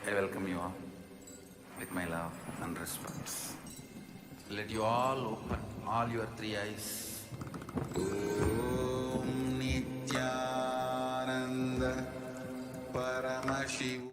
I welcome you all with my love and respect. Let you all open all your three eyes. Om Nithyananda Paramashivam.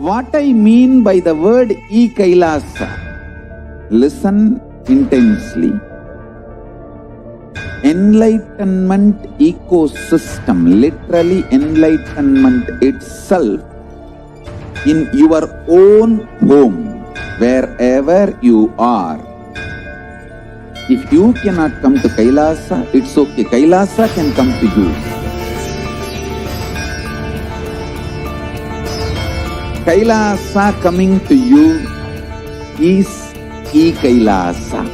What I mean by the word Kailasa, listen intensely. Enlightenment ecosystem, literally enlightenment itself, in your own home, wherever you are. If you cannot come to Kailasa, it's okay. Kailasa can come to you. Kailasa coming to you is Kailasa.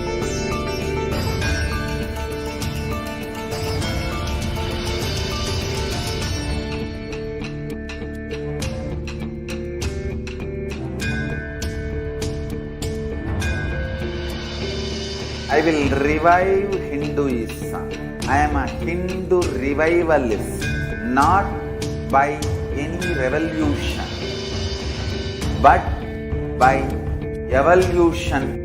I will revive Hinduism. I am a Hindu revivalist, not by any revolution, but by evolution.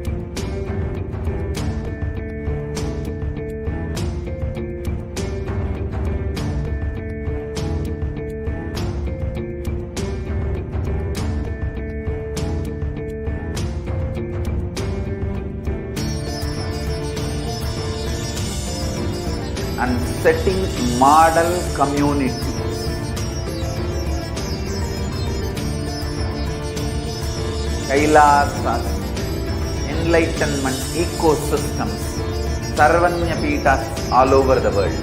And setting model community. Kailasa, enlightenment ecosystems, Sarvanya Pitas all over the world.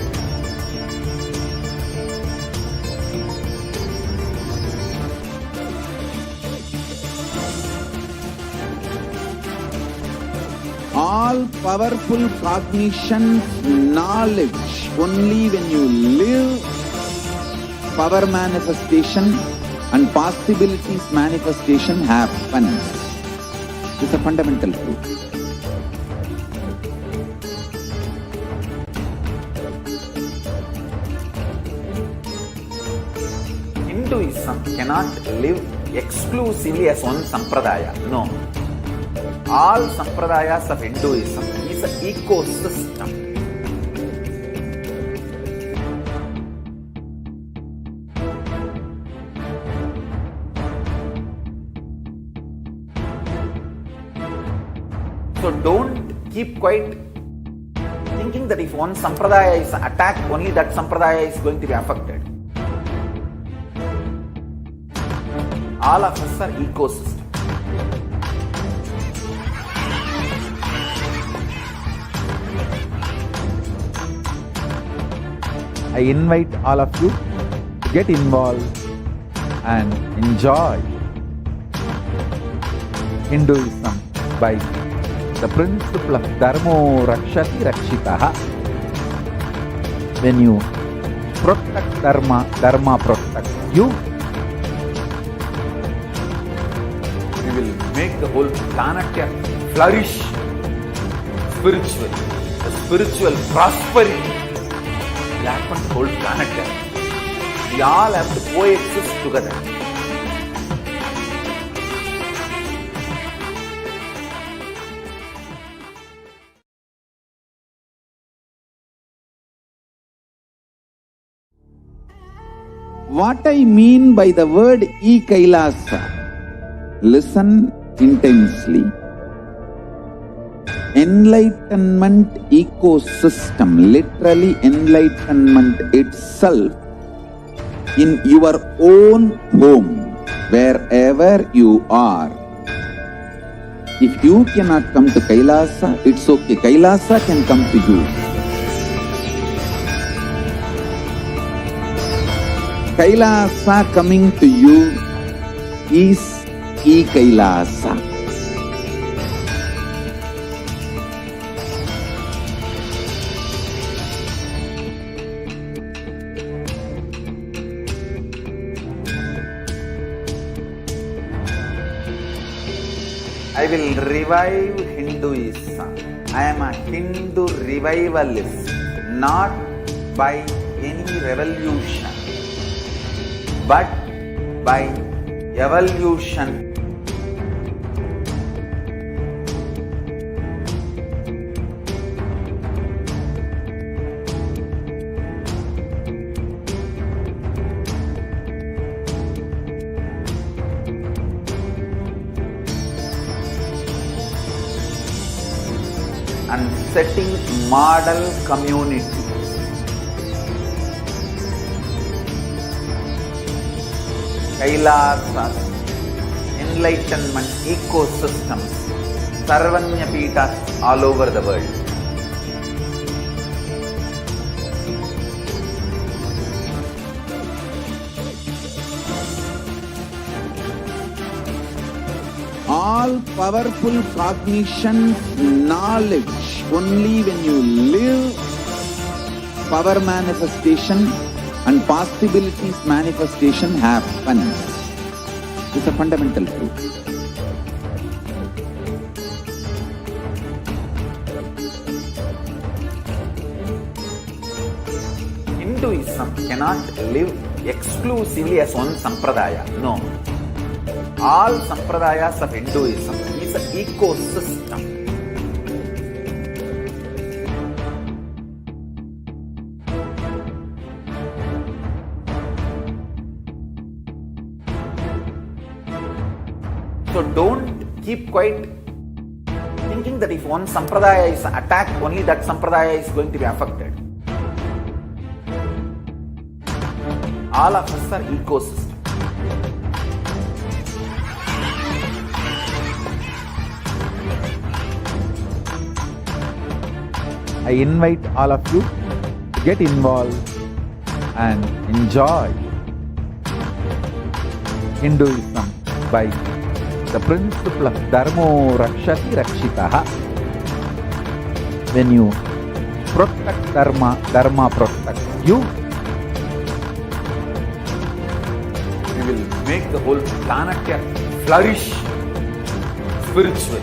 All powerful cognition, knowledge, only when you live, power manifestation and possibilities manifestation happens. It's a fundamental truth. Hinduism cannot live exclusively as one sampradaya. No. All sampradayas of Hinduism is an ecosystem. So don't keep quiet thinking that if one sampradaya is attacked, only that sampradaya is going to be affected. All of us are ecosystems. I invite all of you to get involved and enjoy Hinduism by the principle of Dharmo Rakshati Rakshitaha. When you protect Dharma, Dharma protects you. We will make the whole planet flourish spiritually. The spiritual prosperity will happen to the whole planet. We all have to coexist together. What I mean by the word Kailasa, listen intensely. Enlightenment ecosystem, literally enlightenment itself, in your own home, wherever you are. If you cannot come to Kailasa, it's okay. Kailasa can come to you. Kailasa coming to you is Kailasa. I will revive Hinduism. I am a Hindu revivalist, not by any revolution, but by evolution. and setting model communities. Kailasas, enlightenment ecosystems, Sarvanyapitas all over the world. All powerful cognition, knowledge, only when you live, power manifestation and possibilities manifestation happen. It's a fundamental truth. Hinduism cannot live exclusively as one sampradaya. No. All sampradayas of Hinduism is an ecosystem. So don't keep quiet thinking that if one sampradaya is attacked, only that sampradaya is going to be affected. All of us are ecosystems. I invite all of you to get involved and enjoy Hinduism by the principle of Dharmo Rakshati Rakshitaha. When you protect Dharma, Dharma protects you. We will make the whole planet flourish spiritually.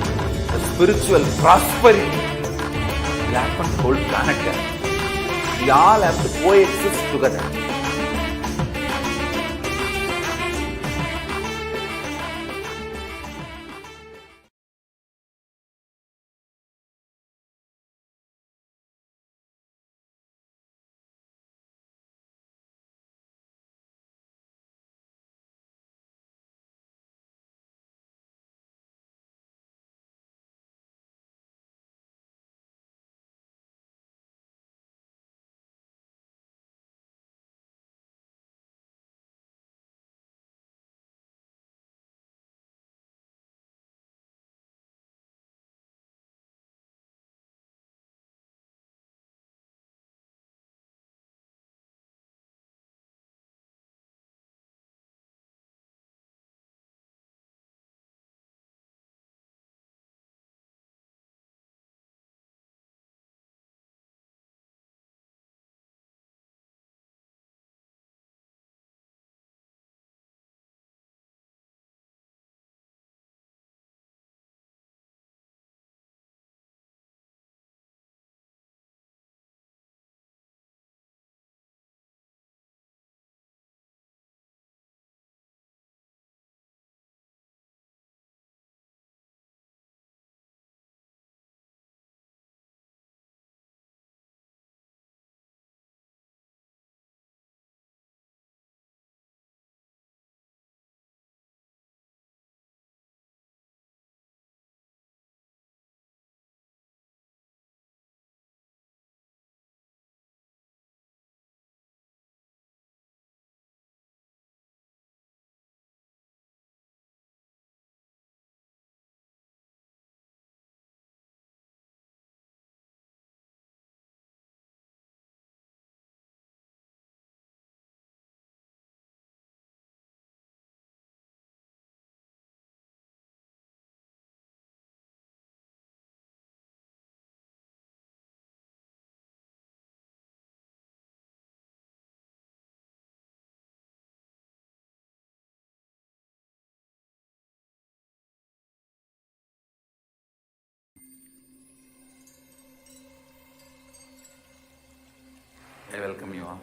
The spiritual prosperity will happen to the whole planet. We all have to coexist together. I welcome you all.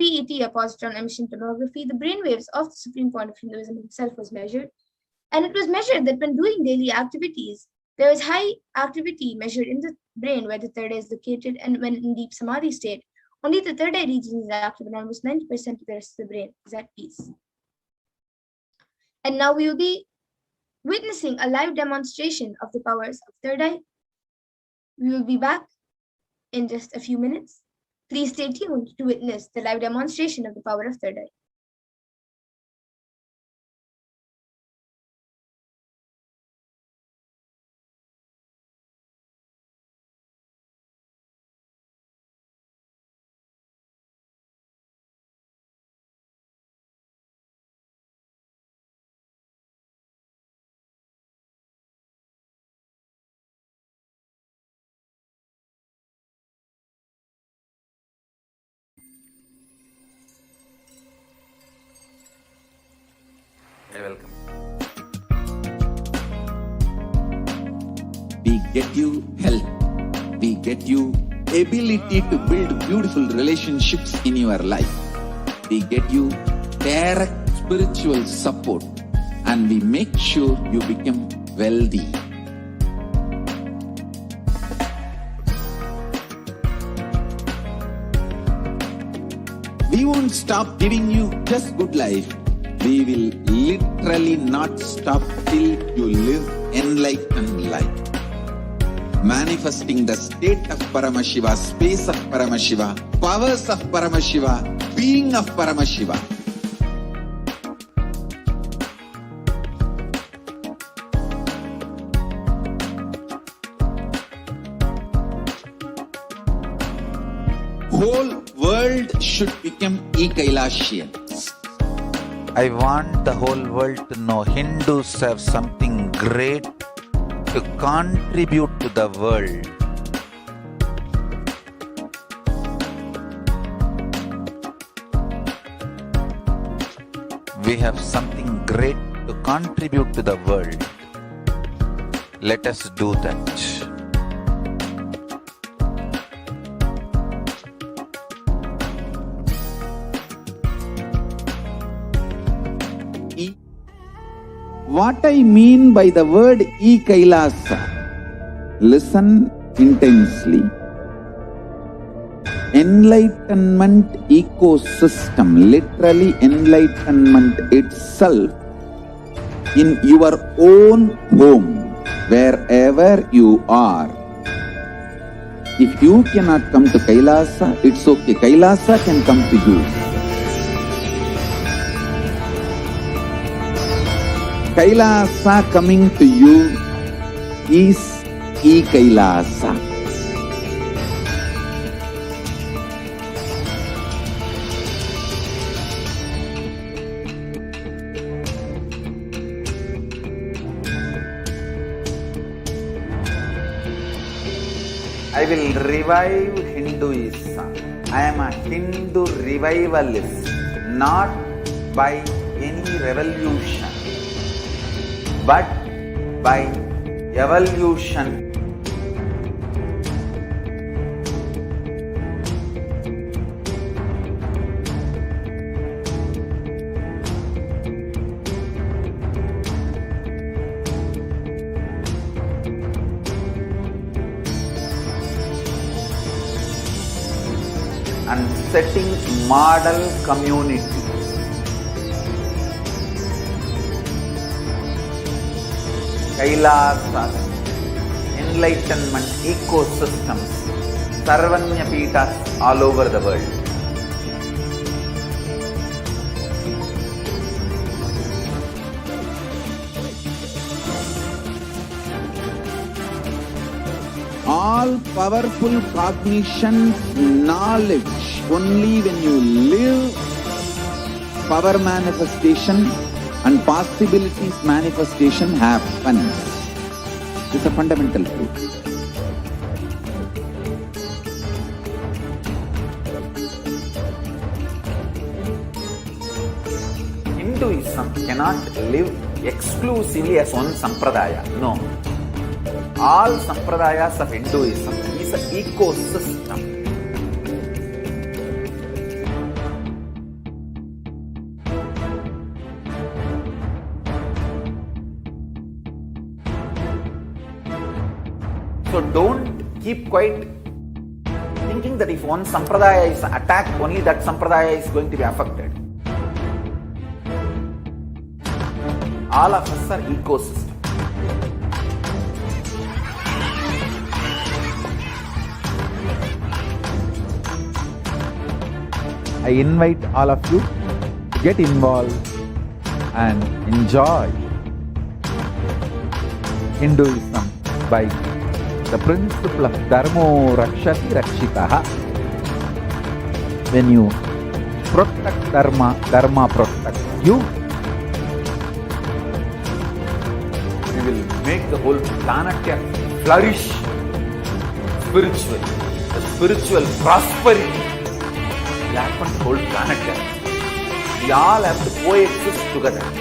PET, a positron emission tomography, the brainwaves of the supreme point of Hinduism himself was measured. And it was measured that when doing daily activities, there is high activity measured in the brain where the third eye is located, and when in deep samadhi state, only the third eye region is active and almost 90% of the rest of the brain is at peace. And now we will be witnessing a live demonstration of the powers of third eye. We will be back in just a few minutes. Please stay tuned to witness the live demonstration of the power of third eye. You're welcome. We get you health. We get you ability to build beautiful relationships in your life. We get you direct spiritual support, and we make sure you become wealthy. We won't stop giving you just good life. We will literally not stop till you live enlightened life. Manifesting the state of Paramashiva, space of Paramashiva, powers of Paramashiva, being of Paramashiva. Whole world should become Kailasians. I want the whole world to know Hindus have something great to contribute to the world. We have something great to contribute to the world. Let us do that. What I mean by the word Kailasa, listen intensely. Enlightenment ecosystem, literally enlightenment itself, in your own home, wherever you are. If you cannot come to Kailasa, it's okay. Kailasa can come to you. Kailasa coming to you is Kailasa. I will revive Hinduism. I am a Hindu revivalist, not by any revolution, but by evolution. And setting model community. Kailasa, enlightenment ecosystems, Sarvanya Pitas all over the world. All powerful cognition, knowledge, only when you live, power manifestation and possibilities manifestation happens. This is a fundamental truth. Hinduism cannot live exclusively as one sampradaya. No. All sampradayas of Hinduism is an ecosystem. So don't keep quiet thinking that if one sampradaya is attacked, only that sampradaya is going to be affected. All of us are ecosystem. I invite all of you to get involved and enjoy Hinduism by the principle of Dharmo Rakshati Rakshitaha. When you protect Dharma, Dharma protects you. We will make the whole planet flourish spiritually. The spiritual prosperity will happen to the whole planet. We all have to coexist together.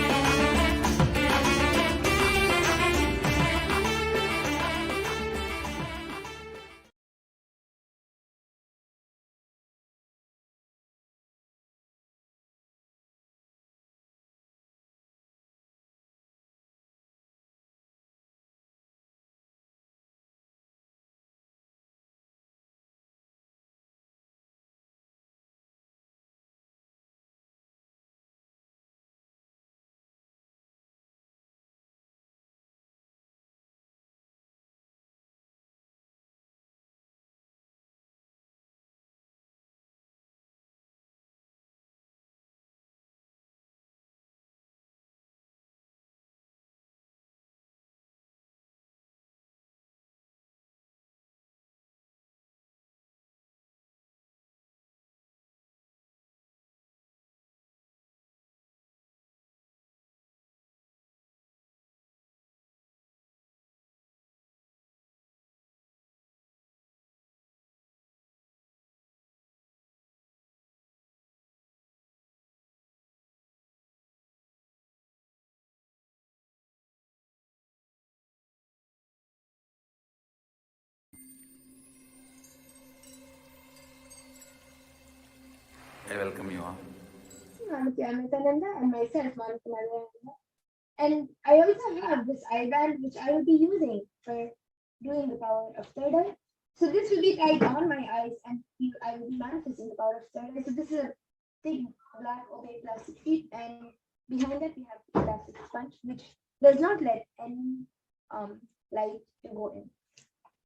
I welcome you all. HDH Nithyananda and myself, Nithyananda. And I also have this IBAN which I will be using for doing the power of third eye. So this will be tied on my eyes and I will be manifesting the power of third eye. So this is a thick black opaque plastic sheet, and behind that we have a plastic sponge which does not let any light to go in.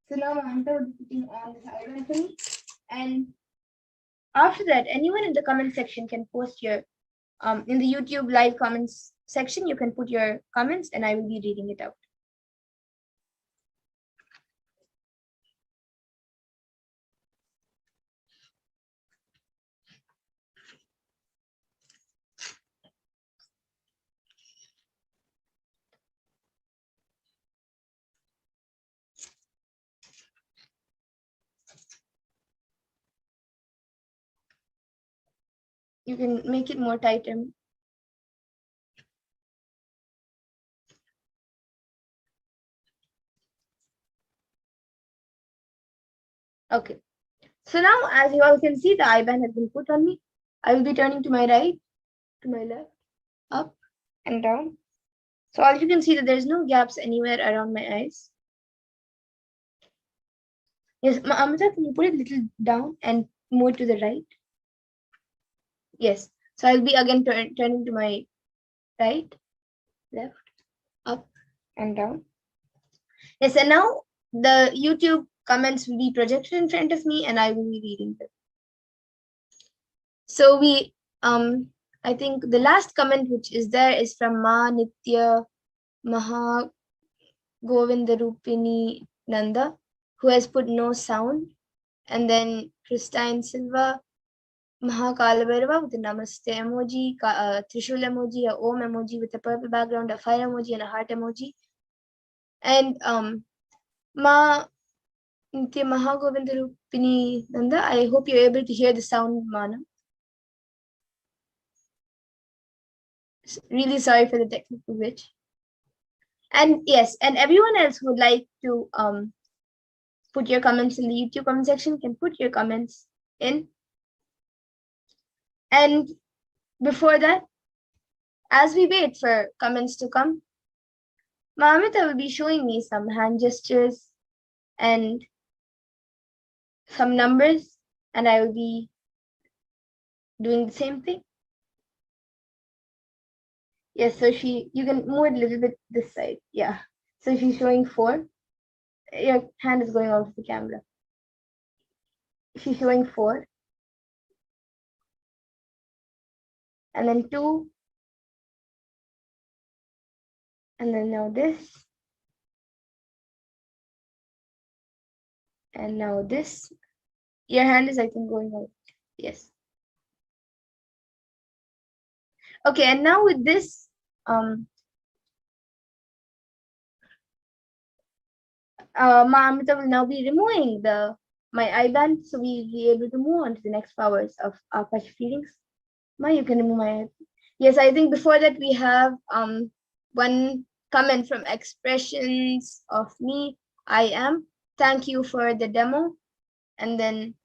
So now my hunter will be putting on this IBAN for me, and after that, anyone in the comment section can post your in the YouTube live comments section, you can put your comments and I will be reading it out. You can make it more tighter. Okay. So now, as you all can see, the IBAN has been put on me. I will be turning to my right, to my left, up and down. So all you can see that there is no gaps anywhere around my eyes. Yes, Amita, can you put it a little down and more to the right? Yes. So I'll be again turning to my right, left, up and down. Yes, and now the YouTube comments will be projected in front of me and I will be reading them. So we, I think the last comment which is there is from Ma Nitya Maha Govindarupini Nanda, who has put no sound. And then Christine Silva, Mahakalavarva with a namaste emoji, Trishul emoji, a Om emoji with a purple background, a fire emoji, and a heart emoji. And Ma Nitya Mahagovindarupini Nanda, I hope you're able to hear the sound, Mana. Really sorry for the technical glitch. And yes, and everyone else who would like to put your comments in the YouTube comment section can put your comments in. And before that, as we wait for comments to come, Mamita will be showing me some hand gestures and some numbers, and I will be doing the same thing. Yes, so you can move it a little bit this side. Yeah. So she's showing 4. Your hand is going off the camera. She's showing 4. And then 2. And then now this. And now this. Your hand is, I think, going out. Yes. Okay, and now with this, Amrita will now be removing my I-band, so we'll be able to move on to the next powers of Akash feelings. Ma, you can remove my. Yes, I think before that we have one comment from Expressions of Me. I am. Thank you for the demo, and then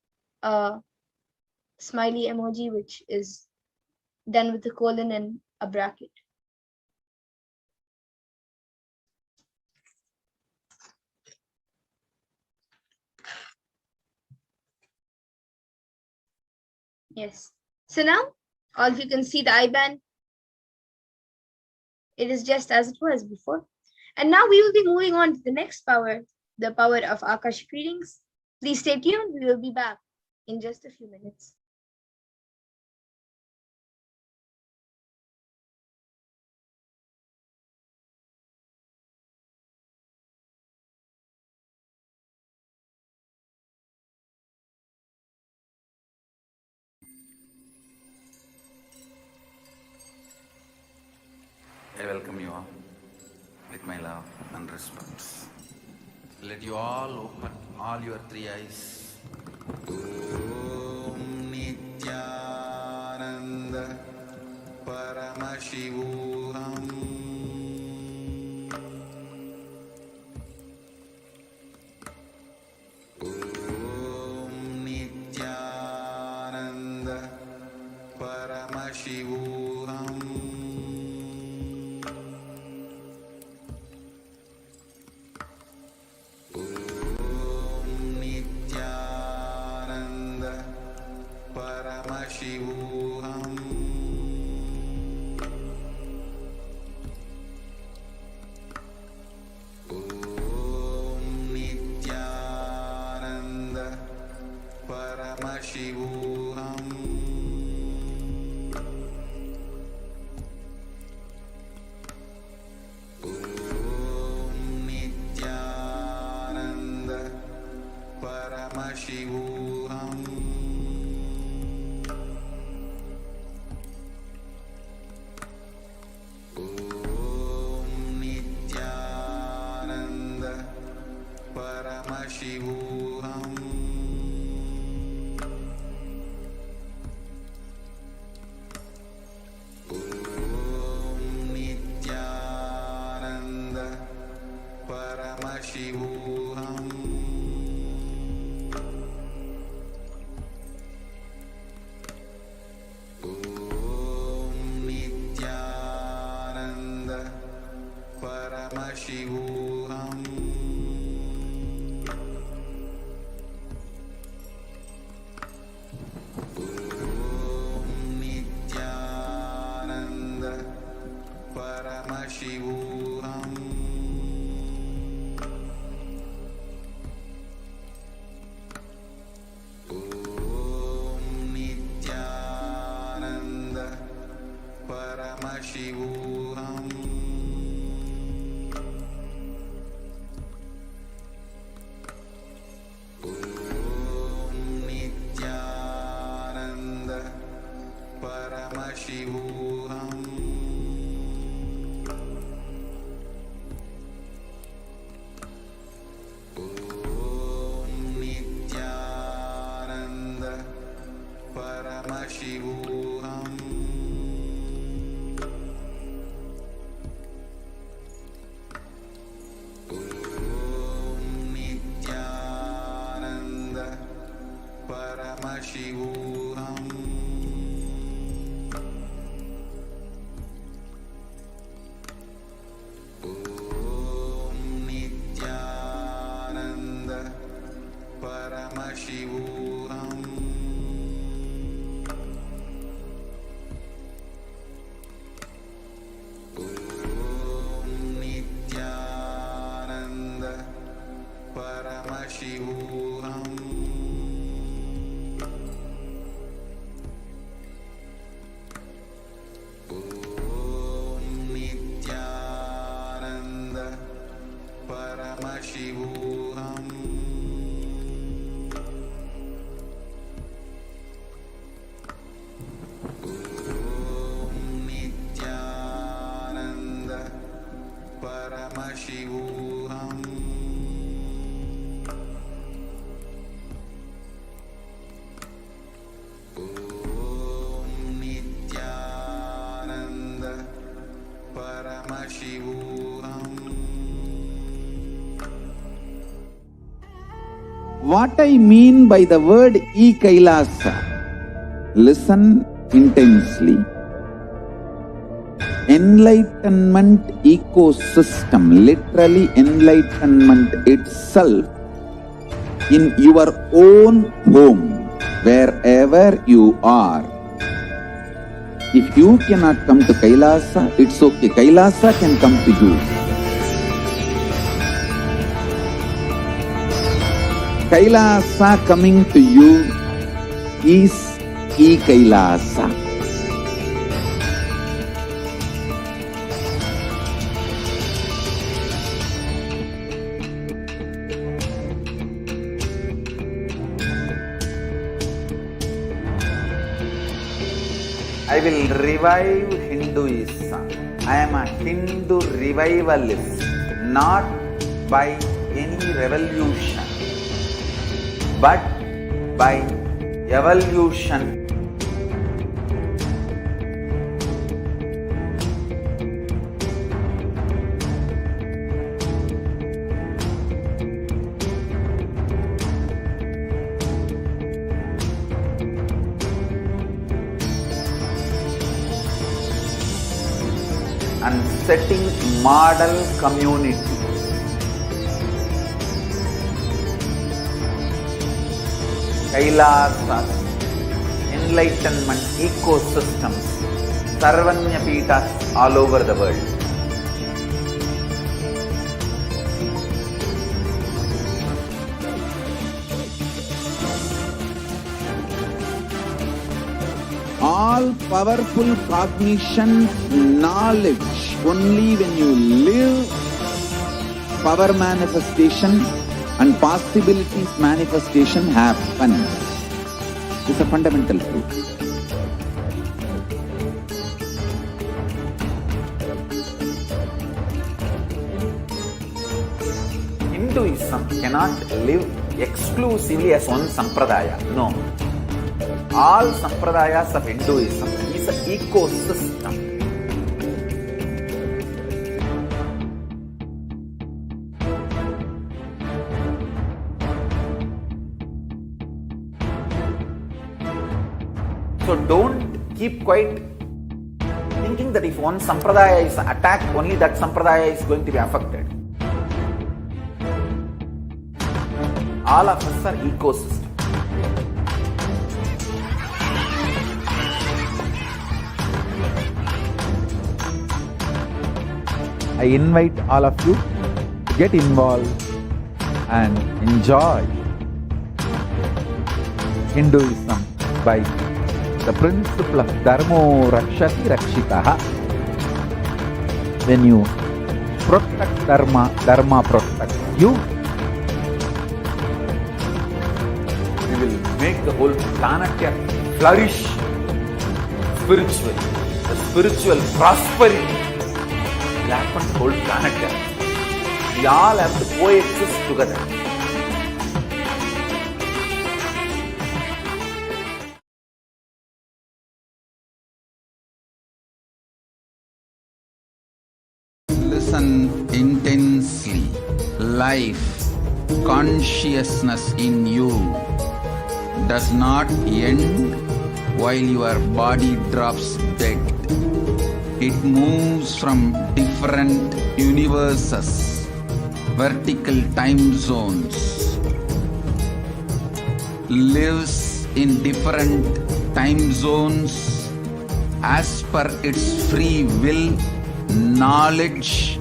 smiley emoji, which is done with a colon and a bracket. Yes. So now, all of you can see the I-band. It is just as it was before. And now we will be moving on to the next power, the power of Akashic readings. Please stay tuned. We will be back in just a few minutes. I welcome you all with my love and respect. Let you all open all your 3 eyes. Om Nithyananda Paramashivoham. Om Nithyananda Paramashivoham. Paramashivoham. Om Nithyananda Paramashivoham. Om Nithyananda Paramashivoham. Paramashivoham. Om Nithyananda Paramashivoham. Om Nithyananda Paramashivoham. Paramashivoham. Om Nithyananda Paramashivoham. Om Nithyananda Paramashivoham. Paramashivoham. Paramashivoham. What I mean by the word Kailasa, listen intensely. Enlightenment ecosystem, literally enlightenment itself, in your own home, wherever you are. If you cannot come to Kailasa, it's okay. Kailasa can come to you. Kailasa coming to you is Kailasa. I will revive Hinduism. I am a Hindu revivalist, not by any revolution, but by evolution. And setting model community. Kailasa, enlightenment ecosystems, Sarvanya Peethas all over the world. All powerful cognition, knowledge, only when you live, power manifestation and possibilities manifestation happen. It's a fundamental truth. Hinduism cannot live exclusively as one sampradaya. No. All sampradayas of Hinduism is an ecosystem. So don't keep quiet thinking that if one sampradaya is attacked, only that sampradaya is going to be affected. All of us are ecosystems. I invite all of you to get involved and enjoy Hinduism by the principle of Dharmo Rakshati Rakshitaha. When you protect Dharma, Dharma protects you. We will make the whole planet flourish spiritually. The spiritual prosperity will happen to the whole planet. We all have to coexist together. Listen intensely. Life, consciousness in you does not end while your body drops dead. It moves from different universes, vertical time zones, lives in different time zones as per its free will, knowledge,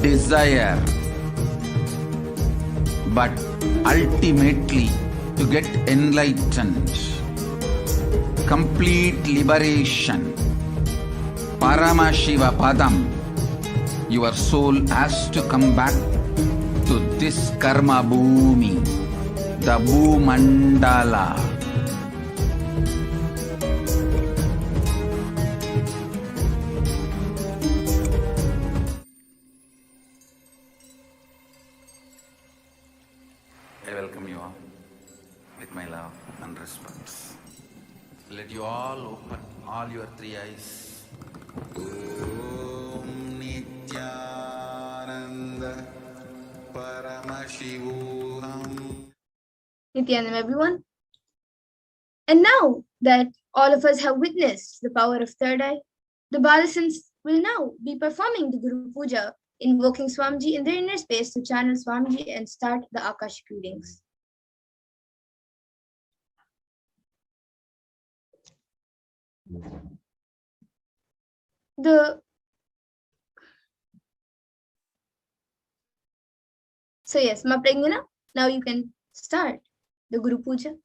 desire, but ultimately to get enlightened, complete liberation, Paramashiva Padam, your soul has to come back to this karma bhumi, the Bhumandala. I welcome you all with my love and respect. Let you all open all your three eyes. Om Nityanam, everyone. And now that all of us have witnessed the power of third eye, the Balasans will now be performing the Guru Puja, invoking Swamiji in their inner space to channel Swamiji and start the Akashic readings. So yes, Ma Prajnana, now you can start the Guru Puja.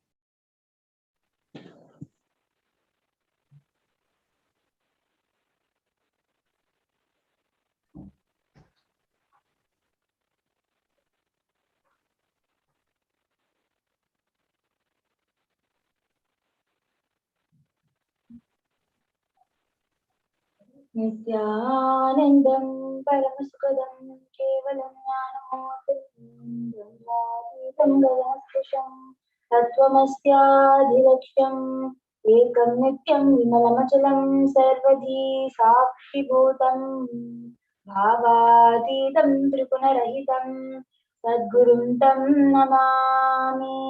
नित्यानन्दं परमसुखदं केवलं ज्ञानमोहनं गगनस्पृशं तत्त्वमस्याधिलक्ष्यम् एकं नित्यं विमलमचलं सर्वधी साक्षिभूतं भावातीतं त्रिगुणरहितं सद्गुरुं तं नमामि।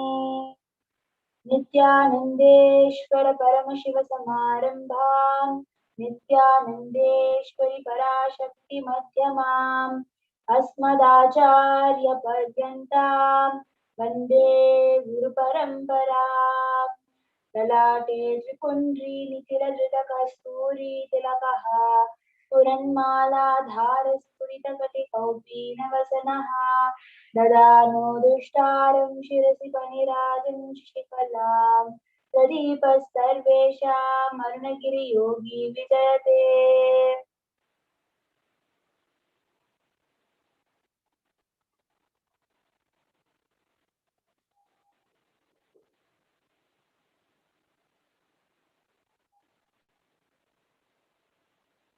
नित्यानन्देश्वर परमशिव समारम्भाम् नित्यानन्देश्वरि पराशक्ति मध्यमाम् अस्मदाचार्य पर्यन्तां वन्दे गुरुपरम्पराम्। ललाटे त्रिपुण्ड्री निखिलधृतकस्तूरी तिलकः स्फुरन्मालाधारस्फुरितकटिकौपीनवसनः ददानो दुष्टारं शिरसि फणिराजं शिखलाम् प्रदीपस्तर्वेषाम् अरुणगिरियोगी विजयते।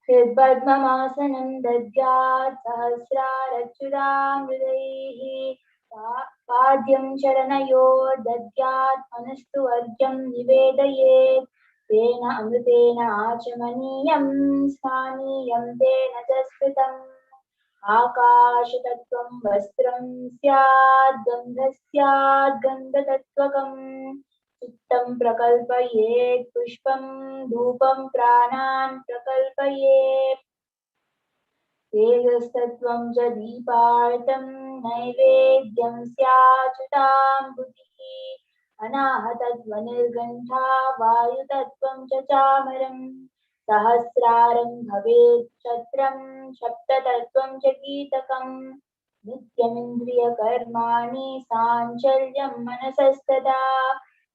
हृद्पद्ममासनं दद्यात् सहस्रारच्युतामृतैः पाद्यं चरणयोर्दद्यात् मनस्तु अर्घ्यं निवेदयेत् तेन अमृतेन आचमनीयं स्नानीयं तेन च स्मृतम् आकाशतत्त्वं वस्त्रं स्यात् गन्धः स्यात् गन्धतत्त्वकम् चित्तं प्रकल्पयेत् पुष्पं धूपं प्राणान् प्रकल्पयेत् तेजस्तत्त्वं च दीपार्थं नैवेद्यं स्याच्युताम्बुधिः अनाहतध्वनिर्गन्धा वायुतत्त्वं च चामरम् सहस्रारं भवेत् छत्रं सप्ततत्त्वं च गीतकम् नित्यमिन्द्रियकर्माणि साञ्चल्यं मनसस्तदा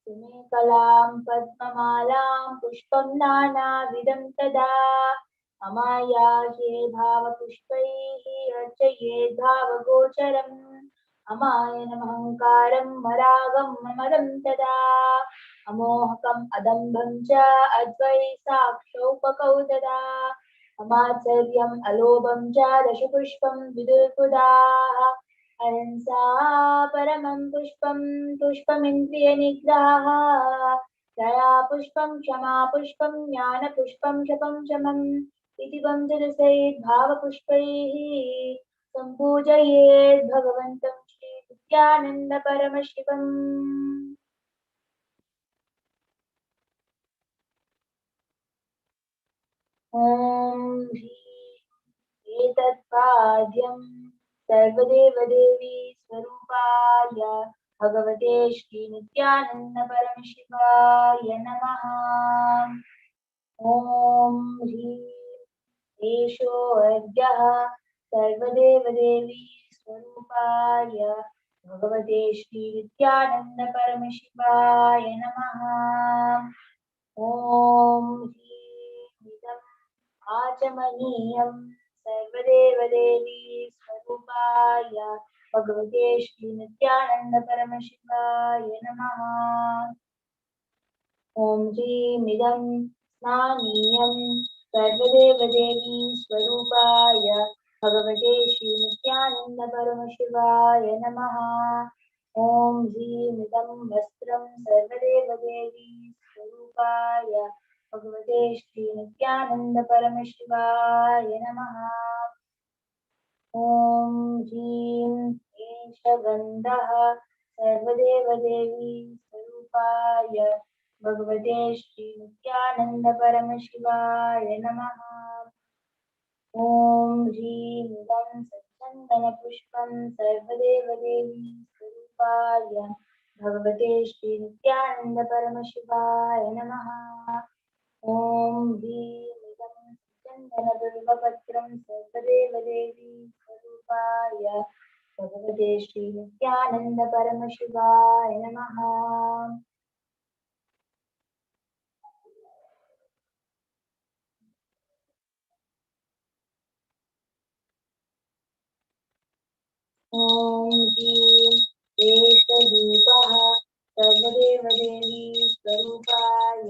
सुमेकलां पद्ममालां पुष्पं नानाविधं तदा अमायाह्ये भावपुष्पैः अर्चयेद् भावगोचरम् अमायनमहङ्कारं मरागं ममदं तदा अमोहकम् अदम्भं च अद्वैसाक्षौपकौ तदा अमाचर्यम् अलोभं च दशपुष्पं विदुर्बुधाः अहिंसा परमं पुष्पं पुष्पमिन्द्रियनिग्रहः दया पुष्पं क्षमा पुष्पं ज्ञानपुष्पं शपं शमम् इति बन्धुरसैर् भावपुष्पैः सम्पूजयेत् भगवन्तं श्री नित्यानन्द परमशिवम्। ॐ एतत्पाद्यं सर्वदेवदेवी स्वरूपाय भगवते श्री नित्यानन्द परमशिवाय नमः। ॐ एषो अर्घ्यः सर्वदेवदेवी स्वरूपाय भगवते श्री नित्यानन्द परमशिवाय नमः। ॐ आचमनीयं सर्वदेवदेवी स्वरूपाय भगवते श्री नित्यानन्द परमशिवाय नमः। ॐ श्रीमिदं स्नानीयं सर्वदेवदेवी स्वरूपाय भगवते श्री नित्यानन्द परमशिवाय नमः। ॐ श्रीमिदं वस्त्रं सर्वदेवदेवी स्वरूपाय भगवते श्री नित्यानन्द परमशिवाय नमः। ॐ ह्रीं एष गन्धः सर्वदेवदेवी स्वरूपाय भगवते श्री नित्यानंद परमशिवाय नमः। ॐ ह्रीं इदं सच्चन्दनपुष्पं सर्वदेवदेवी स्वरूपाय भगवते श्री नित्यानंद परमशिवाय नमः। ॐ ह्रीं इदं सच्चन्दनबिल्वपत्रं सर्वदेवदेवी स्वरूपाय भगवते श्री नित्यानंद परमशिवाय नमः। ॐ ह्रीं शेषरूपः सर्वदेवदेवी स्वरूपाय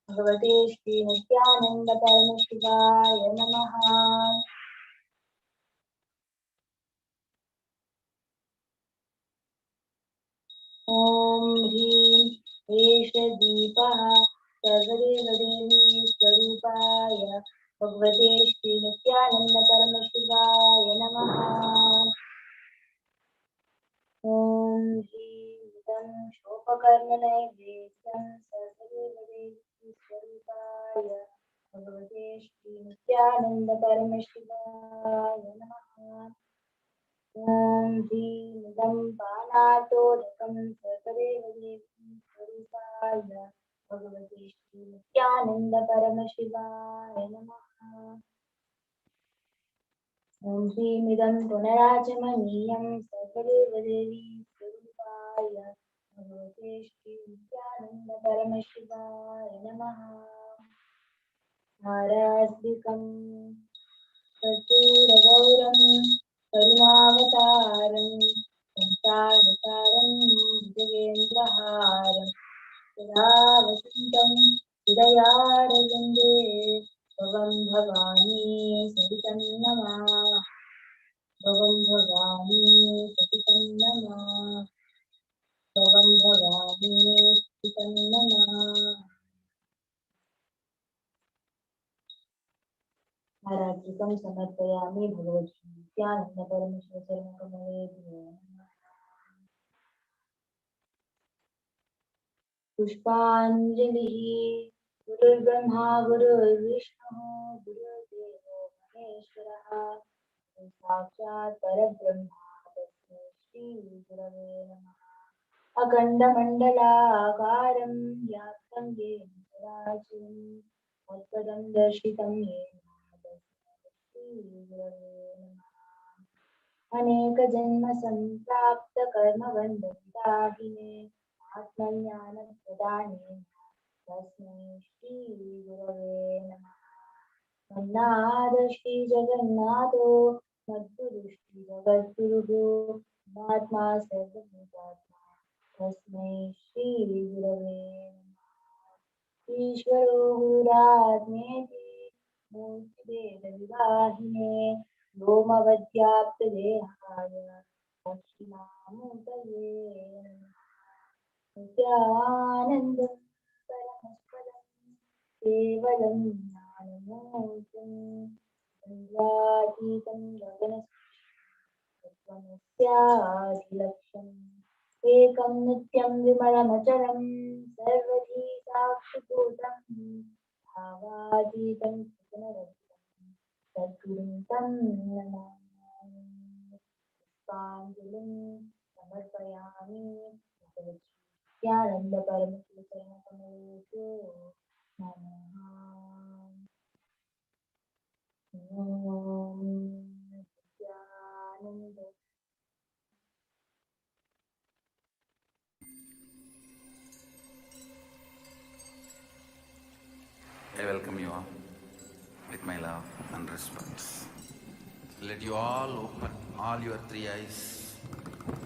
भगवते श्री नित्यानंद परमशिवाय नमः। ॐ ह्रीं शेषदीपः सर्वदेवदेवी स्वरूपाय भगवते श्री नित्यानंद परमशिवाय नमः। ॐ ह्रीं इदं शोपकर्णनैवेद्यं सर्वदेवदेवी स्वरूपाय भगवते श्री नित्यानंद परमशिवाय नमः। ॐ ह्रीं इदं पानातोदकं सर्वदेवदेवी स्वरूपाय भगवते श्री नित्यानंद परमशिवाय नमः। ॐ ह्रीं इदं पुनराचमनीयं सर्वदेवदेवी स्वरूपाय भगवते श्री नित्यानंद परमशिवाय नमः। नारास्तिकं कर्पूरगौरं करुणावतारं संसारसारं भुजगेन्द्रहारं सदा वसन्तं हृदयारविन्दे भवं भवानी सहितं नमामि। भवं भवानी सहितं नमामि। भवं भवानी सहितं नमामि। आराधिकं समर्पयामि भगवती नित्यानंद परमेश्वर चरणकमलेभ्यो नमः। पुष्पाञ्जलिः। गुरुर्ब्रह्मा गुरुर्विष्णुः गुरुर्देवो महेश्वरः साक्षात् परब्रह्म तस्मै श्री गुरवे नमः। अखण्डमण्डलाकारं व्याप्तं येन चराचरं तत्पदं दर्शितं येन तस्मै श्री गुरवे नमः। अनेकजन्म सम्प्राप्त कर्मबन्धविदाहिने आत्मज्ञानप्रदानेन तस्मै श्री गुरवे नमः। श्री जगन्नाथो मद्गुरु श्री जगद्गुरुः महात्मा सर्वभूतात्मा तस्मै श्री गुरवे नमः। ईश्वरो गुरात्मेति मूर्तिभेदविदाहिने व्योमवद्व्याप्तदेहाय दक्षिणामूर्तये नमः। नित्यानन्दं परमपदं केवलं ज्ञानमूर्तिं द्वन्द्वातीतं गगनसदृशं एकं नित्यं विमलमचलं सर्वधी साक्षिभूतं भावातीतं सुखनरहितं सद्गुरुं तं नमामि। पुष्पाञ्जलिं समर्पयामि भगवती नित्यानंद परमेश्वर चरणकमलेभ्यो नमः। ॐ Nityanand. I welcome you all with my love and respect. Let you all open all your three eyes.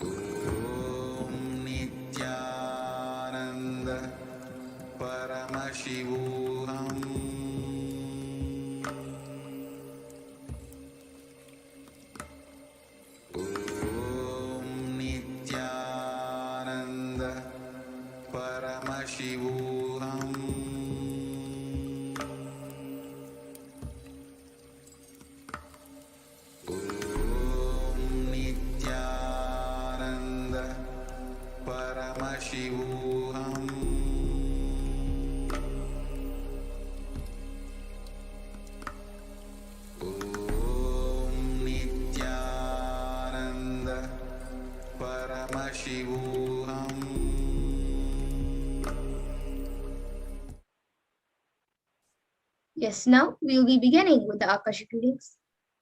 Om Nithyananda Paramashivoham. Om Nithyananda Paramashivoham. Om Nithyananda Yes, now we will be beginning with the Akashic readings.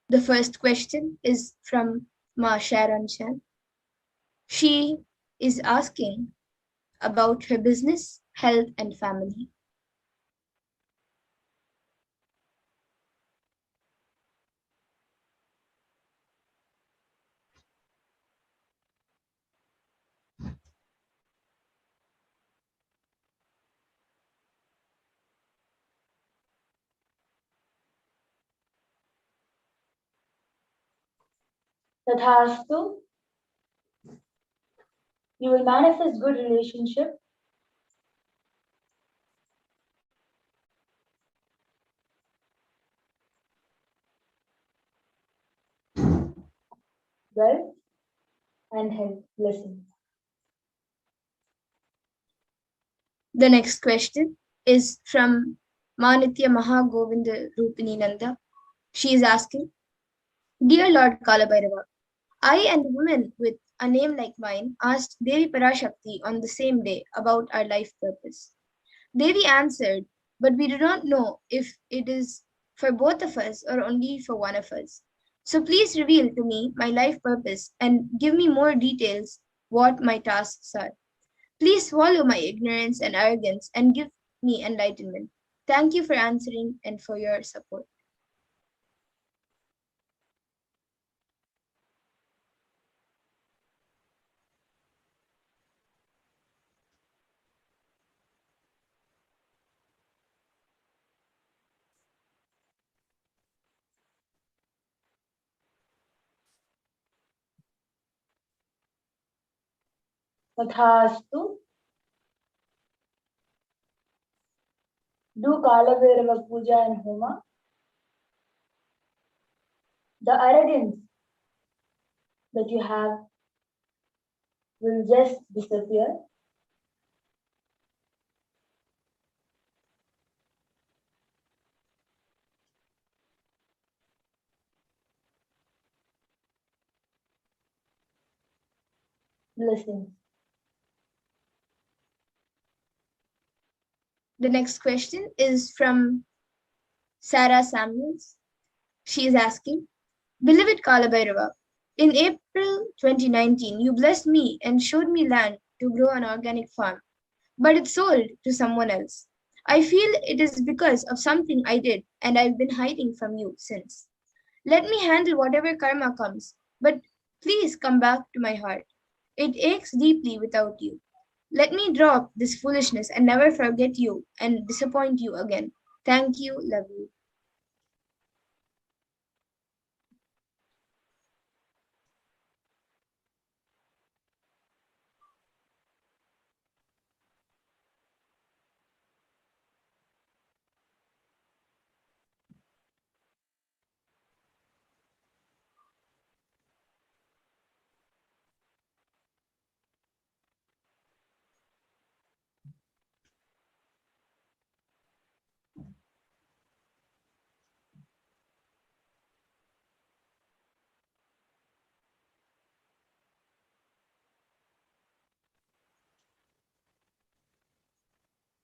The first question is from Ma Sharon Chan. She is asking about her business, health, and family. Tathastu, you will manifest good relationship, wealth, and health blessings. The next question is from Manitya Mahagovinda Rupini Nanda. She is asking, Dear Lord Kalabhairava, I and a woman with a name like mine asked Devi Parashakti on the same day about our life purpose. Devi answered, but we do not know if it is for both of us or only for one of us. So please reveal to me my life purpose and give me more details what my tasks are. Please swallow my ignorance and arrogance and give me enlightenment. Thank you for answering and for your support. Tathastu, do Kalabhairava Puja and Homa. The arrogance that you have will just disappear. Blessings. The next question is from Sarah Samuels. She is asking, Beloved Kalabhairava, in April 2019, you blessed me and showed me land to grow an organic farm, but it sold to someone else. I feel it is because of something I did and I've been hiding from you since. Let me handle whatever karma comes, but please come back to my heart. It aches deeply without you. Let me drop this foolishness and never forget you and disappoint you again. Thank you, love you.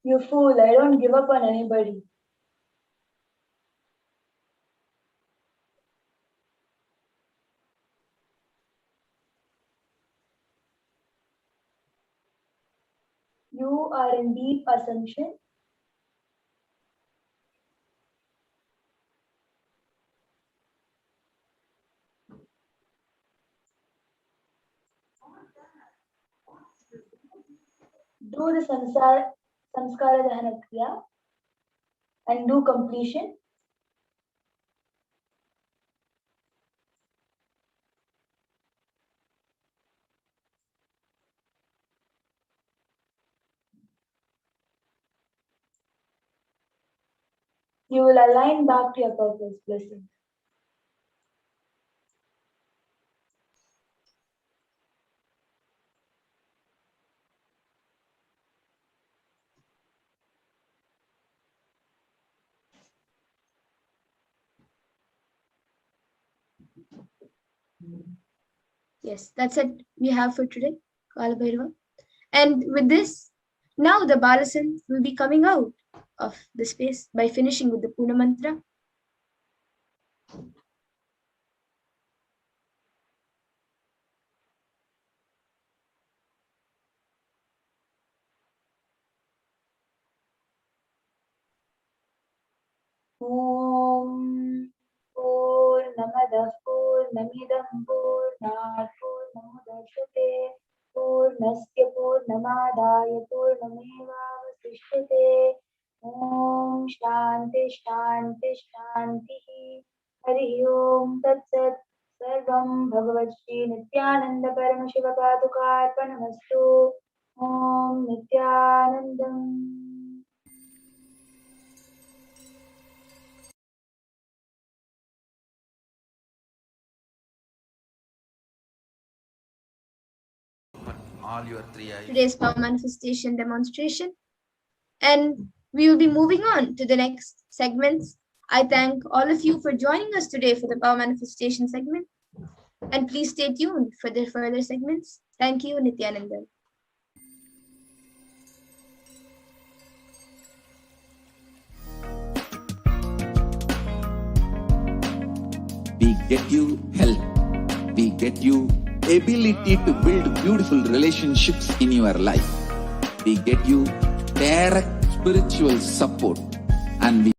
You fool, I don't give up on anybody. You are in deep assumption. Do the samskara dahana kriya and do completion. You will align back to your purpose. Blessings. Yes, that's it we have for today. Kalabhairava. And with this, now the Balasan will be coming out of the space by finishing with the Puna Mantra. Om Purnamadah Purnamidam Purnat Purnamudachyate Purnasya Purnamadaya Purnamevavasishyate. Om Shanti Shanti Shanti. Hari Om Tat Sat. Sarvam Bhagavat Shri Nithyananda Paramashiva Padukarpanamastu. Om Nithyanandam. All your three eyes. Today's power manifestation demonstration. And we will be moving on to the next segments. I thank all of you for joining us today for the power manifestation segment. And please stay tuned for the further segments. Thank you, Nithyananda. We get you health. We get you ability to build beautiful relationships in your life. We get you direct spiritual support, and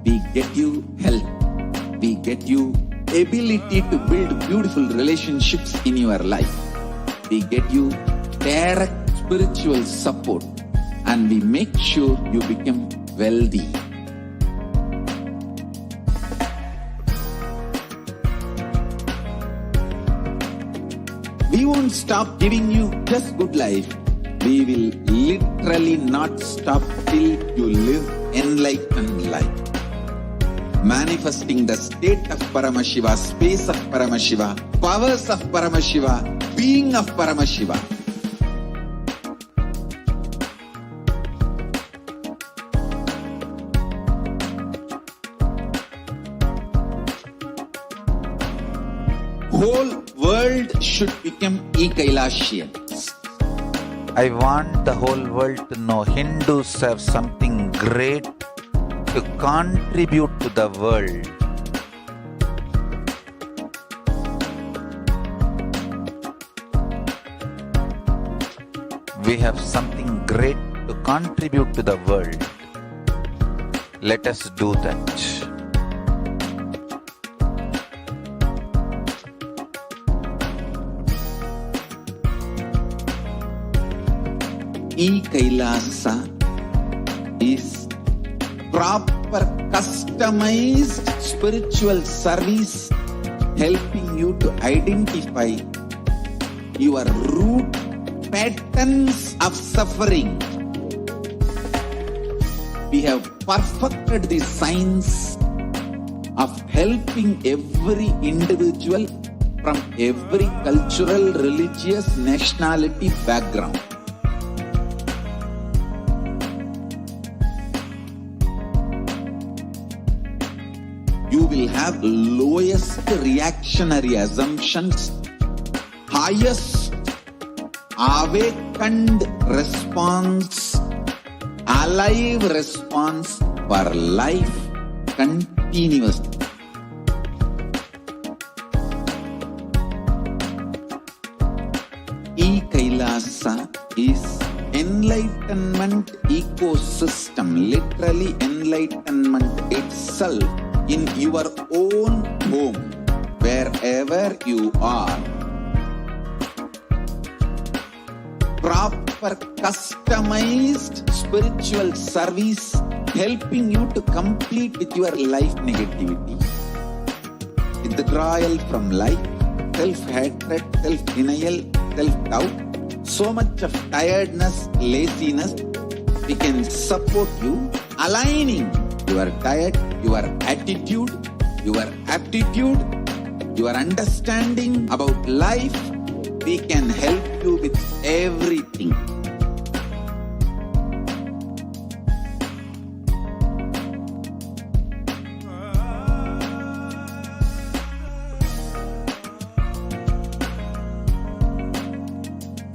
we get you health. We get you ability to build beautiful relationships in your life. We get you direct spiritual support, and we make sure you become wealthy. We won't stop giving you just good life. We will literally not stop till you live enlightened life. Manifesting the state of Paramashiva, space of Paramashiva, powers of Paramashiva, being of Paramashiva. Whole world should become Kailasians. I want the whole world to know Hindus have something great to contribute to the world. We have something great to contribute to the world. Let us do that. Kailasa is proper customized spiritual service helping you to identify your root patterns of suffering. We have perfected the science of helping every individual from every cultural, religious, nationality background. You will have lowest reactionary assumptions, highest awakened response, alive response for life continuously. Kailasa is enlightenment ecosystem, literally enlightenment itself in your own home, wherever you are. Proper customized spiritual service helping you to complete with your life negativity. Withdrawal from life, self-hatred, self-denial, self-doubt, so much of tiredness, laziness. We can support you aligning your diet, your attitude, your aptitude, your understanding about life. We can help you with everything.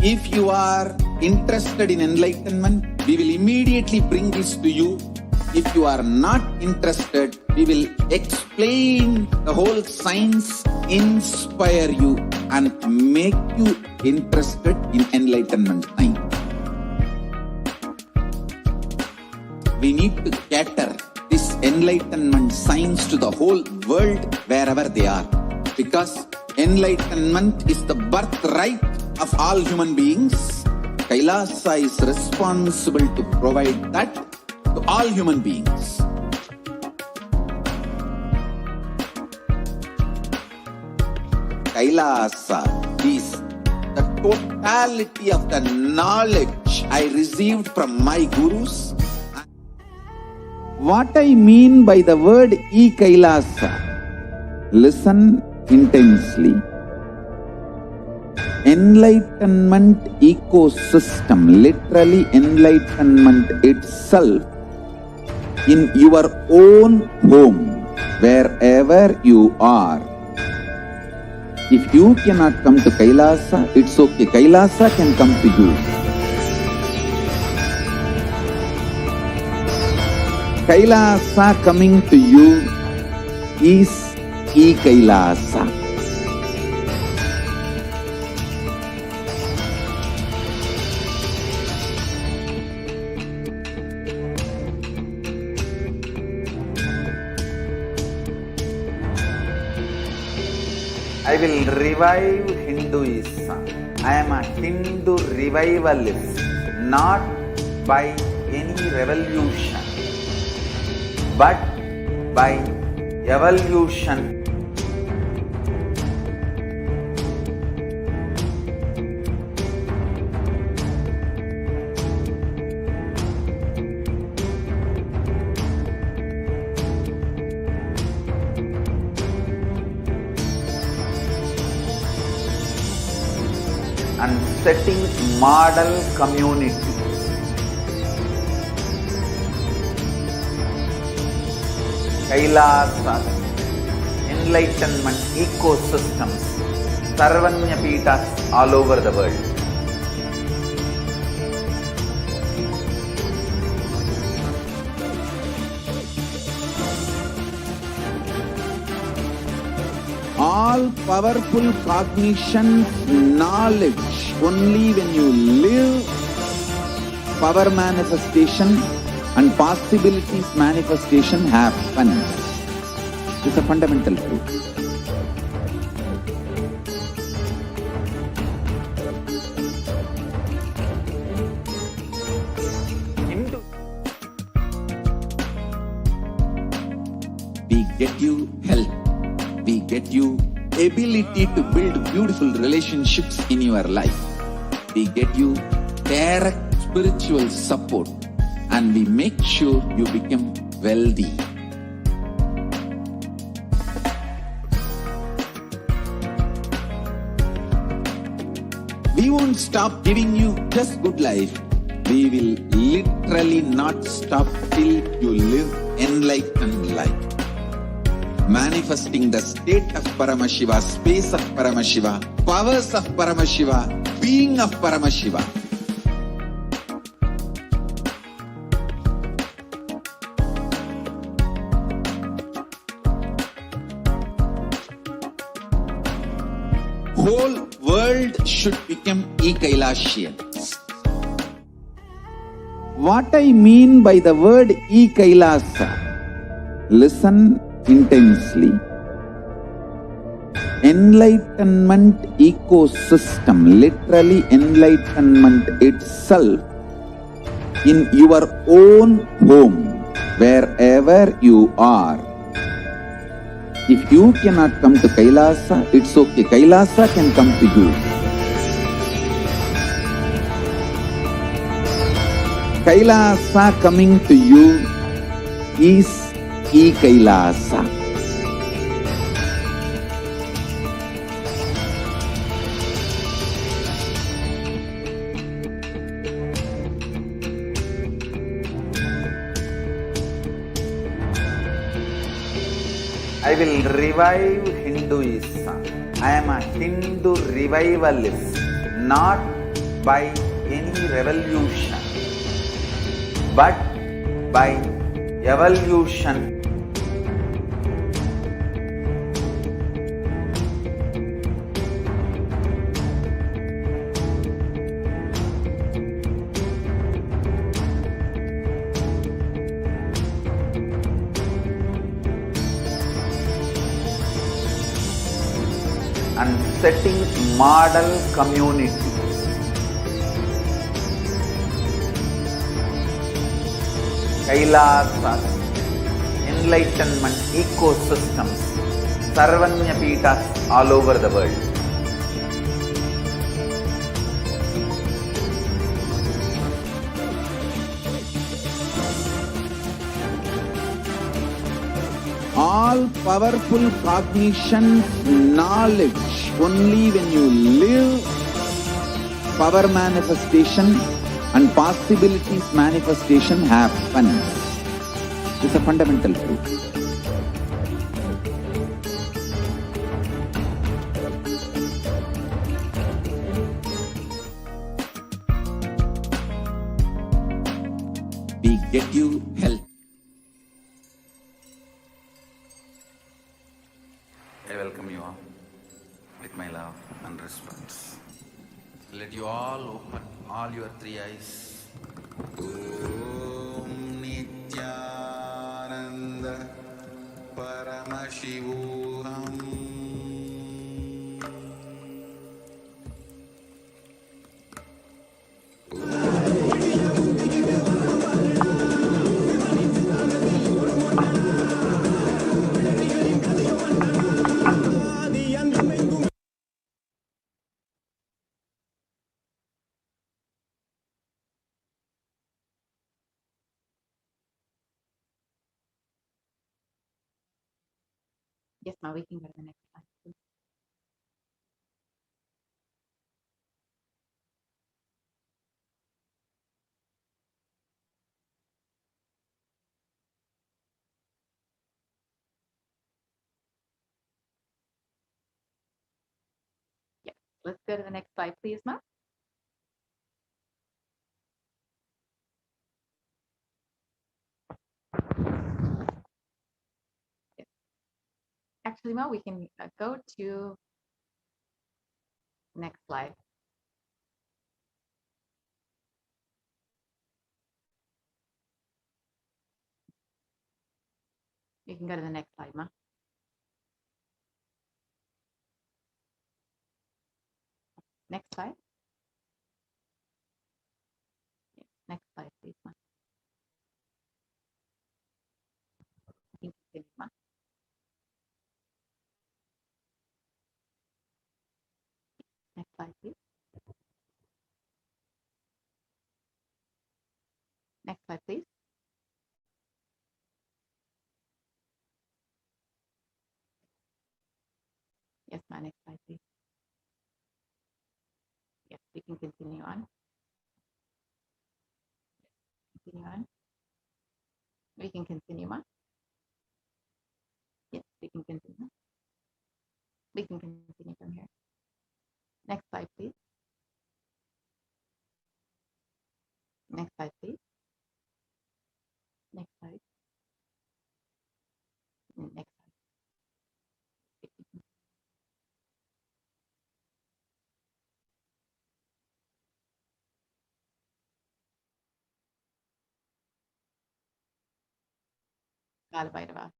If you are interested in enlightenment, we will immediately bring this to you. If you are not interested, we will explain the whole science, inspire you and make you interested in enlightenment science. We need to cater this enlightenment science to the whole world wherever they are. Because enlightenment is the birthright of all human beings. Kailasa is responsible to provide that to all human beings. Kailasa is the totality of the knowledge I received from my gurus. What I mean by the word Kailasa, listen intensely. Enlightenment ecosystem, literally enlightenment itself, in your own home, wherever you are. If you cannot come to Kailasa, it's okay. Kailasa can come to you. Kailasa coming to you is Kailasa. I will revive Hinduism. I am a Hindu revivalist, not by any revolution, but by evolution. And setting model community. Kailasa, enlightenment ecosystems, Sarvanya Peethas all over the world. All powerful cognition, knowledge, only when you live, power manifestation and possibilities manifestation happens. It's a fundamental truth. We get you help. We get you ability to build beautiful relationships in your life. We get you direct spiritual support and we make sure you become wealthy. We won't stop giving you just good life. We will literally not stop till you live enlightened life. Manifesting the state of Paramashiva, space of Paramashiva, powers of Paramashiva, being of Paramashiva. Whole world should become Kailasians. What I mean by the word Kailasa, listen intensely. Enlightenment ecosystem, literally enlightenment itself, in your own home, wherever you are. If you cannot come to Kailasa, it's okay. Kailasa can come to you. Kailasa coming to you is Kailasa. I will revive Hinduism. I am a Hindu revivalist, not by any revolution, but by evolution. And setting model community. Kailasa, enlightenment ecosystems, Sarvanyapitas all over the world. All powerful cognition, knowledge, only when you live, power manifestation and possibilities manifestation happens. It's a fundamental truth. We get you help. I welcome you all with my love and respect. Let you all open all your three eyes. Om Nithyananda Paramashivoham. Yes, ma, we can go to the next slide, please. Yes, let's go to the next slide, please, ma. Yes. Actually, ma, we can go to next slide. You can go to the next slide, ma. Next slide. Yes, next slide, please, ma. You can continue, ma. Next slide, please. Next slide, please. Yes, ma, next slide, please. Yes, we can continue on. Continue on. We can continue, ma. Yes, we can continue. We can continue from here. Next slide, please. Next slide, please. Next slide. Next slide. Kalabhairava.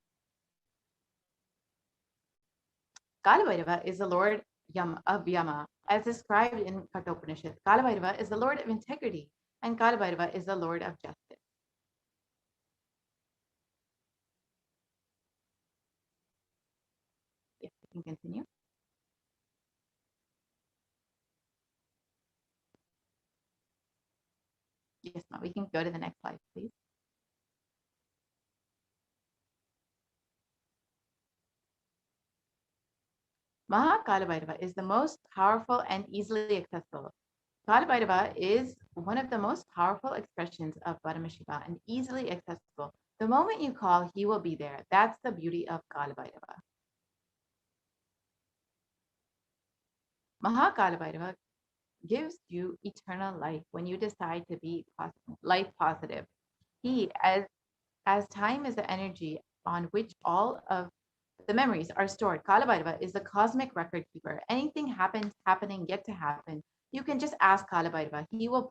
Kalabhairava is the Lord of Yama, as described in Kathopanishad. Kalabhairava is the Lord of integrity, and Kalabhairava is the Lord of justice. Yes, we can continue. Yes, ma'am. We can go to the next slide, please. Kalabhairava is the most powerful and easily accessible. Kalabhairava is one of the most powerful expressions of Paramashiva and easily accessible. The moment you call, he will be there. That's the beauty of Kalabhairava. Kalabhairava gives you eternal life when you decide to be life positive. He, as time is the energy on which all of the memories are stored. Kalabhairava is the cosmic record keeper. Anything happening, yet to happen, you can just ask Kalabhairava. He will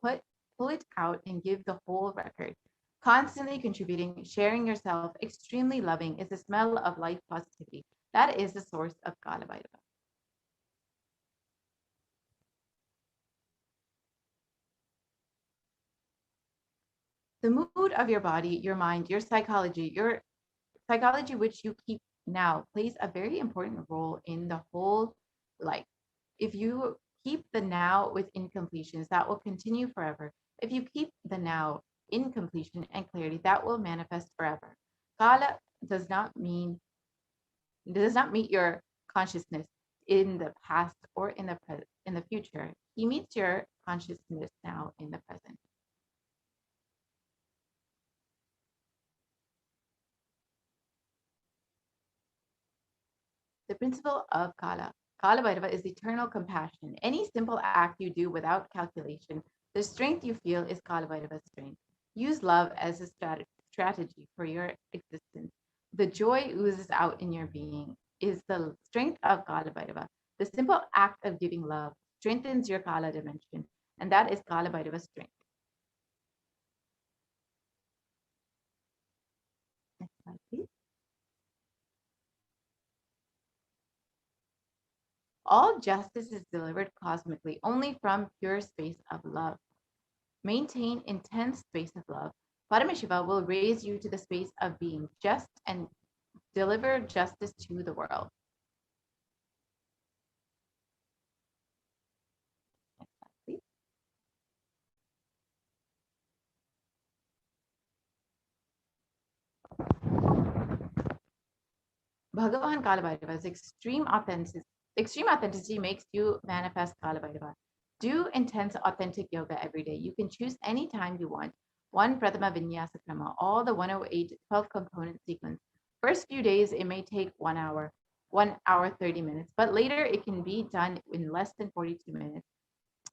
pull it out and give the whole record. Constantly contributing, sharing yourself, extremely loving is the smell of life positivity. That is the source of Kalabhairava. The mood of your body, your mind, your psychology which you keep now plays a very important role in the whole life. If you keep the now with incompletions, that will continue forever. If you keep the now in completion and clarity, that will manifest forever. Kala does not meet your consciousness in the past or in the future. He meets your consciousness now in the present. The principle of Kala. Kala Bhairava is eternal compassion. Any simple act you do without calculation, the strength you feel is Kala Bhairava's strength. Use love as a strategy for your existence. The joy oozes out in your being is the strength of Kala Bhairava. The simple act of giving love strengthens your Kala dimension, and that is Kala Bhairava's strength. Next slide, please. All justice is delivered cosmically only from pure space of love. Maintain intense space of love. Paramashiva will raise you to the space of being just and deliver justice to the world. Next slide, please. Bhagavan Kalabhairava's extreme authenticity makes you manifest Kalabhairava. Do intense authentic yoga every day. You can choose any time you want. One Prathama Vinyasa Krama, all the 108 12 component sequence. First few days, it may take 1 hour, 1 hour, 30 minutes, but later it can be done in less than 42 minutes.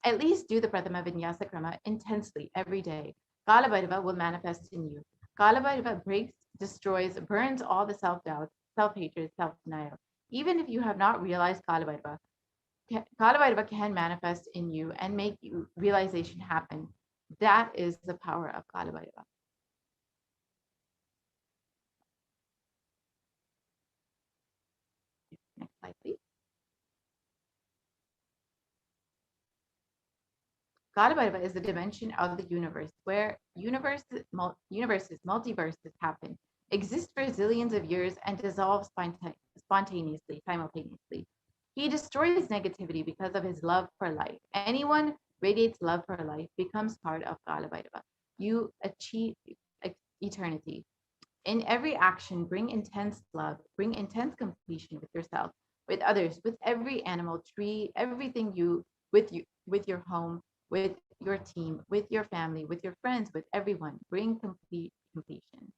At least do the Prathama Vinyasa Krama intensely every day. Kalabhairava will manifest in you. Kalabhairava breaks, destroys, burns all the self-doubt, self-hatred, self-denial. Even if you have not realized Kalabhairava, Kalabhairava can manifest in you and make you realization happen. That is the power of Kalabhairava. Next slide, please. Kalabhairava is the dimension of the universe where multiverses happen, exist for zillions of years, and dissolve spontaneously, simultaneously. He destroys negativity because of his love for life. Anyone radiates love for life becomes part of Kalabhairava. You achieve eternity. In every action, bring intense love, bring intense completion with yourself, with others, with every animal, tree, everything with your home, with your team, with your family, with your friends, with everyone. Bring complete completion.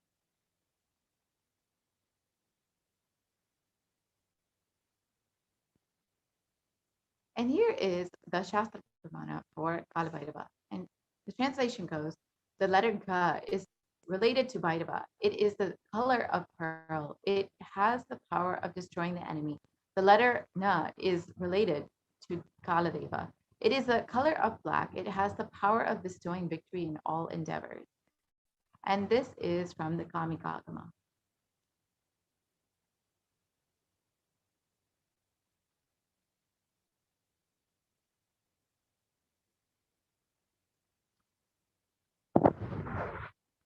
And here is the Shastra Pramana for Kalabhairava. And the translation goes, the letter Ga is related to Bhairava. It is the color of pearl. It has the power of destroying the enemy. The letter Na is related to Kaladeva. It is the color of black. It has the power of bestowing victory in all endeavors. And this is from the Kamikagama.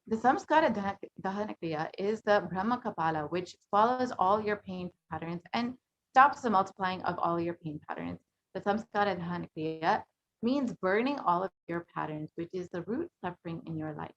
The Samskara Dahana Kriya is the Brahma Kapala, which swallows all your pain patterns and stops the multiplying of all your pain patterns. The Samskara Dahana Kriya means burning all of your patterns, which is the root suffering in your life.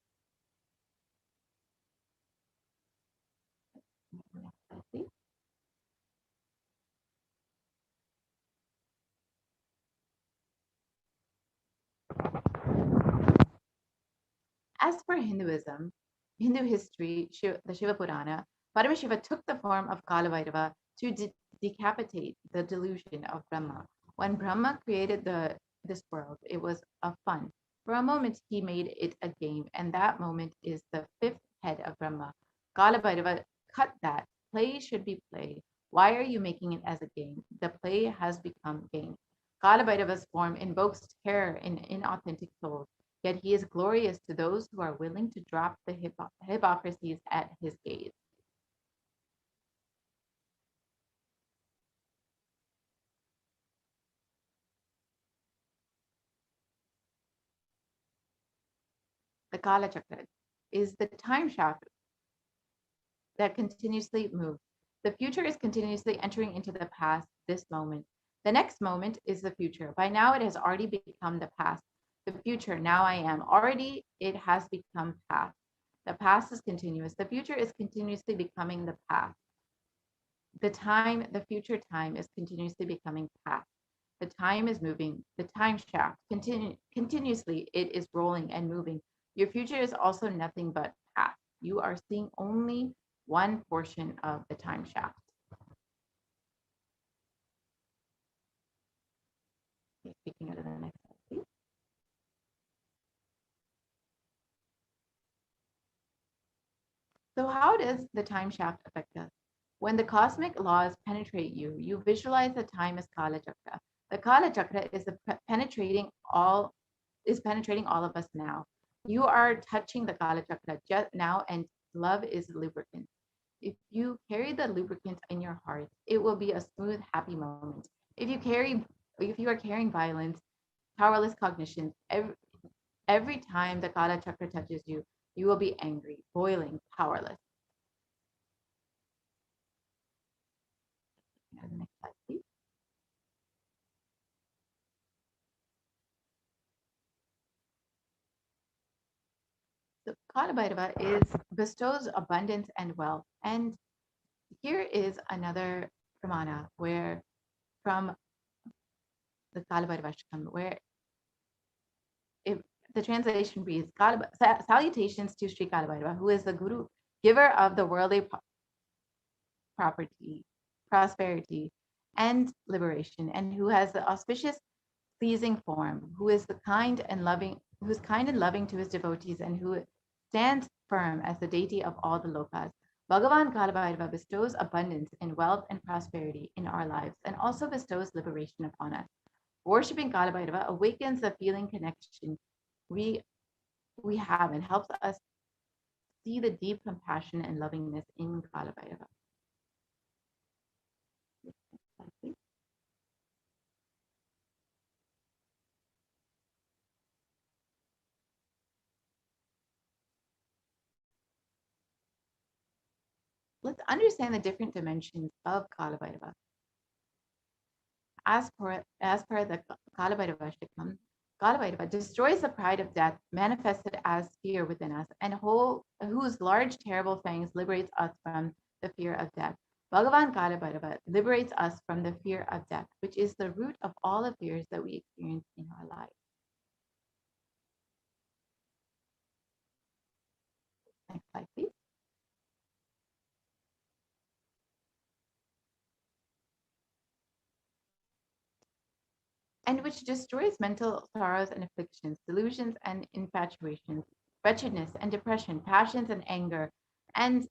As for Hinduism, Hindu history, the Shiva Purana, Paramashiva took the form of Kalabhairava to decapitate the delusion of Brahma. When Brahma created the this world. It was a fun. For a moment, he made it a game, and that moment is the fifth head of Brahma. Kala Bhairava, cut that. Play should be play. Why are you making it as a game? The play has become game. Kala Bhairava's form invokes terror in inauthentic souls, yet he is glorious to those who are willing to drop the hypocrisies at his gaze. The Kala Chakra is the time shaft that continuously moves. The future is continuously entering into the past, this moment. The next moment is the future. By now, it has already become the past. The future, now I am. Already, it has become past. The past is continuous. The future is continuously becoming the past. The future time is continuously becoming past. The time is moving. The time shaft continuously. It is rolling and moving. Your future is also nothing but past. You are seeing only one portion of the time shaft. Okay, speaking of the next slide, please. So how does the time shaft affect us? When the cosmic laws penetrate you, you visualize the time as Kala Chakra. The Kala Chakra is penetrating all of us now. You are touching the Kala Chakra just now, and love is lubricant. If you carry the lubricant in your heart, it will be a smooth, happy moment. If you are carrying violence, powerless cognition, every time the Kala Chakra touches you, you will be angry, boiling, powerless. The next slide, please. So Kala Bhairava bestows abundance and wealth. And here is another pramana where from the Kala Bhairava Shakam, where the translation reads, salutations to Sri Kala Bhairava, who is the Guru, giver of the worldly property, prosperity, and liberation, and who has the auspicious, pleasing form, who is kind and loving to his devotees, and who stands firm as the deity of all the lokas. Bhagavan Kalabhairava bestows abundance in wealth and prosperity in our lives, and also bestows liberation upon us. Worshipping Kalabhairava awakens the feeling connection we have and helps us see the deep compassion and lovingness in Kalabhairava. Let's understand the different dimensions of Kalabhairava. As per the Kalabhairava Shikam, Kalabhairava destroys the pride of death manifested as fear within us, and whose large terrible fangs liberates us from the fear of death. Bhagavan Kalabhairava liberates us from the fear of death, which is the root of all the fears that we experience in our lives. Next slide, please. And which destroys mental sorrows and afflictions, delusions and infatuations, wretchedness and depression, passions and anger, and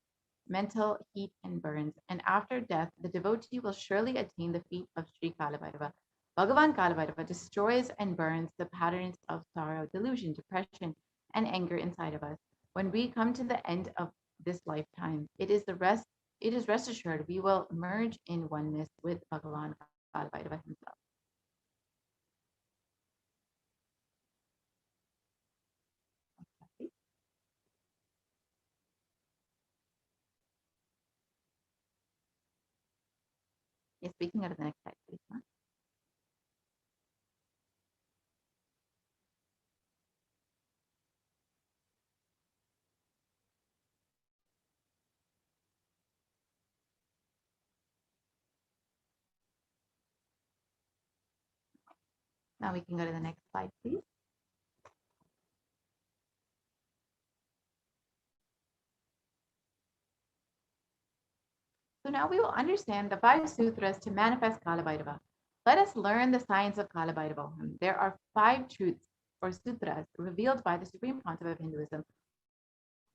mental heat and burns. And after death, the devotee will surely attain the feet of Sri Kalabhairava. Bhagavan Kalabhairava destroys and burns the patterns of sorrow, delusion, depression, and anger inside of us. When we come to the end of this lifetime, it is rest assured we will merge in oneness with Bhagavan Kalabhairava himself. Yes, speaking of the next slide, please. Huh? Now we can go to the next slide, please. So now we will understand the 5 sutras to manifest Kalabhairava. Let us learn the science of Kalabhairavoham. There are 5 truths or sutras revealed by the Supreme Pontiff of Hinduism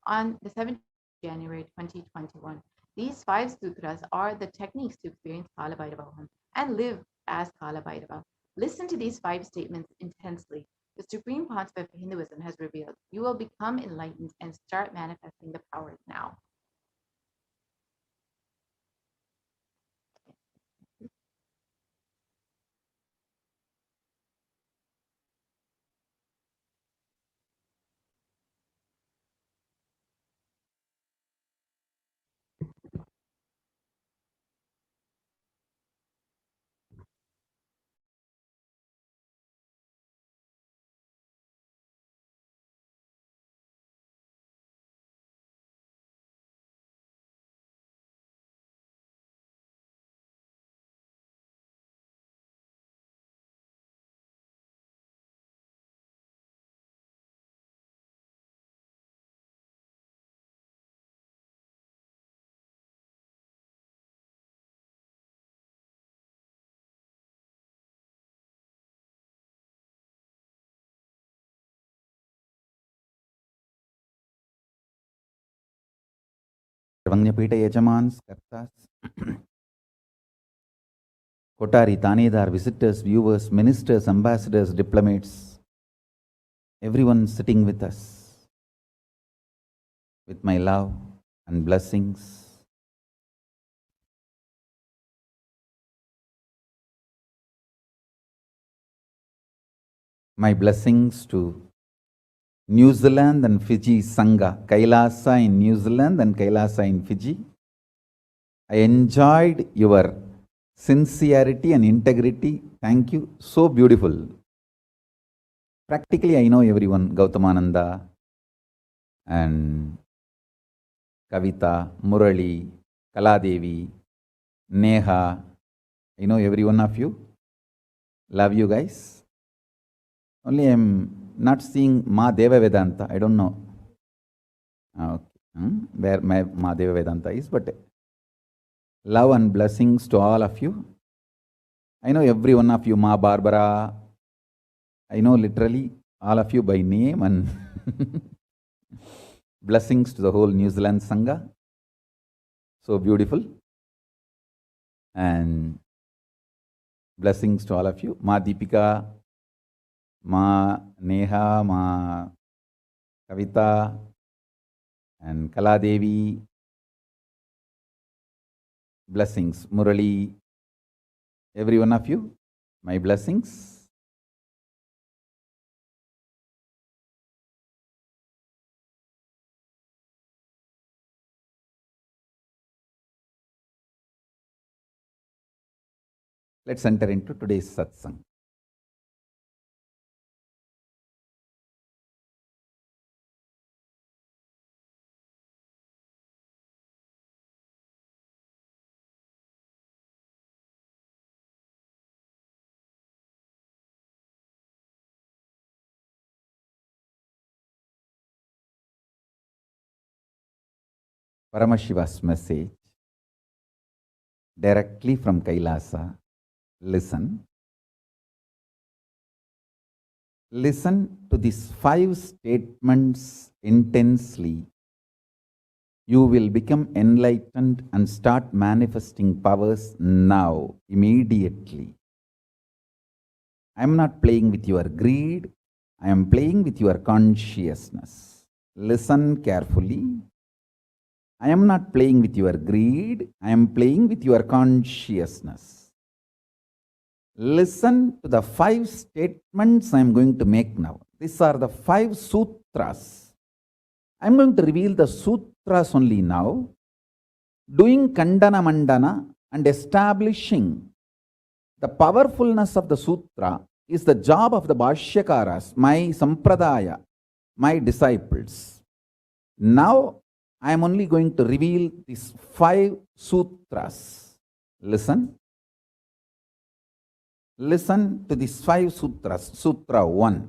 on the 17th of January 2021. These 5 sutras are the techniques to experience Kalabhairavoham and live as Kalabhairava. Listen to these 5 statements intensely. The Supreme Pontiff of Hinduism has revealed, you will become enlightened and start manifesting the powers now. Vanyapita Yajamans, Kartas, Kotari, Tanedar, visitors, viewers, ministers, ambassadors, diplomats, everyone sitting with us, with my love and blessings. My blessings to New Zealand and Fiji Sangha, Kailasa in New Zealand and Kailasa in Fiji. I enjoyed your sincerity and integrity. Thank you. So beautiful. Practically, I know everyone, Gautamananda and Kavita, Murali, Kaladevi, Neha. I know every one of you. Love you guys. Only I am not seeing Ma Deva Vedanta. I don't know where my Ma Deva Vedanta is, but love and blessings to all of you. I know every one of you, Ma Barbara. I know literally all of you by name, and blessings to the whole New Zealand Sangha. So beautiful. And blessings to all of you. Ma Deepika, Ma Neha, Ma Kavita, and Kaladevi. Blessings. Murali, every one of you, my blessings. Let's enter into today's satsang. Paramashiva's message directly from Kailasa. Listen. Listen to these 5 statements intensely. You will become enlightened and start manifesting powers now, immediately. I am not playing with your greed. I am playing with your consciousness. Listen carefully. I am not playing with your greed. I am playing with your consciousness. Listen to the 5 statements I am going to make now. These are the 5 sutras. I am going to reveal the sutras only now, doing Kandana Mandana and establishing the powerfulness of the sutra is the job of the Bhashyakaras, my Sampradaya, my disciples. Now, I am only going to reveal these 5 sutras. Listen. Listen to these 5 sutras. Sutra 1.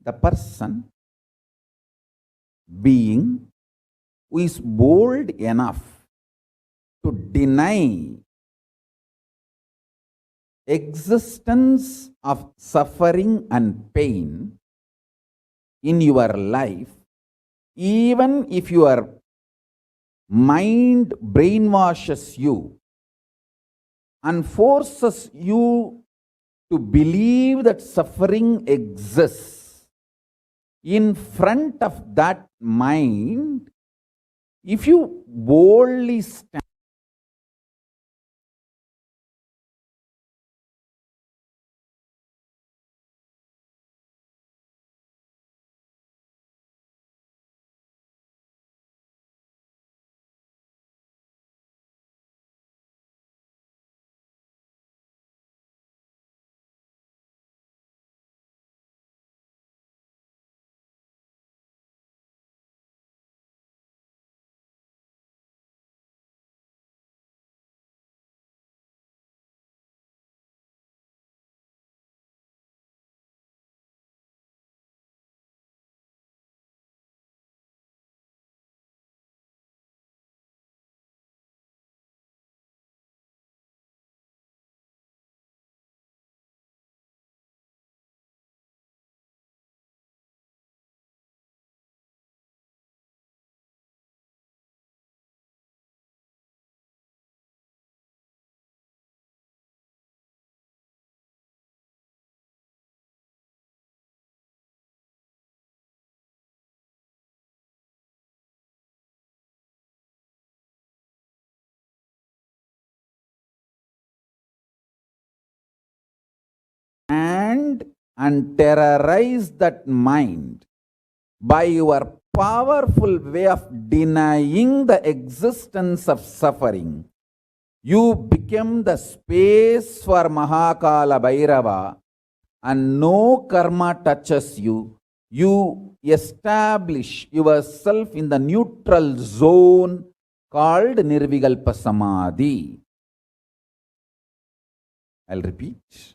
The person, being, who is bold enough to deny existence of suffering and pain in your life, even if your mind brainwashes you and forces you to believe that suffering exists, in front of that mind, if you boldly stand and terrorize that mind by your powerful way of denying the existence of suffering, you become the space for Mahakala Bhairava, and no karma touches you. You establish yourself in the neutral zone called Nirvikalpa Samadhi. I'll repeat.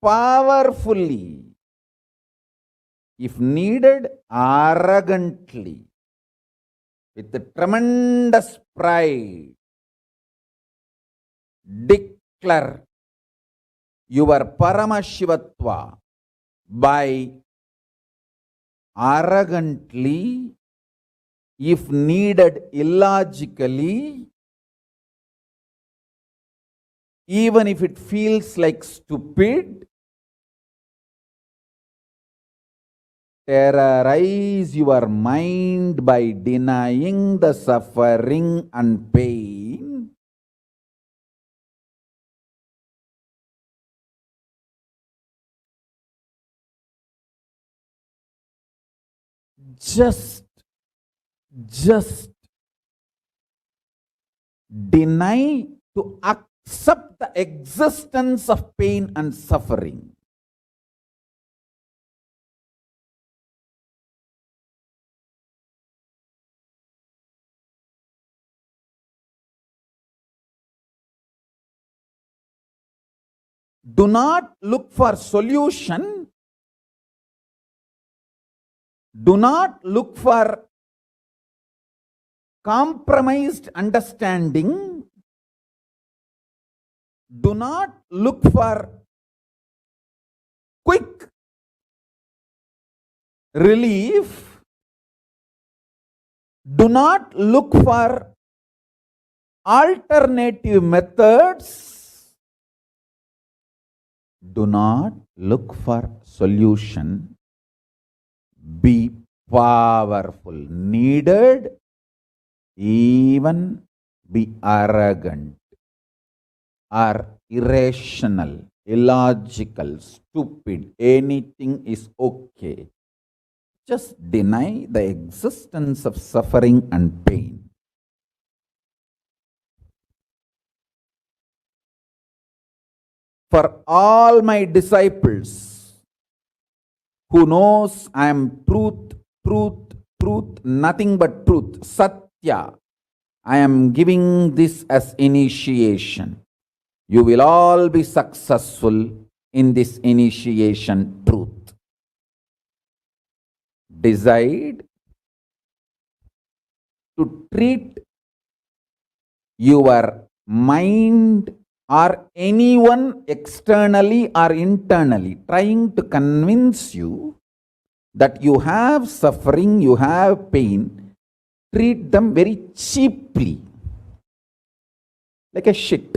Powerfully, if needed, arrogantly, with tremendous pride, declare your Paramashivatva by arrogantly, if needed, illogically, even if it feels like stupid, terrorize your mind by denying the suffering and pain. Just deny to accept the existence of pain and suffering. Do not look for solution. Do not look for compromised understanding. Do not look for quick relief. Do not look for alternative methods. Do not look for solution. Be powerful. Needed, even be arrogant or irrational, illogical, stupid. Anything is okay. Just deny the existence of suffering and pain. For all my disciples who knows I am truth, nothing but truth, Satya, I am giving this as initiation. You will all be successful in this initiation truth. Decide to treat your mind or anyone externally or internally trying to convince you that you have suffering, you have pain, treat them very cheaply, like a shit.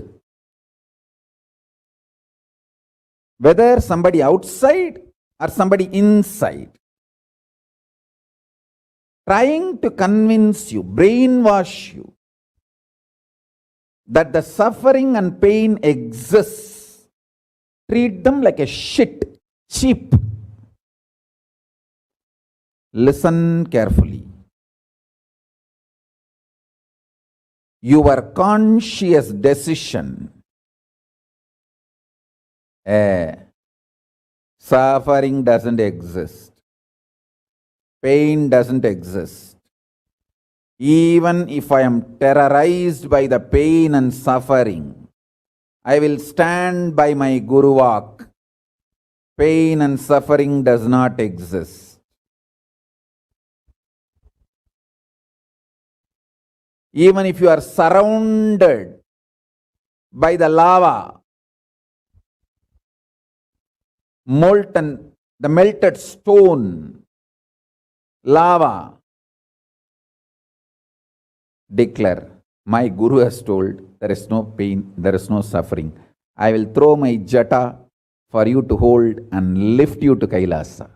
Whether somebody outside or somebody inside, trying to convince you, brainwash you, that the suffering and pain exists, treat them like a shit, cheap. Listen carefully. Your conscious decision, suffering doesn't exist, pain doesn't exist. Even if I am terrorized by the pain and suffering, I will stand by my Guru Vak. Pain and suffering does not exist. Even if you are surrounded by the lava, molten, the melted stone, lava, declare, my Guru has told there is no pain, there is no suffering. I will throw my jata for you to hold and lift you to Kailasa.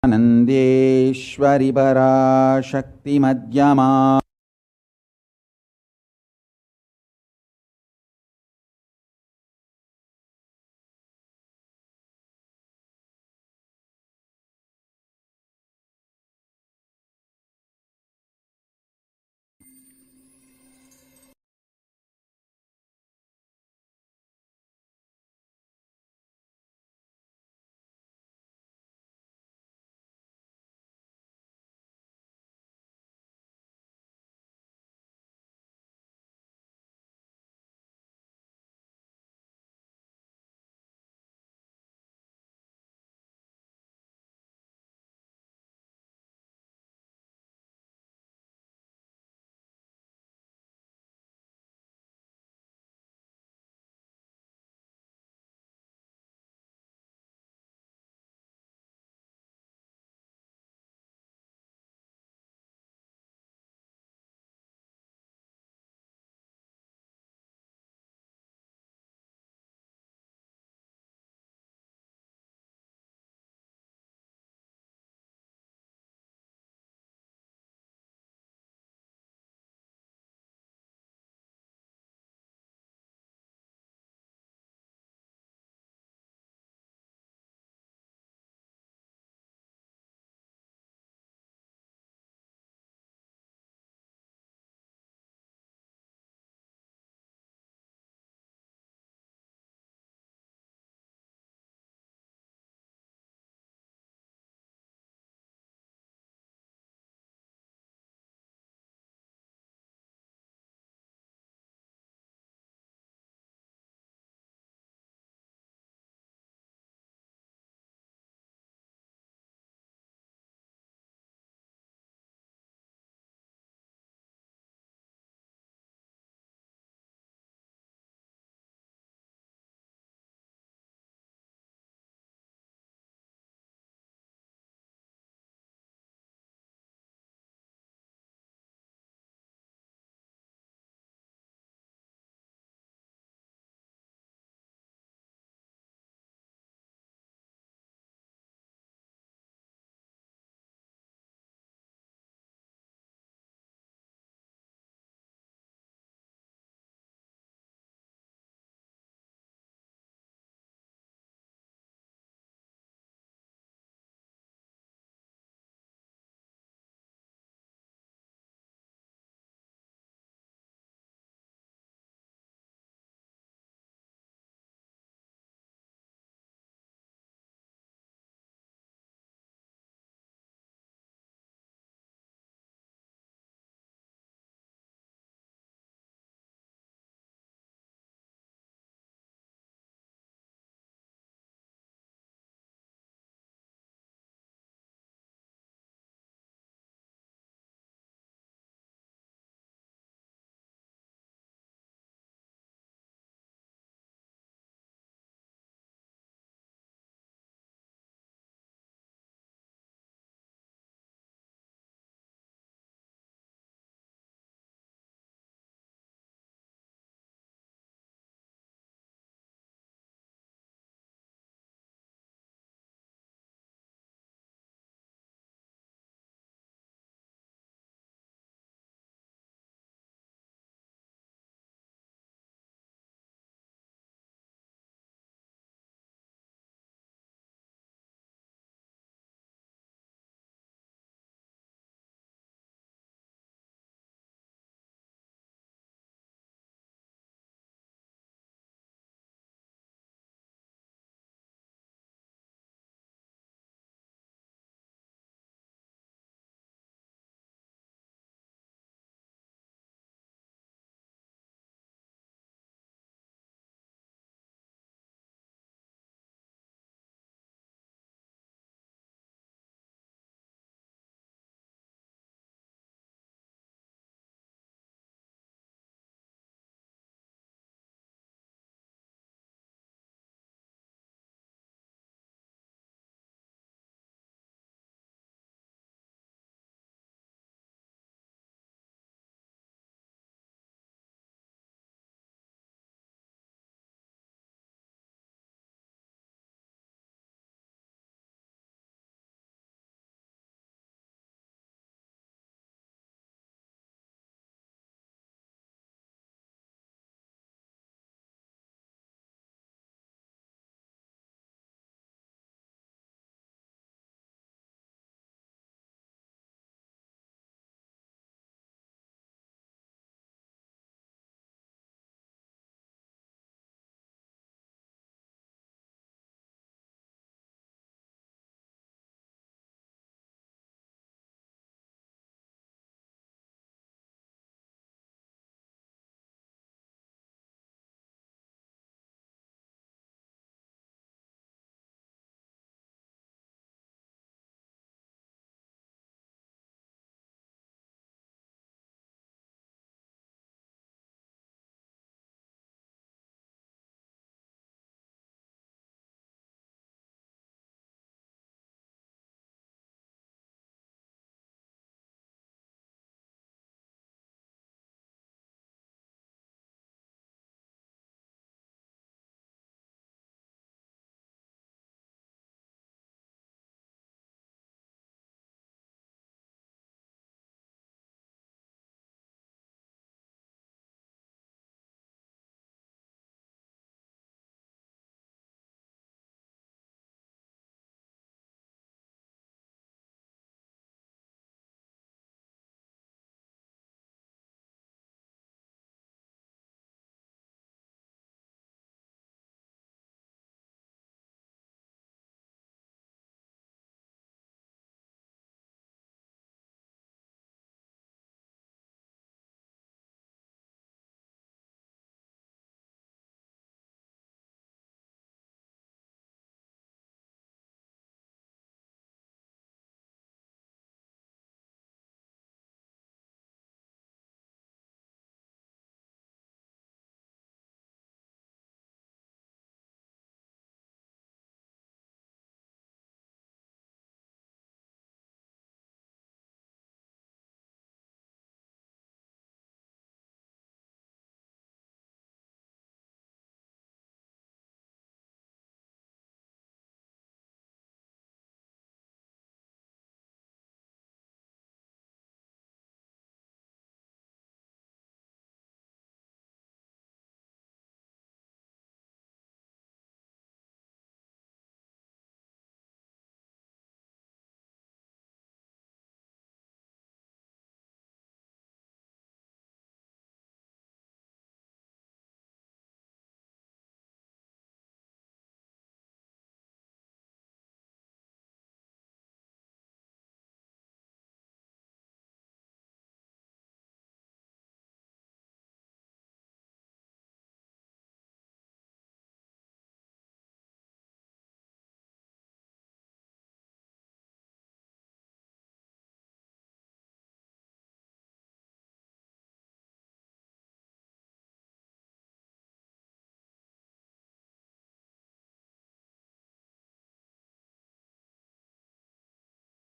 आनंदेश्वरि पराशक्ति मध्यमा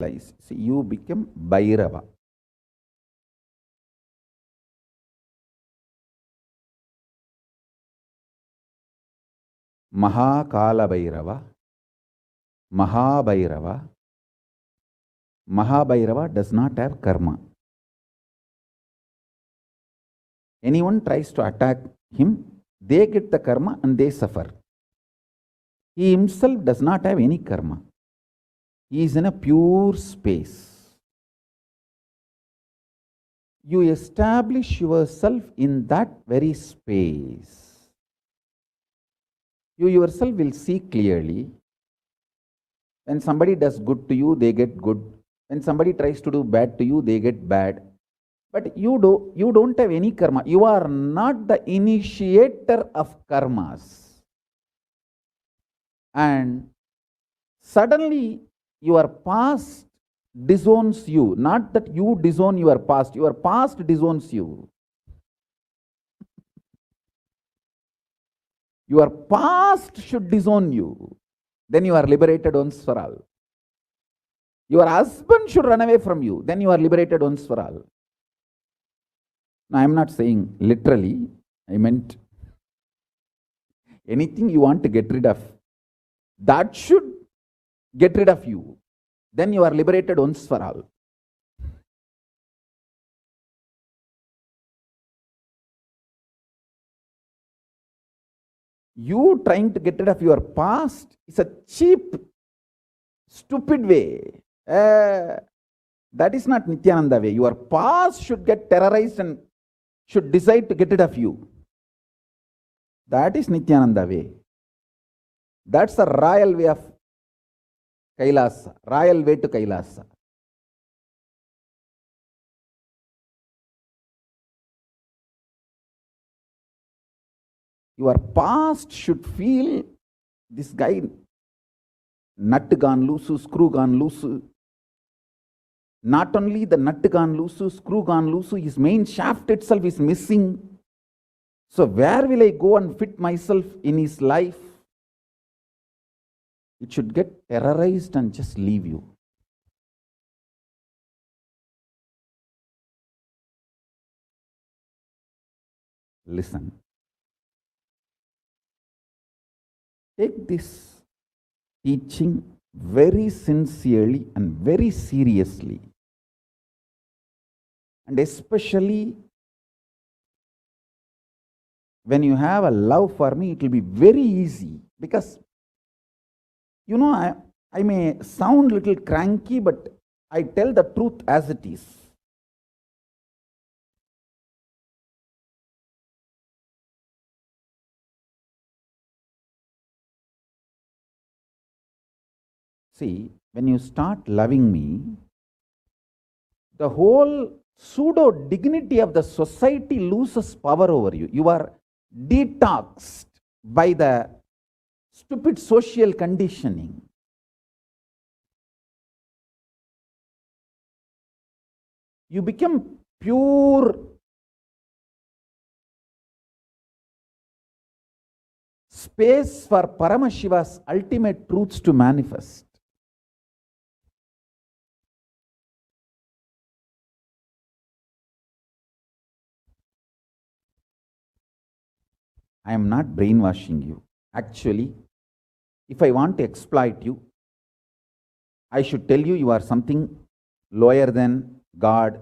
lies. See, you become Bhairava. Mahakala Bhairava, Mahabhairava. Mahabhairava does not have karma. Anyone tries to attack him, they get the karma and they suffer. He himself does not have any karma. He is in a pure space. You establish yourself in that very space. You yourself will see clearly. When somebody does good to you, they get good. When somebody tries to do bad to you, they get bad. But you don't have any karma. You are not the initiator of karmas. And suddenly your past disowns you. Not that you disown your past disowns you. Your past should disown you. Then you are liberated once for all. Your husband should run away from you. Then you are liberated once for all. Now, I am not saying literally. I meant anything you want to get rid of, that should get rid of you. Then you are liberated once for all. You trying to get rid of your past is a cheap, stupid way. That is not Nithyananda way. Your past should get terrorized and should decide to get rid of you. That is Nithyananda way. That's the royal way of Kailasa, royal way to Kailasa. Your past should feel this guy, nut gone loose, screw gone loose. Not only the nut gone loose, screw gone loose, his main shaft itself is missing. So where will I go and fit myself in his life? It should get terrorized and just leave you. Listen. Take this teaching very sincerely and very seriously. And especially when you have a love for me, it will be very easy. Because, you know, I may sound a little cranky, but I tell the truth as it is. See, when you start loving me, the whole pseudo dignity of the society loses power over you. You are detoxed by the stupid social conditioning. You become pure space for Paramashiva's ultimate truths to manifest. I am not brainwashing you. Actually, if I want to exploit you, I should tell you are something lower than God.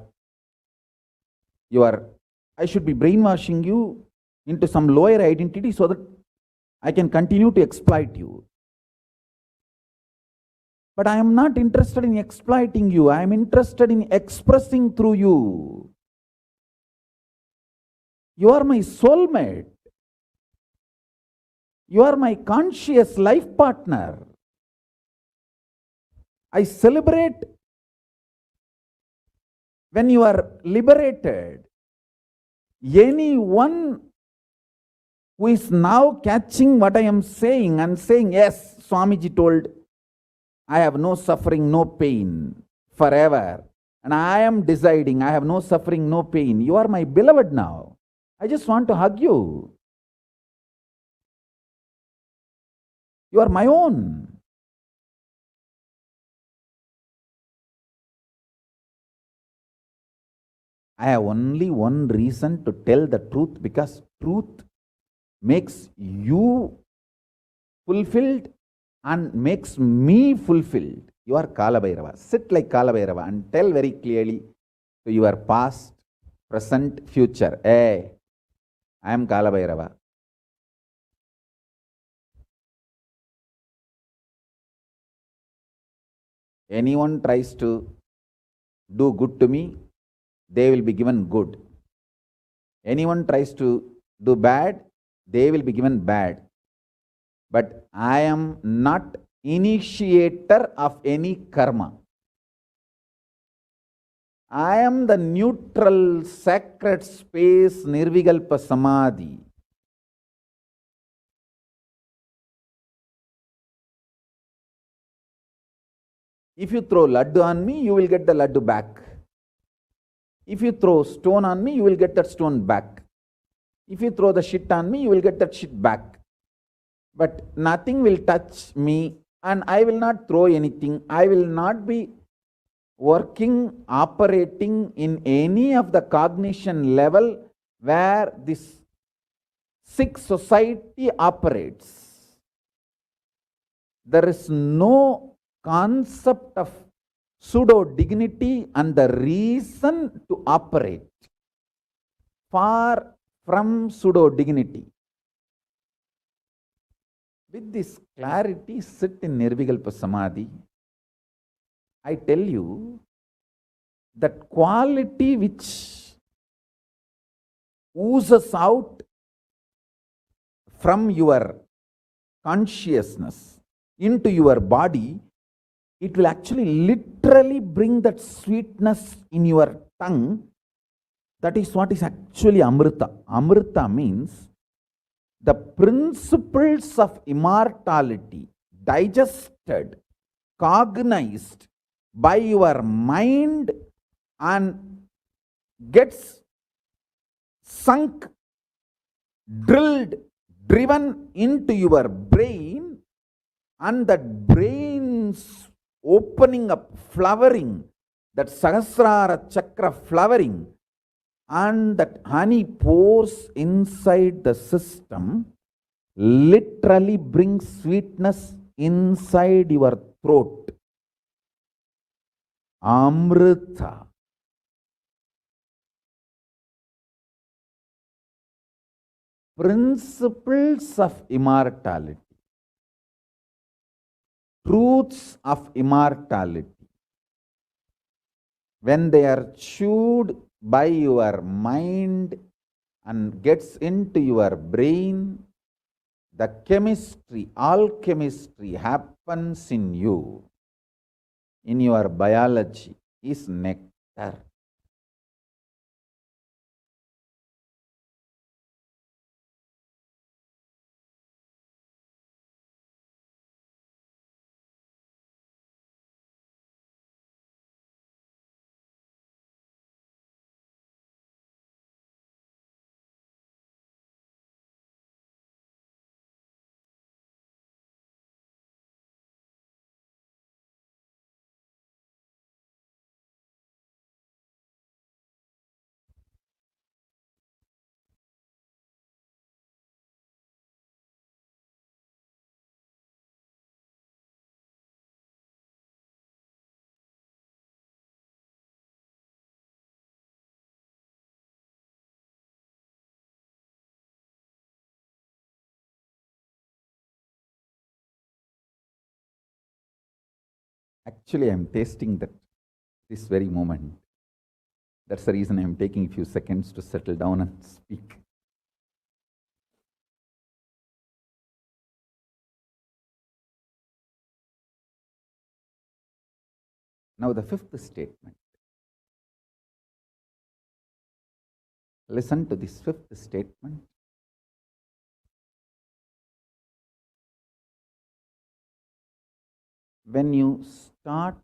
I should be brainwashing you into some lower identity so that I can continue to exploit you. But I am not interested in exploiting you. I am interested in expressing through you. You are my soulmate. You are my conscious life partner. I celebrate when you are liberated. Anyone who is now catching what I am saying and saying, yes, Swamiji told, I have no suffering, no pain forever. And I am deciding, I have no suffering, no pain. You are my beloved now. I just want to hug you. You are my own. I have only one reason to tell the truth, because truth makes you fulfilled and makes me fulfilled. You are Kala Bhairava. Sit like Kala Bhairava and tell very clearly to your past, present, future. Hey, I am Kala Bhairava. Anyone tries to do good to me, they will be given good. Anyone tries to do bad, they will be given bad. But I am not initiator of any karma. I am the neutral, sacred space, Nirvikalpa Samadhi. If you throw laddu on me, you will get the laddu back. If you throw stone on me, you will get that stone back. If you throw the shit on me, you will get that shit back. But nothing will touch me, and I will not throw anything. I will not be working, operating in any of the cognition level where this sick society operates. There is no concept of pseudo dignity and the reason to operate. Far from pseudo dignity. With this clarity, sit in Nirvikalpa Samadhi. I tell you that quality which oozes out from your consciousness into your body, it will actually literally bring that sweetness in your tongue. That is what is actually Amrita. Amrita means the principles of immortality digested, cognized by your mind and gets sunk, drilled, driven into your brain, and that brain's opening up, flowering, that Sahasrara Chakra flowering, and that honey pours inside the system, literally brings sweetness inside your throat. Amrita. Principles of immortality. Truths of immortality. When they are chewed by your mind and gets into your brain, the chemistry, alchemistry happens in you. In your biology is nectar. Actually, I am tasting that this very moment. That's the reason I am taking a few seconds to settle down and speak. Now the fifth statement. Listen to this fifth statement. When you start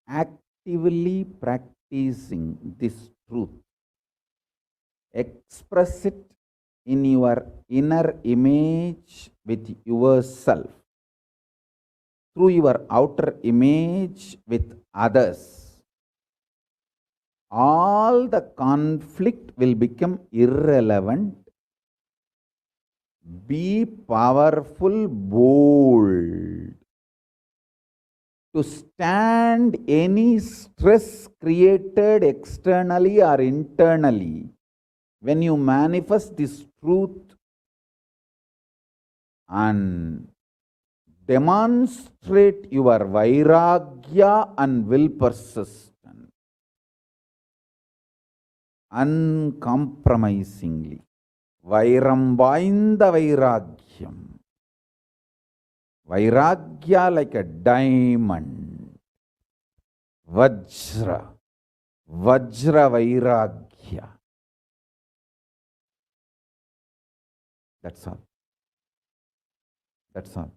actively practicing this truth, express it in your inner image with yourself, through your outer image with others, all the conflict will become irrelevant. Be powerful, bold, to stand any stress created externally or internally. When you manifest this truth and demonstrate your vairagya and will persistent, uncompromisingly, vairam vainda vairagyam, vairagya like a diamond, vajra vairagya. That's all. That's all.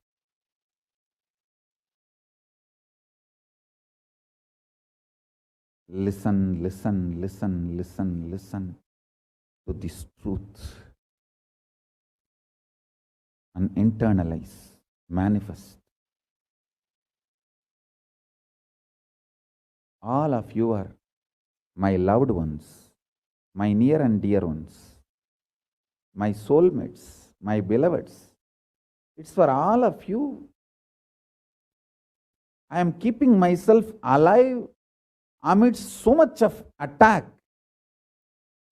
Listen, listen, listen, listen, listen to this truth and internalize, manifest. All of you are my loved ones, my near and dear ones, my soulmates, my beloveds. It's for all of you. I am keeping myself alive amidst so much of attack,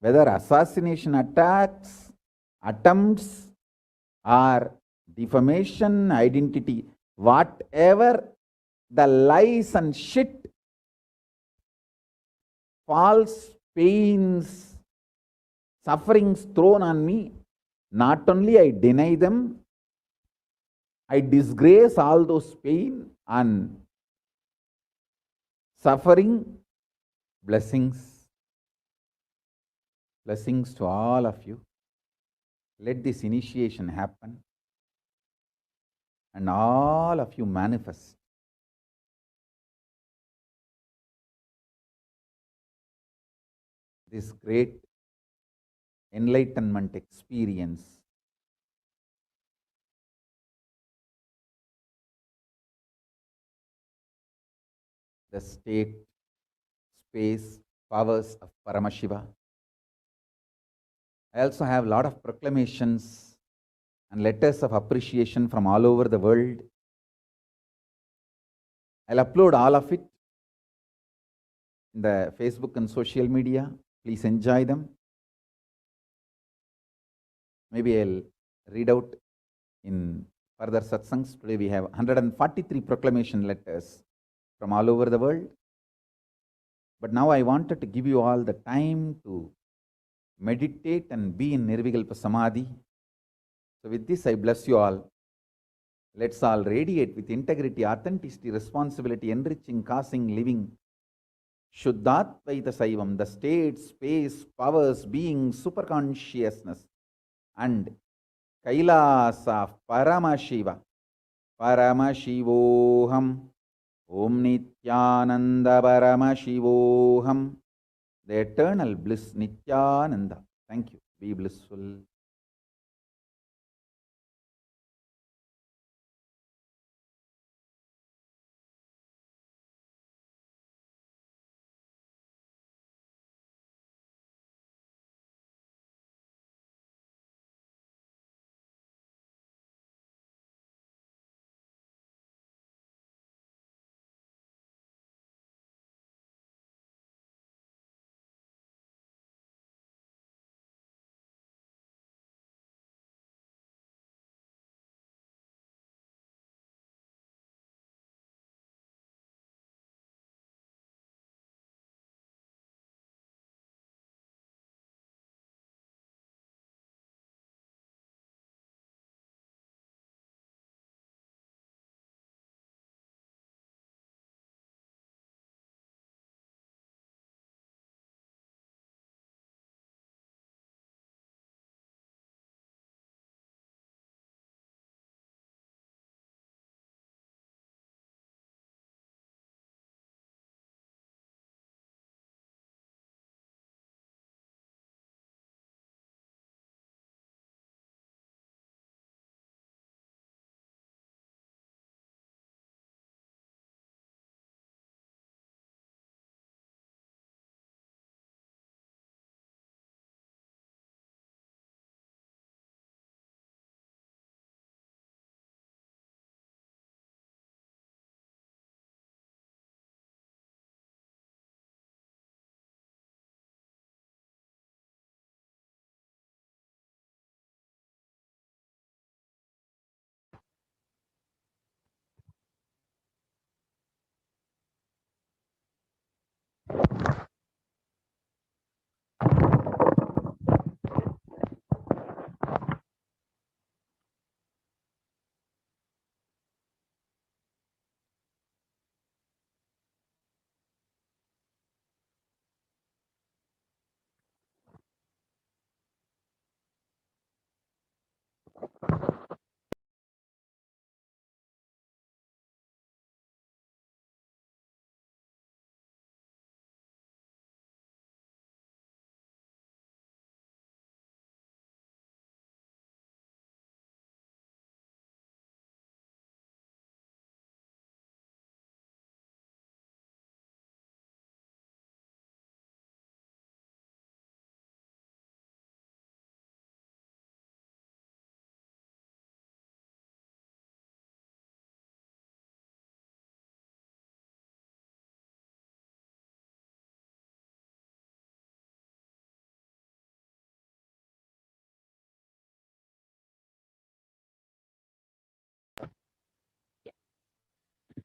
whether assassination attacks, attempts, or defamation, identity, whatever the lies and shit, false pains, sufferings thrown on me, not only I deny them, I disgrace all those pain and suffering. Blessings. Blessings to all of you. Let this initiation happen and all of you manifest this great enlightenment experience. The state, space, powers of Paramashiva. I also have a lot of proclamations and letters of appreciation from all over the world. I'll upload all of it in the Facebook and social media. Please enjoy them. Maybe I'll read out in further satsangs. Today we have 143 proclamation letters from all over the world. But now I wanted to give you all the time to meditate and be in Nirvikalpa Samadhi. So with this I bless you all. Let's all radiate with integrity, authenticity, responsibility, enriching, causing, living. Shuddhatvaita Saivam, the state, space, powers, being, superconsciousness, and Kailasa of Paramashiva. Paramashivoham. Om Nithyananda Paramashivoham. The eternal bliss Nithyananda. Thank you. Be blissful.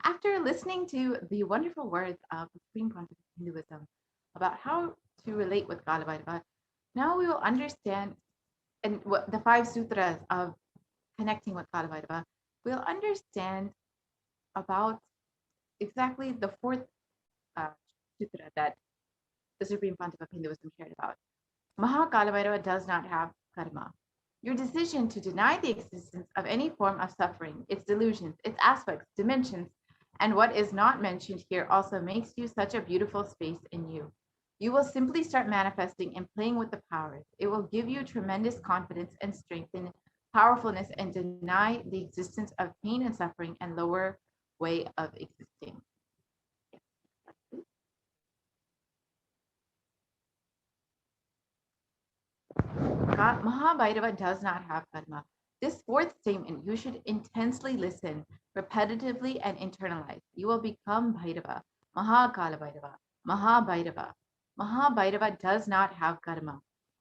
After listening to the wonderful words of the Supreme Pontiff of Hinduism about how to relate with Kalabhairava, now we will understand and what the 5 sutras of connecting with Kalabhairava, we'll understand about exactly the 4th sutra that the Supreme Pontiff of Hinduism shared about. Kalabhairava does not have karma. Your decision to deny the existence of any form of suffering, its delusions, its aspects, dimensions, and what is not mentioned here also makes you such a beautiful space in you. You will simply start manifesting and playing with the powers. It will give you tremendous confidence and strength and powerfulness and deny the existence of pain and suffering and lower way of existing. Mahabhairava does not have karma. This 4th statement, you should intensely listen, repetitively, and internalize. You will become Bhairava, Mahakalabhairava, Mahabhairava. Mahabhairava does not have karma.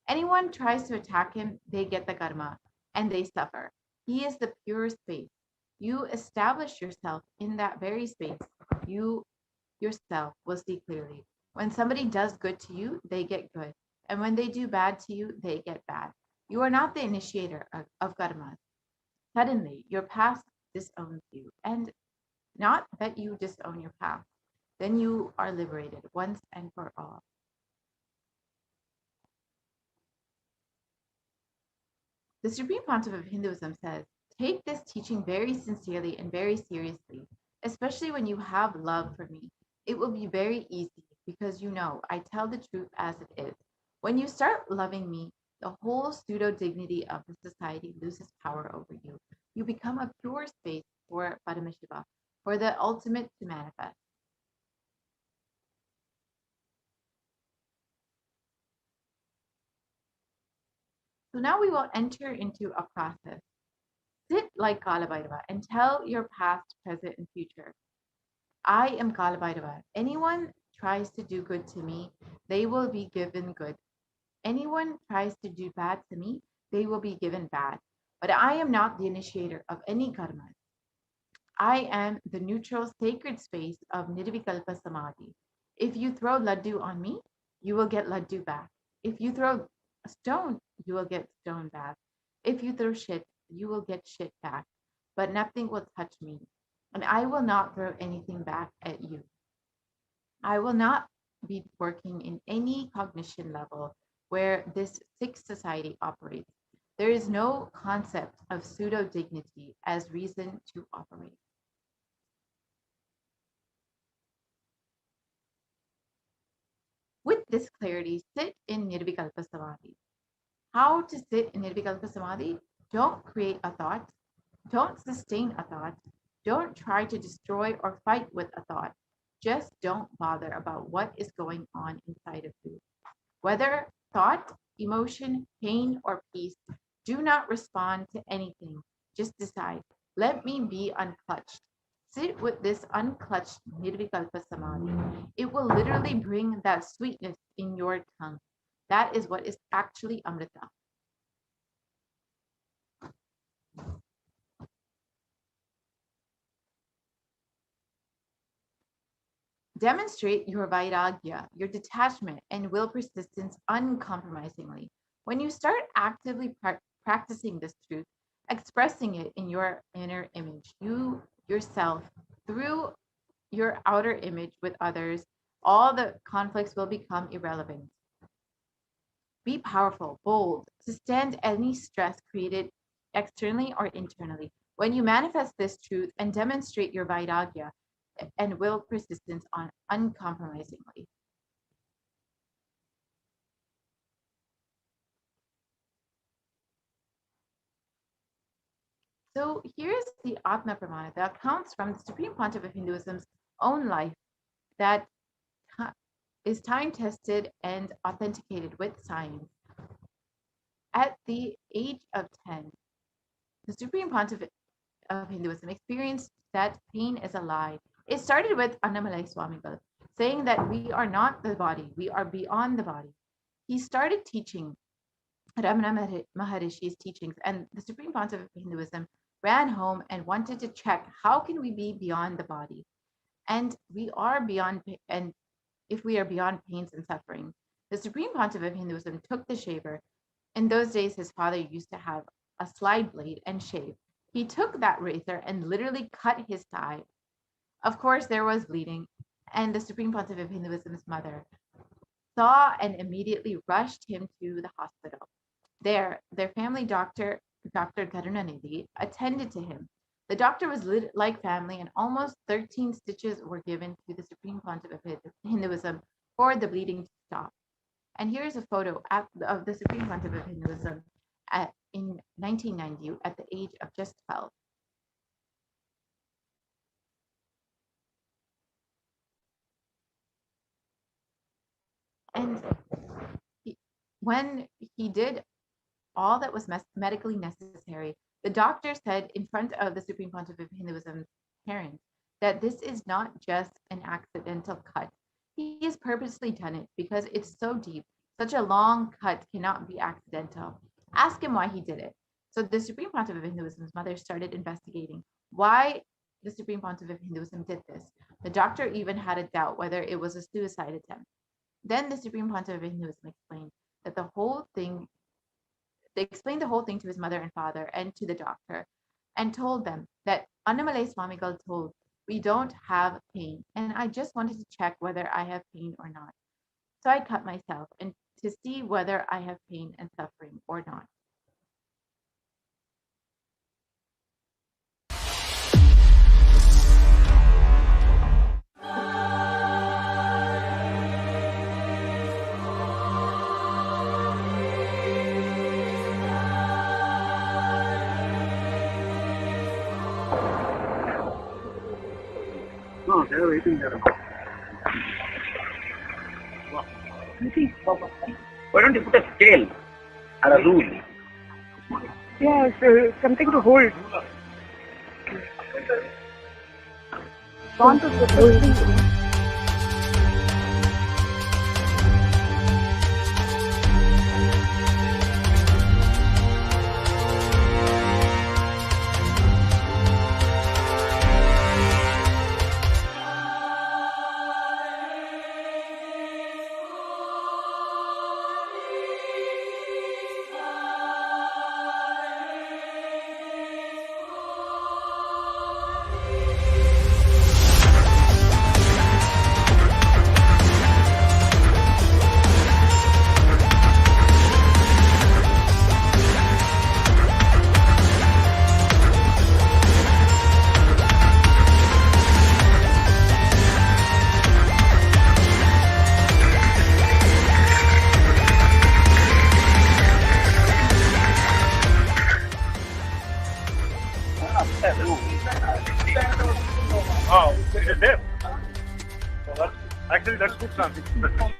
Anyone tries to attack him, they get the karma, and they suffer. He is the pure space. You establish yourself in that very space. You yourself will see clearly. When somebody does good to you, they get good. And when they do bad to you, they get bad. You are not the initiator of karmas. Suddenly, your past disowns you. And not that you disown your past. Then you are liberated once and for all. The Supreme Pontiff of Hinduism says, take this teaching very sincerely and very seriously, especially when you have love for me. It will be very easy because you know I tell the truth as it is. When you start loving me, the whole pseudo dignity of the society loses power over you. You become a pure space for Paramashiva, for the ultimate to manifest. So now we will enter into a process. Sit like Kalabhairava and tell your past, present, and future. I am Kalabhairava. Anyone tries to do good to me, they will be given good. Anyone tries to do bad to me, they will be given bad. But I am not the initiator of any karmas. I am the neutral sacred space of Nirvikalpa Samadhi. If you throw laddu on me, you will get laddu back. If you throw a stone, you will get stone back. If you throw shit, you will get shit back. But nothing will touch me, and I will not throw anything back at you. I will not be working in any cognition level where this 6th society operates. There is no concept of pseudo dignity as reason to operate. With this clarity, sit in Nirvikalpa Samadhi. How to sit in Nirvikalpa Samadhi? Don't create a thought. Don't sustain a thought. Don't try to destroy or fight with a thought. Just don't bother about what is going on inside of you. Whether thought, emotion, pain, or peace, do not respond to anything. Just decide, let me be unclutched. Sit with this unclutched Nirvikalpa Samadhi. It will literally bring that sweetness in your tongue. That is what is actually Amrita. Demonstrate your vairagya, your detachment, and will persistence uncompromisingly. When you start actively practicing this truth, expressing it in your inner image, you yourself, through your outer image with others, all the conflicts will become irrelevant. Be powerful, bold, to stand any stress created externally or internally. When you manifest this truth and demonstrate your vairagya and will persistence on uncompromisingly. So here's the Atma Pramana that comes from the Supreme Pontiff of Hinduism's own life that is time tested and authenticated with science. At the age of 10, the Supreme Pontiff of Hinduism experienced that pain is a lie. It started with Annamalai Swamigal saying that we are not the body, we are beyond the body. He started teaching Ramana Maharishi's teachings, and the Supreme Pontiff of Hinduism ran home and wanted to check how can we be beyond the body, and we are beyond, and if we are beyond pains and suffering. The Supreme Pontiff of Hinduism took the shaver. In those days, his father used to have a slide blade and shave. He took that razor and literally cut his thigh. Of course, there was bleeding, and the Supreme Pontiff of Hinduism's mother saw and immediately rushed him to the hospital. There, their family doctor, Dr. Karunanidhi, attended to him. The doctor was like family, and almost 13 stitches were given to the Supreme Pontiff of Hinduism for the bleeding to stop. And here's a photo of the Supreme Pontiff of Hinduism in 1990 at the age of just 12. And when he did all that was medically necessary, the doctor said in front of the Supreme Pontiff of Hinduism's parents that this is not just an accidental cut. He has purposely done it because it's so deep. Such a long cut cannot be accidental. Ask him why he did it. So the Supreme Pontiff of Hinduism's mother started investigating why the Supreme Pontiff of Hinduism did this. The doctor even had a doubt whether it was a suicide attempt. Then the Supreme Pontiff of Hinduism explained that they explained the whole thing to his mother and father and to the doctor, and told them that Annamalai Swamigal told, we don't have pain, and I just wanted to check whether I have pain or not. So I cut myself and to see whether I have pain and suffering or not. No, they're waiting there. Why don't you put a scale or a rule? Yeah, so something to hold. Want to put Oh, is it there? So that's good transition.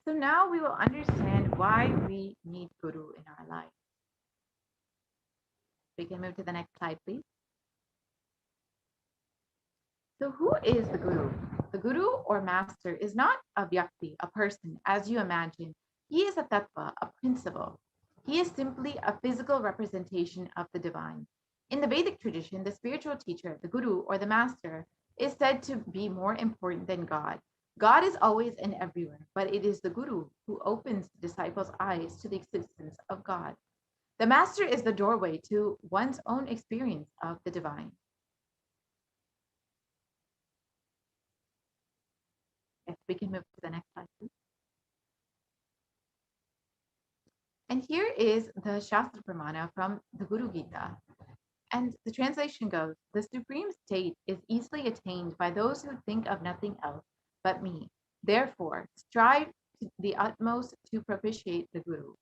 So now we will understand why we need Guru in our life. We can move to the next slide, please. So who is the Guru? The Guru or Master is not a Vyakti, a person, as you imagine. He is a Tattva, a principle. He is simply a physical representation of the divine. In the Vedic tradition, the spiritual teacher, the Guru or the Master, is said to be more important than God. God is always and everywhere, but it is the Guru who opens the disciples' eyes to the existence of God. The Master is the doorway to one's own experience of the divine. Yes, we can move to the next slide, please. And here is the Shastra Pramana from the Guru Gita. And the translation goes, the supreme state is easily attained by those who think of nothing else but me. Therefore, strive to the utmost to propitiate the Guru.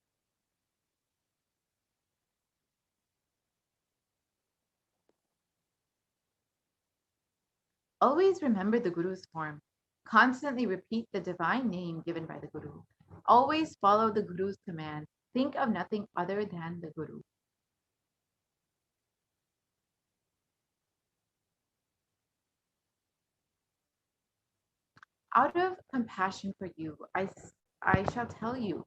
Always remember the Guru's form. Constantly repeat the divine name given by the Guru. Always follow the Guru's command. Think of nothing other than the Guru. Out of compassion for you, I shall tell you.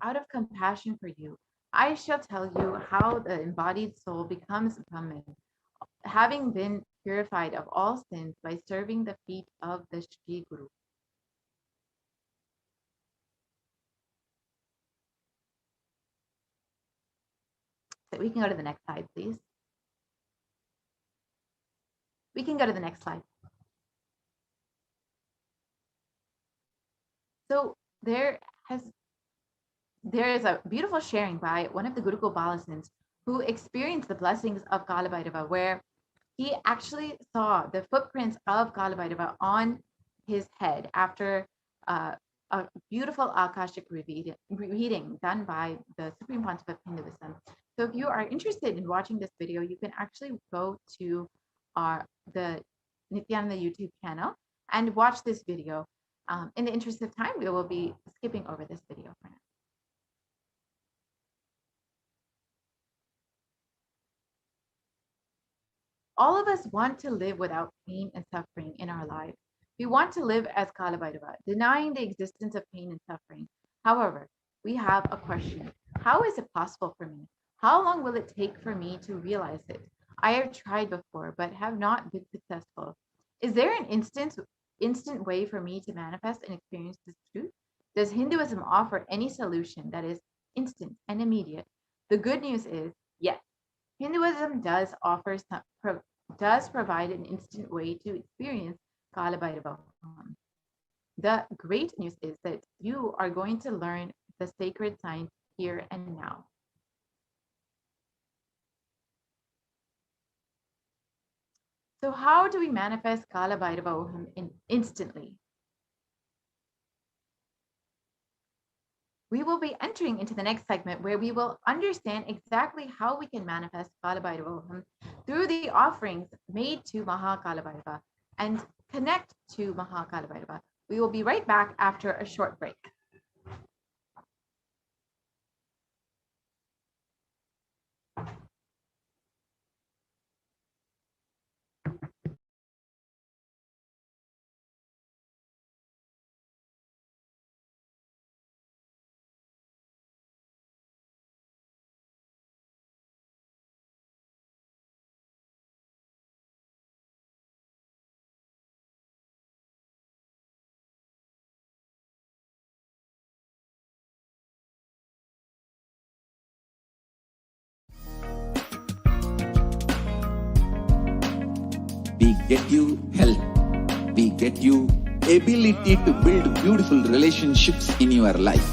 Out of compassion for you, I shall tell you how the embodied soul becomes Brahman, having been purified of all sins by serving the feet of the Shri Guru. So we can go to the next slide, please. We can go to the next slide. So there is a beautiful sharing by one of the Gurukul Balasins who experienced the blessings of Kalabhairava, where he actually saw the footprints of Kalabhairava on his head after a beautiful Akashic reading done by the Supreme Pontiff of Hinduism. So if you are interested in watching this video, you can actually go to the Nithyananda YouTube channel and watch this video. In the interest of time, we will be skipping over this video for now. All of us want to live without pain and suffering in our lives. We want to live as Kalabhairava, denying the existence of pain and suffering. However, we have a question. How is it possible for me? How long will it take for me to realize it? I have tried before, but have not been successful. Is there an instant way for me to manifest and experience this truth? Does Hinduism offer any solution that is instant and immediate? The good news is, yes, Hinduism does provide an instant way to experience Kalabhairavoham. The great news is that you are going to learn the sacred science here and now. So how do we manifest Kalabhairavoham instantly? We will be entering into the next segment where we will understand exactly how we can manifest Kalabhairavoham through the offerings made to Mahakalabhairava and connect to Mahakalabhairava. We will be right back after a short break. We get you health. We get you ability to build beautiful relationships in your life.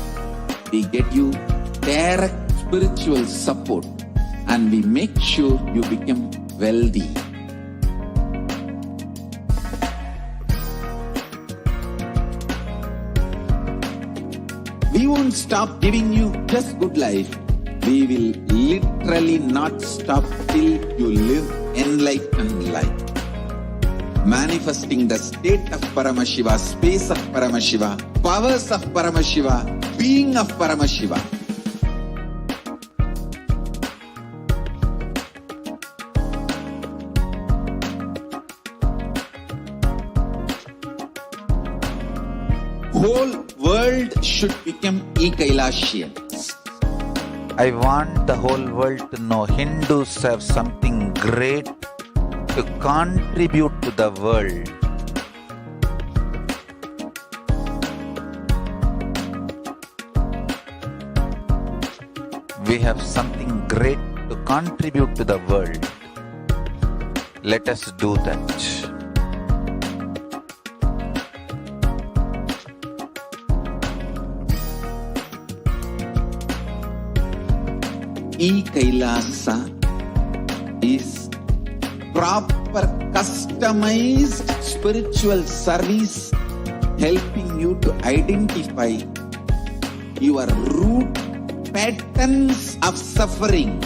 We get you direct spiritual support, and we make sure you become wealthy. We won't stop giving you just good life. We will literally not stop till you live enlightened life. manifesting the state of Paramashiva, space of Paramashiva, powers of Paramashiva, being of Paramashiva. Whole world should become Kailasian. I want the whole world to know Hindus have something great to contribute to the world. We have something great to contribute to the world. Let us do that. Kailasa is proper customized spiritual service helping you to identify your root patterns of suffering.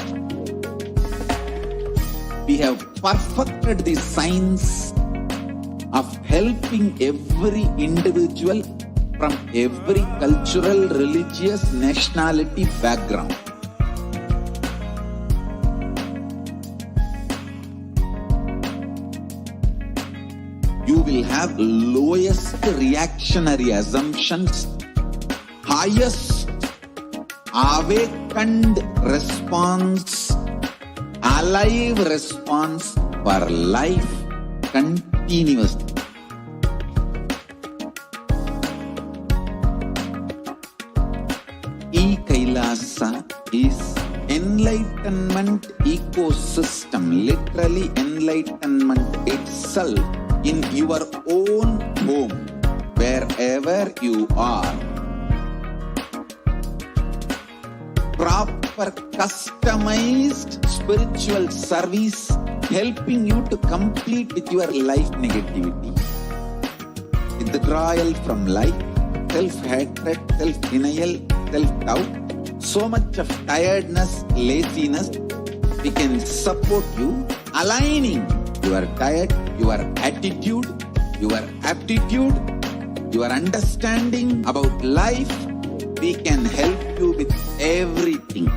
We have perfected the science of helping every individual from every cultural, religious, nationality background. You will have lowest reactionary assumptions, highest awakened response, alive response for life continuously. Kailasa is enlightenment ecosystem, literally enlightenment itself in your own home, wherever you are. Proper customized spiritual service helping you to complete with your life negativity. Withdrawal from life, self-hatred, self-denial, self-doubt, so much of tiredness, laziness, we can support you aligning your diet, your attitude, your aptitude, your understanding about life. We can help you with everything.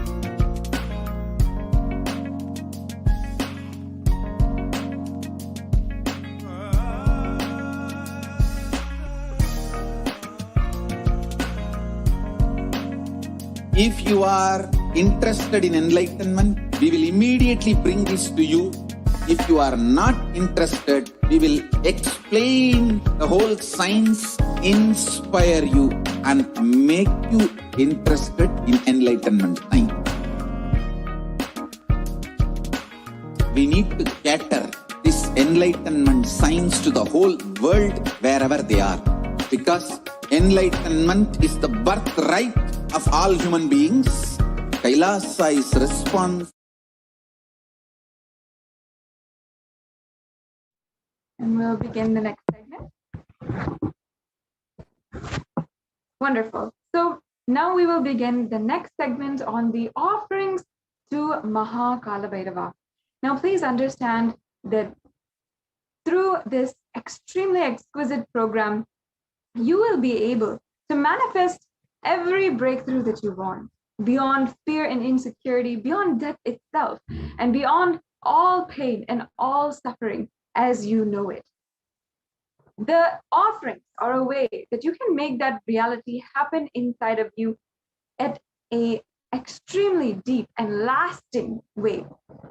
If you are interested in enlightenment, we will immediately bring this to you. If you are not interested, we will explain the whole science, inspire you and make you interested in enlightenment science. We need to cater this enlightenment science to the whole world wherever they are, because enlightenment is the birthright of all human beings. Kailasa is responsible. And we'll begin the next segment. Wonderful. So now we will begin the next segment on the offerings to Mahakalavhairava. Now please understand that through this extremely exquisite program, you will be able to manifest every breakthrough that you want, beyond fear and insecurity, beyond death itself, and beyond all pain and all suffering as you know it. The offerings are a way that you can make that reality happen inside of you at a extremely deep and lasting way.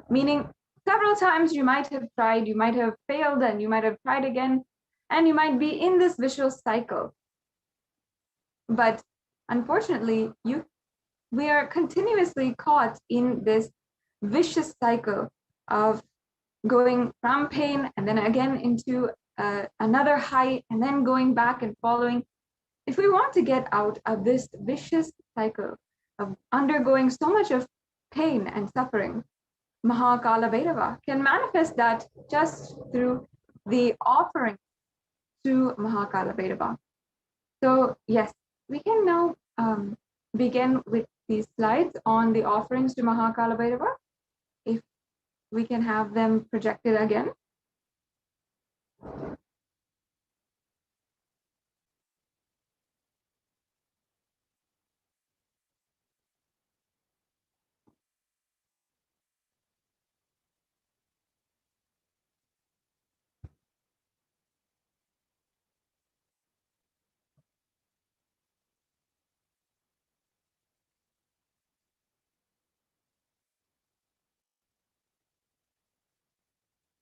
Meaning several times you might have tried, you might have failed, and you might have tried again, and you might be in this vicious cycle. But unfortunately, we are continuously caught in this vicious cycle of going from pain and then again into another high and then going back and following. If we want to get out of this vicious cycle of undergoing so much of pain and suffering, Mahakalavhairava can manifest that just through the offering to Mahakalavhairava. So yes, we can now begin with these slides on the offerings to Mahakalavhairava. If we can have them projected again.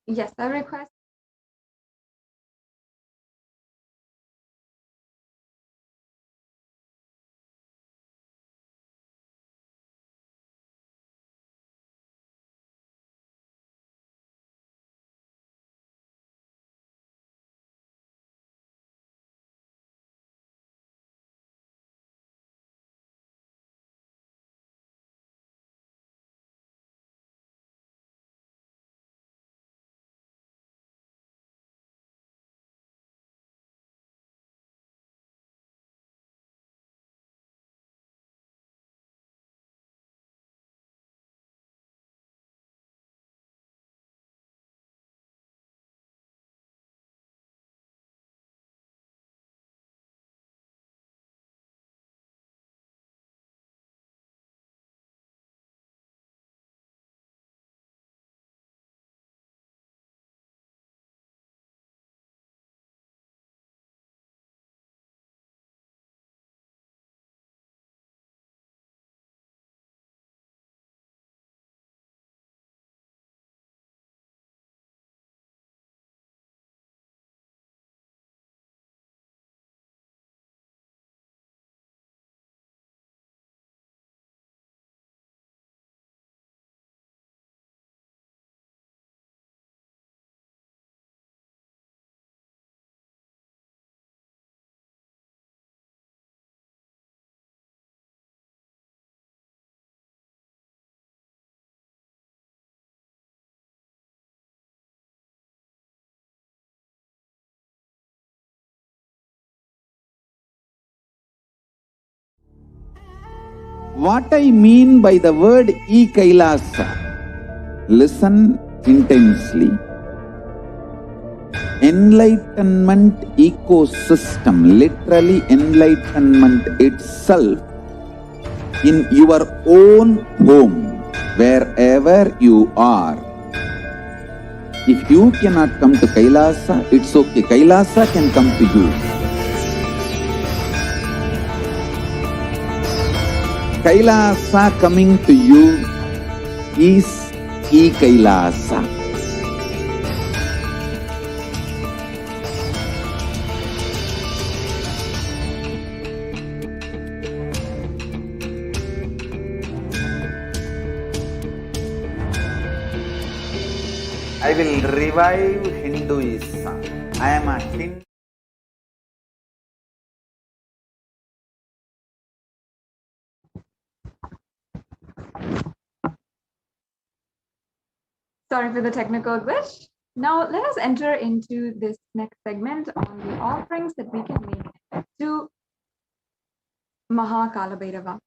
Yes, I request. What I mean by the word Kailasa, listen intensely. Enlightenment ecosystem, literally enlightenment itself, in your own home, wherever you are. If you cannot come to Kailasa, it's okay. Kailasa can come to you. Kailasa coming to you is Kailasa. I will revive Hinduism. I am a Hindu. Sorry for the technical glitch. Now let us enter into this next segment on the offerings that we can make to Mahakala.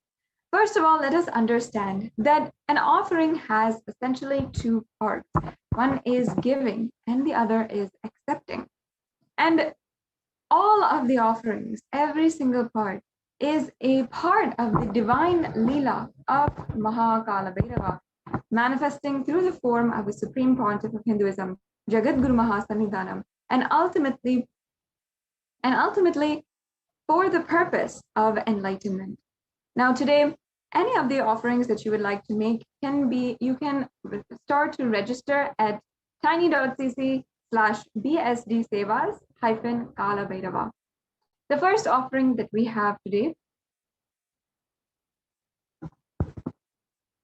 First of all, let us understand that an offering has essentially two parts. One is giving and the other is accepting. And all of the offerings, every single part, is a part of the divine Leela of Mahakala, manifesting through the form of the Supreme Pontiff of Hinduism, Jagadguru Mahasanidhanam, and ultimately for the purpose of enlightenment. Now today, any of the offerings that you would like to make you can start to register at tiny.cc/bsdsevas-kalabhairava. The first offering that we have today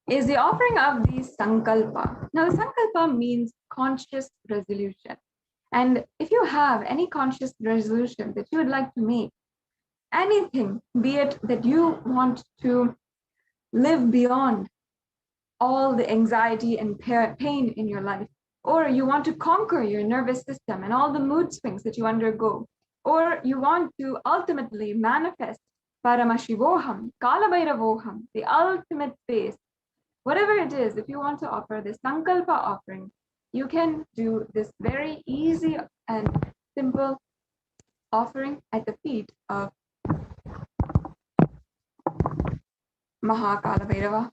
is the offering of the Sankalpa. Now, the Sankalpa means conscious resolution. And if you have any conscious resolution that you would like to make, anything, be it that you want to live beyond all the anxiety and pain in your life, or you want to conquer your nervous system and all the mood swings that you undergo, or you want to ultimately manifest Paramashivoham, Kalabhairavoham, the ultimate space, whatever it is, if you want to offer this Sankalpa offering, you can do this very easy and simple offering at the feet of Mahakala.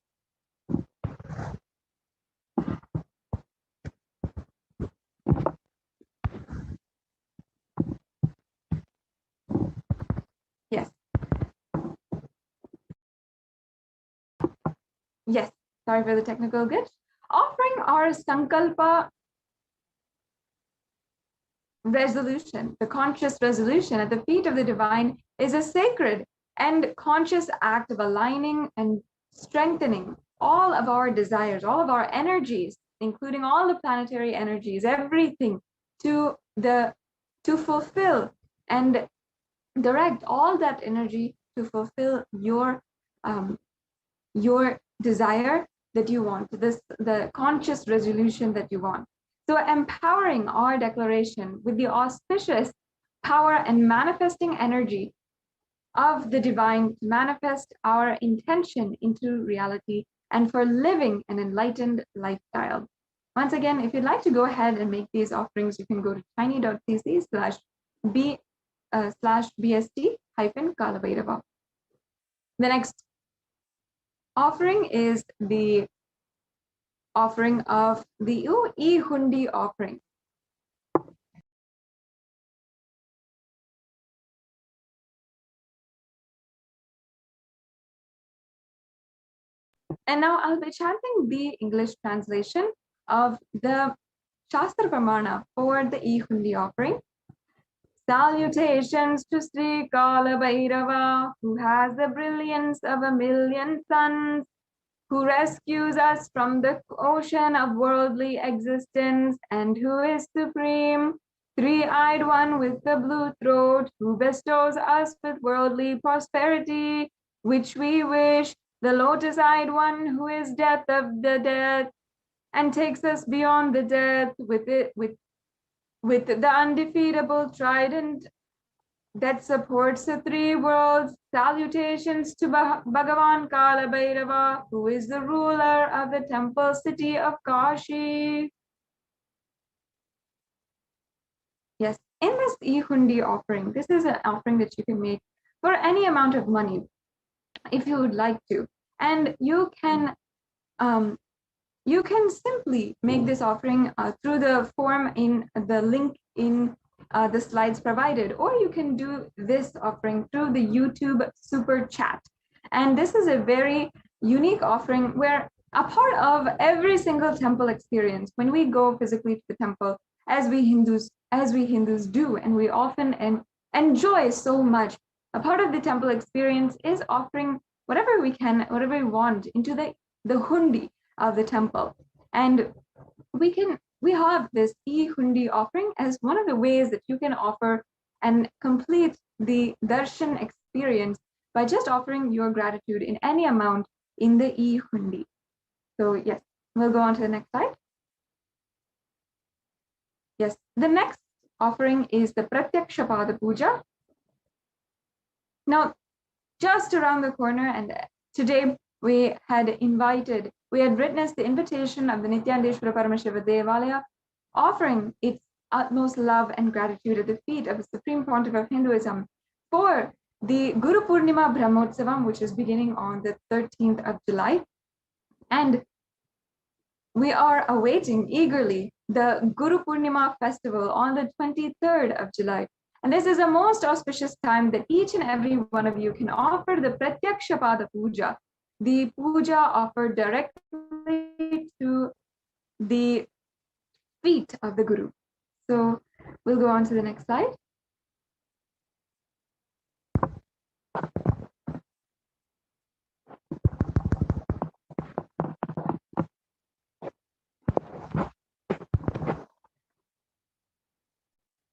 Yes. Yes, sorry for the technical glitch. Offering our Sankalpa resolution, the conscious resolution at the feet of the divine is a sacred and conscious act of aligning and strengthening all of our desires, all of our energies, including all the planetary energies, everything to fulfill and direct all that energy to fulfill your desire that you want, the conscious resolution that you want. So empowering our declaration with the auspicious power and manifesting energy of the divine to manifest our intention into reality and for living an enlightened lifestyle. Once again, if you'd like to go ahead and make these offerings, you can go to tiny.cc/BST-Kalabhairava. The next offering is the offering of the E-Hundi offering. And now I'll be chanting the English translation of the Shastra Pramana for the E-Hundi offering. Salutations to Sri Kalabhairava, who has the brilliance of 1,000,000 suns, who rescues us from the ocean of worldly existence, and who is supreme, three-eyed one with the blue throat, who bestows us with worldly prosperity, which we wish, the lotus-eyed one who is death of the death, and takes us beyond the death with the undefeatable trident that supports the three worlds. Salutations to Bhagavan Kalabhairava, who is the ruler of the temple city of Kashi. Yes, in this E-Hundi offering, this is an offering that you can make for any amount of money if you would like to. And you can simply make this offering through the form in the link in the slides provided, or you can do this offering through the YouTube super chat. And this is a very unique offering where a part of every single temple experience, when we go physically to the temple, as we Hindus do, and we often enjoy so much, a part of the temple experience is offering whatever we can, whatever we want into the hundi of the temple. And we have this E-Hundi offering as one of the ways that you can offer and complete the darshan experience by just offering your gratitude in any amount in the E-Hundi. So yes, we'll go on to the next slide. Yes, the next offering is the Pratyaksha Pada Puja. Now, just around the corner, and today we had witnessed the invitation of the Nithyananda Paramashivam Devalaya, offering its utmost love and gratitude at the feet of the Supreme Pontiff of Hinduism for the Guru Purnima Brahmotsavam, which is beginning on the 13th of July. And we are awaiting eagerly the Guru Purnima festival on the 23rd of July. And this is a most auspicious time that each and every one of you can offer the Pratyaksha Pada Puja, the puja offered directly to the feet of the Guru. So we'll go on to the next slide.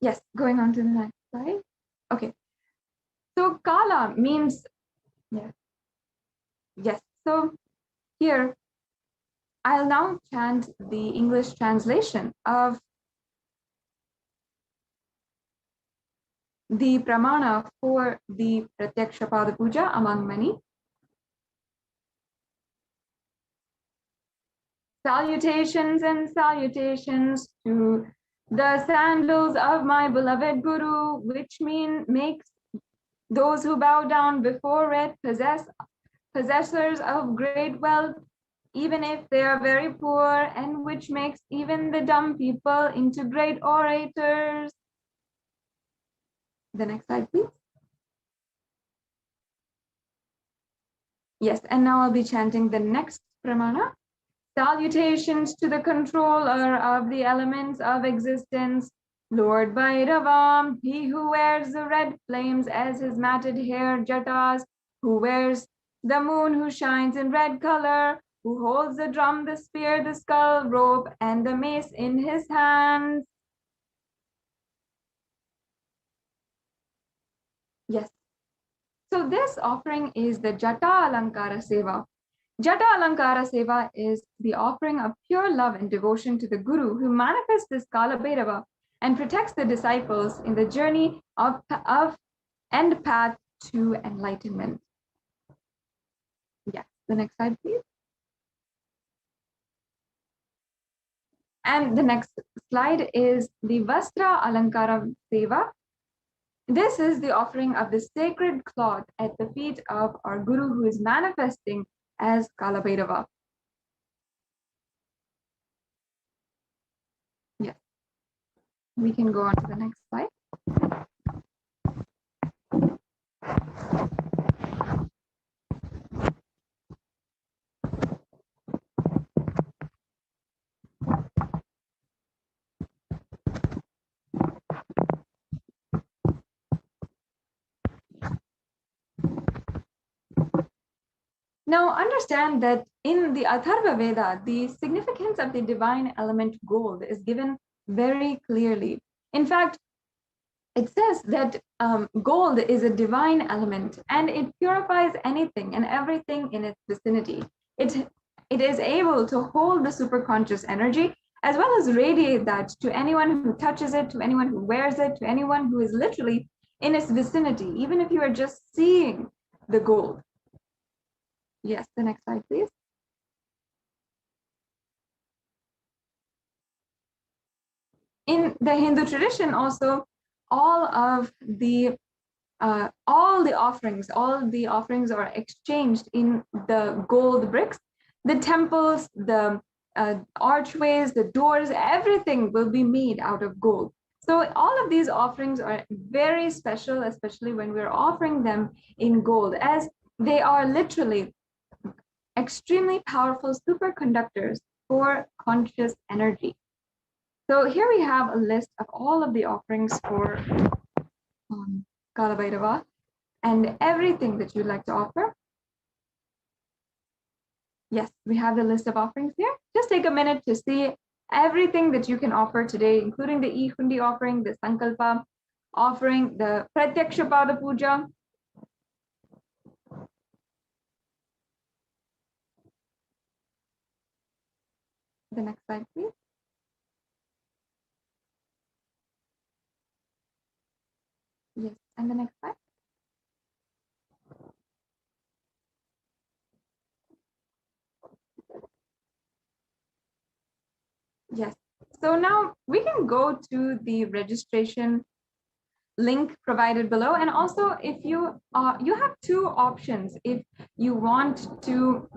Yes, going on to the next slide. Okay. So Kala means, yes. So here, I'll now chant the English translation of the pramana for the Pratyaksha Pada Puja among many. Salutations and salutations to the sandals of my beloved Guru, which makes those who bow down before it possessors of great wealth, even if they are very poor, and which makes even the dumb people into great orators. The next slide, please. Yes, and now I'll be chanting the next pramana. Salutations to the controller of the elements of existence, Lord Bhairavam, he who wears the red flames as his matted hair jatas, who wears the moon, who shines in red color, who holds the drum, the spear, the skull, rope, and the mace in his hands. Yes. So this offering is the Jata Alankara Seva. Jata Alankara Seva is the offering of pure love and devotion to the Guru who manifests this Kala Bhairava and protects the disciples in the journey of and path to enlightenment. Yes, the next slide, please. And the next slide is the Vastra Alankara Seva. This is the offering of the sacred cloth at the feet of our Guru who is manifesting as Kala Bhairava. Yes. We can go on to the next slide. Now understand that in the Atharva Veda, the significance of the divine element gold is given very clearly. In fact, it says that gold is a divine element and it purifies anything and everything in its vicinity. It is able to hold the superconscious energy as well as radiate that to anyone who touches it, to anyone who wears it, to anyone who is literally in its vicinity, even if you are just seeing the gold. Yes, the next slide, please. In the Hindu tradition also, all the offerings are exchanged in the gold bricks. The temples, the archways, the doors, everything will be made out of gold. So all of these offerings are very special, especially when we're offering them in gold, as they are literally extremely powerful superconductors for conscious energy. So here we have a list of all of the offerings for Kala Bhairava and everything that you'd like to offer. Yes, we have the list of offerings here. Just take a minute to see everything that you can offer today, including the E-Hundi offering, the Sankalpa offering, the Pratyaksha Pada Puja. The next slide, please. Yes, and the next slide. Yes, so now we can go to the registration link provided below, and also if you have two options. If you want to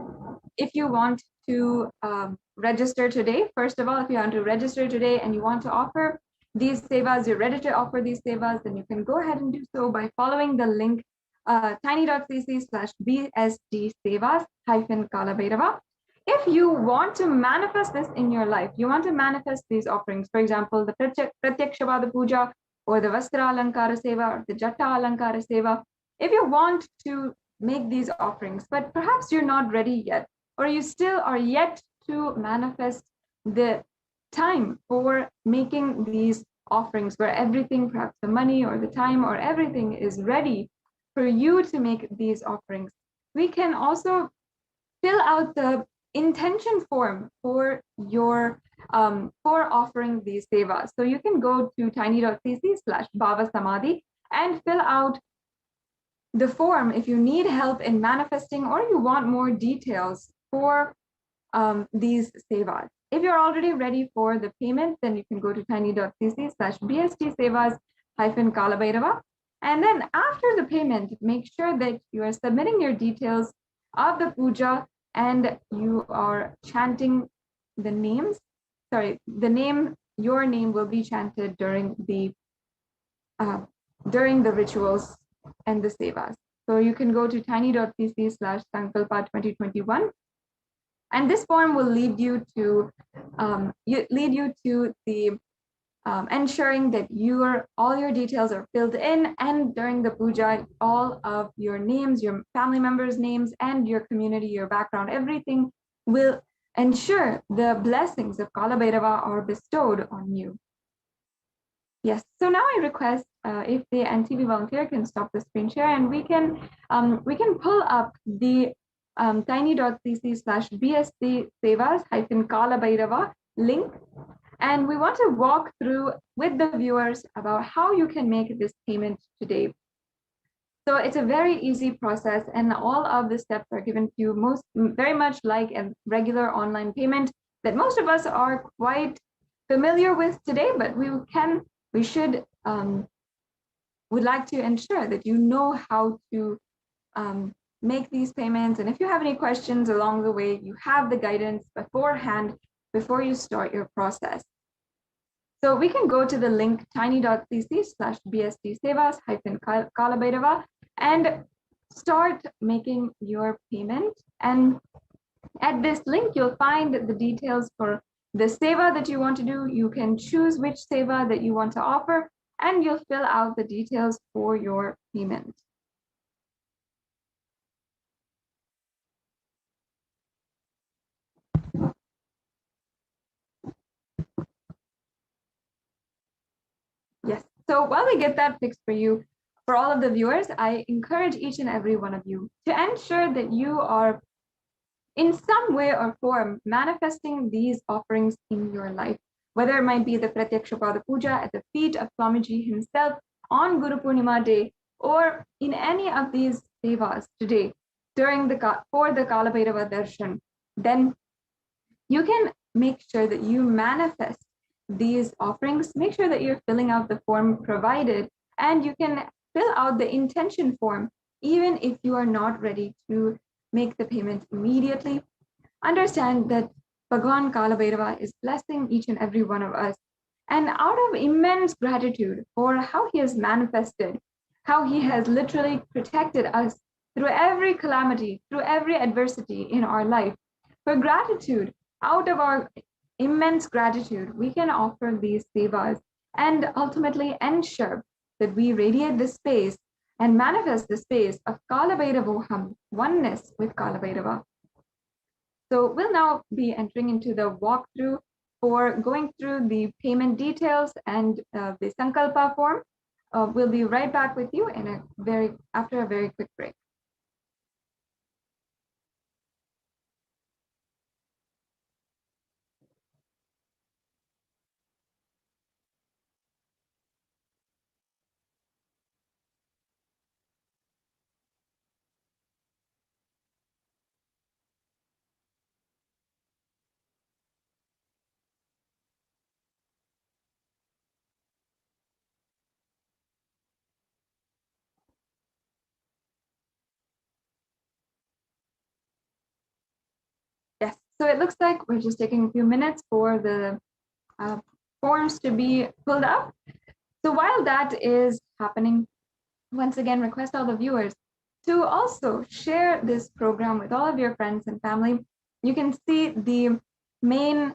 register today, first of all, if you want to register today and you want to offer these sevas, you're ready to offer these sevas, then you can go ahead and do so by following the link tiny.cc/bsd-sevas-Kala Bhairava. If you want to manifest this in your life, you want to manifest these offerings, for example, the Pratyaksha Pada Puja or the Vastra Alankara Seva or the Jata Alankara Seva, if you want to make these offerings, but perhaps you're not ready yet, or you still are yet to manifest the time for making these offerings where everything, perhaps the money or the time or everything is ready for you to make these offerings, we can also fill out the intention form for your for offering these sevas. So you can go to tiny.cc/BHAVA Samadhi and fill out the form if you need help in manifesting or you want more details for these sevas. If you're already ready for the payment, then you can go to tiny.cc/bsd-sevas-Kala Bhairava. And then after the payment, make sure that you are submitting your details of the puja and you are chanting the names. Sorry, your name will be chanted during the rituals and the sevas. So you can go to tiny.cc/Sankalpa 2021. And this form will lead you to the ensuring that all your details are filled in, and during the puja, all of your names, your family members' names, and your community, your background, everything will ensure the blessings of Kala Bhairava are bestowed on you. Yes, so now I request if the NTV volunteer can stop the screen share, and we can pull up the tiny.cc/bsc sevas-Kala Bhairava link, and we want to walk through with the viewers about how you can make this payment today. So it's a very easy process, and all of the steps are given to you very much like a regular online payment that most of us are quite familiar with today, but would like to ensure that you know how to make these payments. And if you have any questions along the way, you have the guidance beforehand before you start your process. So we can go to the link tiny.cc/bsd sevas-Kala Bhairava and start making your payment. And at this link, you'll find the details for the seva that you want to do. You can choose which seva that you want to offer, and you'll fill out the details for your payment. Yes, so while we get that fixed for you, for all of the viewers, I encourage each and every one of you to ensure that you are in some way or form manifesting these offerings in your life, whether it might be the Pratyaksha Pada Puja at the feet of Swamiji himself on Guru Purnima Day, or in any of these sevas today for the Kala Bhairava Darshan. Then you can make sure that you manifest these offerings. Make sure that you're filling out the form provided, and you can fill out the intention form even if you are not ready to make the payment immediately. Understand that Bhagwan Kala Bhairava is blessing each and every one of us, and out of immense gratitude for how he has manifested, how he has literally protected us through every calamity, through every adversity in our life, for gratitude, out of our immense gratitude, we can offer these sevas and ultimately ensure that we radiate the space and manifest the space of Kala Bhairavoham, oneness with Kala Bhairava. So we'll now be entering into the walkthrough for going through the payment details and the Sankalpa form. We'll be right back with you after a very quick break. Yes, so it looks like we're just taking a few minutes for the forms to be pulled up. So while that is happening, once again, request all the viewers to also share this program with all of your friends and family. You can see the main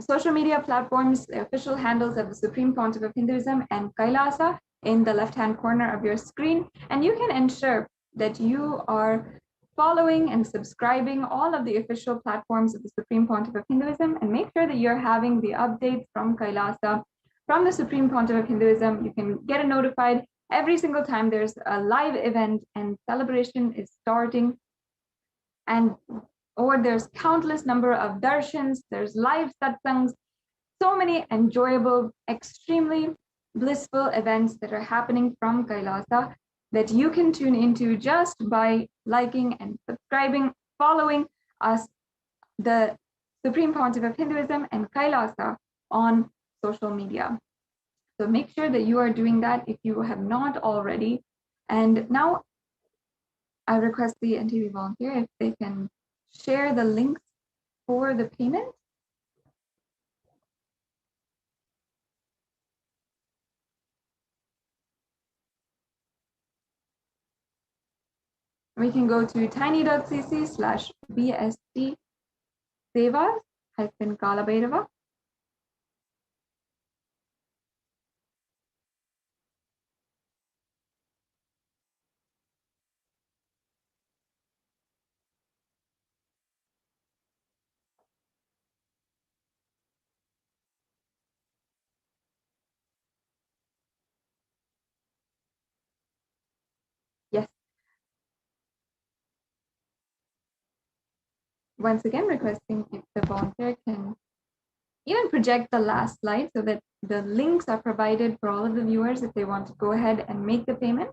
social media platforms, the official handles of the Supreme Pontiff of Hinduism and Kailasa in the left-hand corner of your screen. And you can ensure that you are following and subscribing all of the official platforms of the Supreme Pontiff of Hinduism, and make sure that you're having the updates from Kailasa, from the Supreme Pontiff of Hinduism. You can get notified every single time there's a live event and celebration is starting, or there's countless number of darshans, there's live satsangs, so many enjoyable, extremely blissful events that are happening from Kailasa that you can tune into just by liking and subscribing, following us, the Supreme Pontiff of Hinduism and Kailasa, on social media. So make sure that you are doing that if you have not already. And now I request the NTV volunteer if they can share the links for the payment. We can go to tiny.cc/bsd sevas-Kala Bhairava. once again requesting if the volunteer can even project the last slide so that the links are provided for all of the viewers if they want to go ahead and make the payment.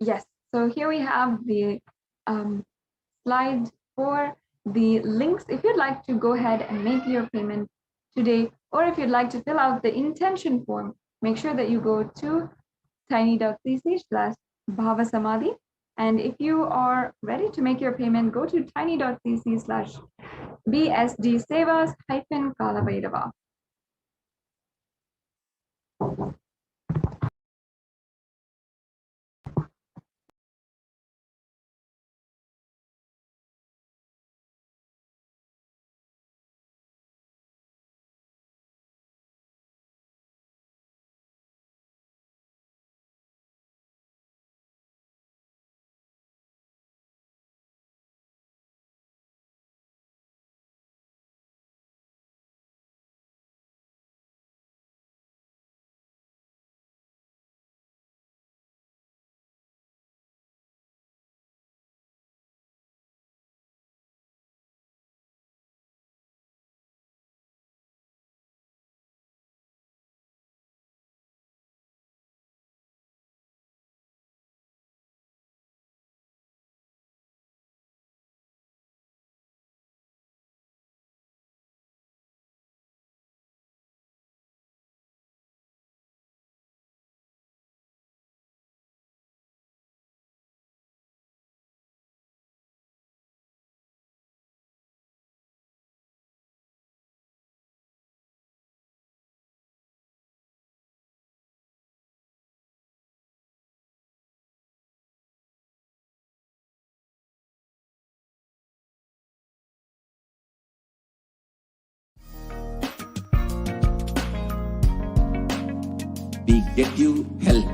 Yes, so here we have the slide for the links. If you'd like to go ahead and make your payment today, or if you'd like to fill out the intention form, make sure that you go to tiny.cc/Bhava Samadhi. And if you are ready to make your payment, go to tiny.cc/BSD Sevas-Kalavairava. We get you help.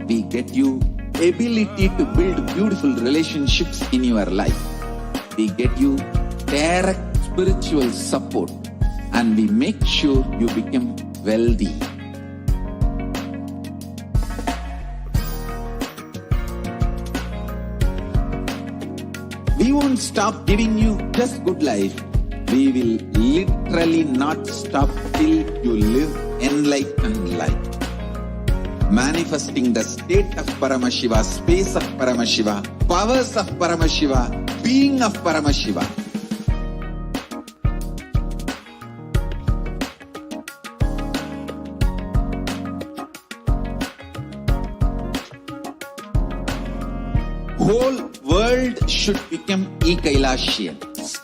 We get you ability to build beautiful relationships in your life. We get you direct spiritual support, and we make sure you become wealthy. We won't stop giving you just good life. We will literally not stop till you live enlightened life. Manifesting the state of Paramashiva, space of Paramashiva, powers of Paramashiva, being of Paramashiva. Whole world should become Kailasians.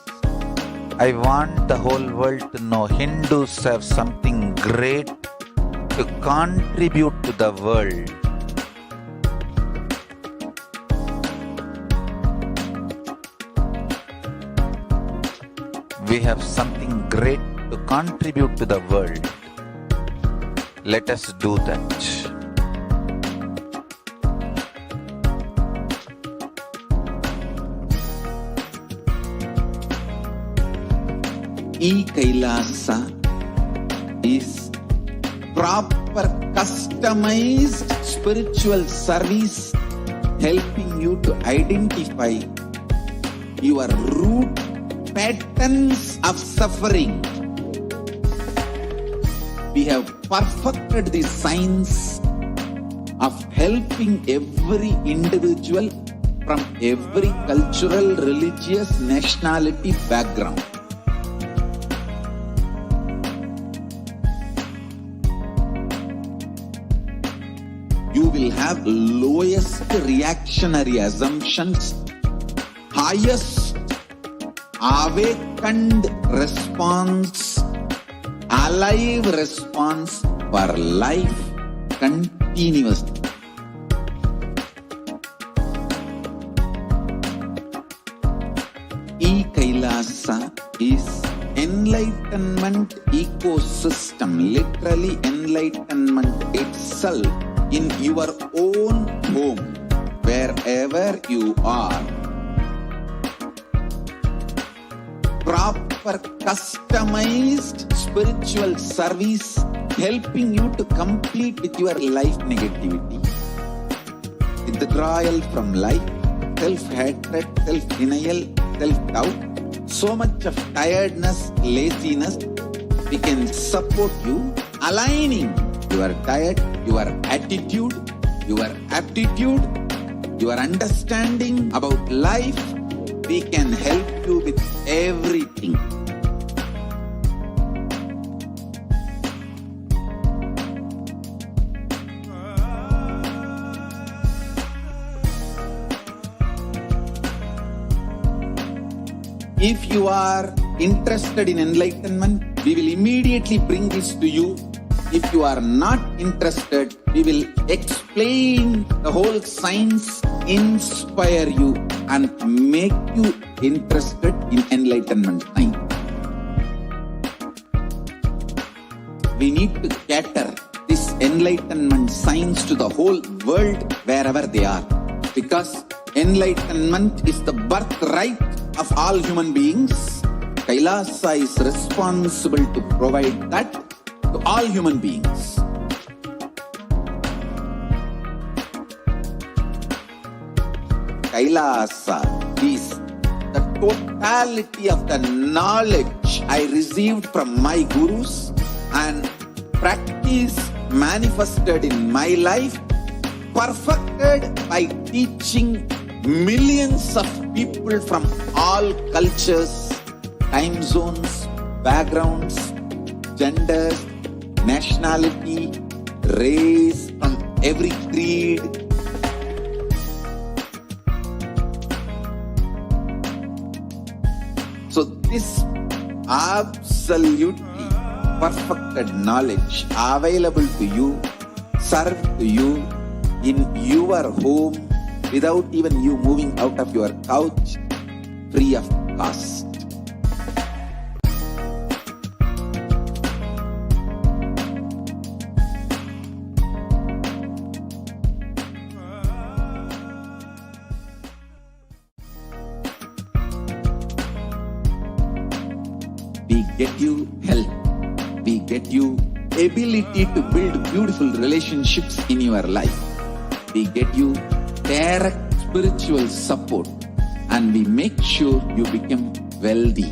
I want the whole world to know Hindus have something great to contribute to the world. We have something great to contribute to the world. Let us do that. Kailasa is proper customized spiritual service helping you to identify your root patterns of suffering. We have perfected the science of helping every individual from every cultural, religious, nationality background. You will have lowest reactionary assumptions, highest awakened response, alive response, for life continuously. Kailasa is enlightenment ecosystem, literally enlightenment itself in your own home, wherever you are. Proper customized spiritual service helping you to complete with your life negativity. Withdrawal from life, self-hatred, self-denial, self-doubt, so much of tiredness, laziness, we can support you, aligning your diet, your attitude, your aptitude, your understanding about life. We can help you with everything. If you are interested in enlightenment, we will immediately bring this to you. If you are not interested, we will explain the whole science, inspire you and make you interested in enlightenment science. We need to cater this enlightenment science to the whole world wherever they are, because enlightenment is the birthright of all human beings. Kailasa is responsible to provide that to all human beings. Kailasa is the totality of the knowledge I received from my gurus and practice manifested in my life, perfected by teaching millions of people from all cultures, time zones, backgrounds, genders, nationality, race, from every creed. So this absolutely perfected knowledge available to you, served to you in your home, without even you moving out of your couch, free of cost. We get you health. We get you ability to build beautiful relationships in your life. We get you direct spiritual support, and we make sure you become wealthy.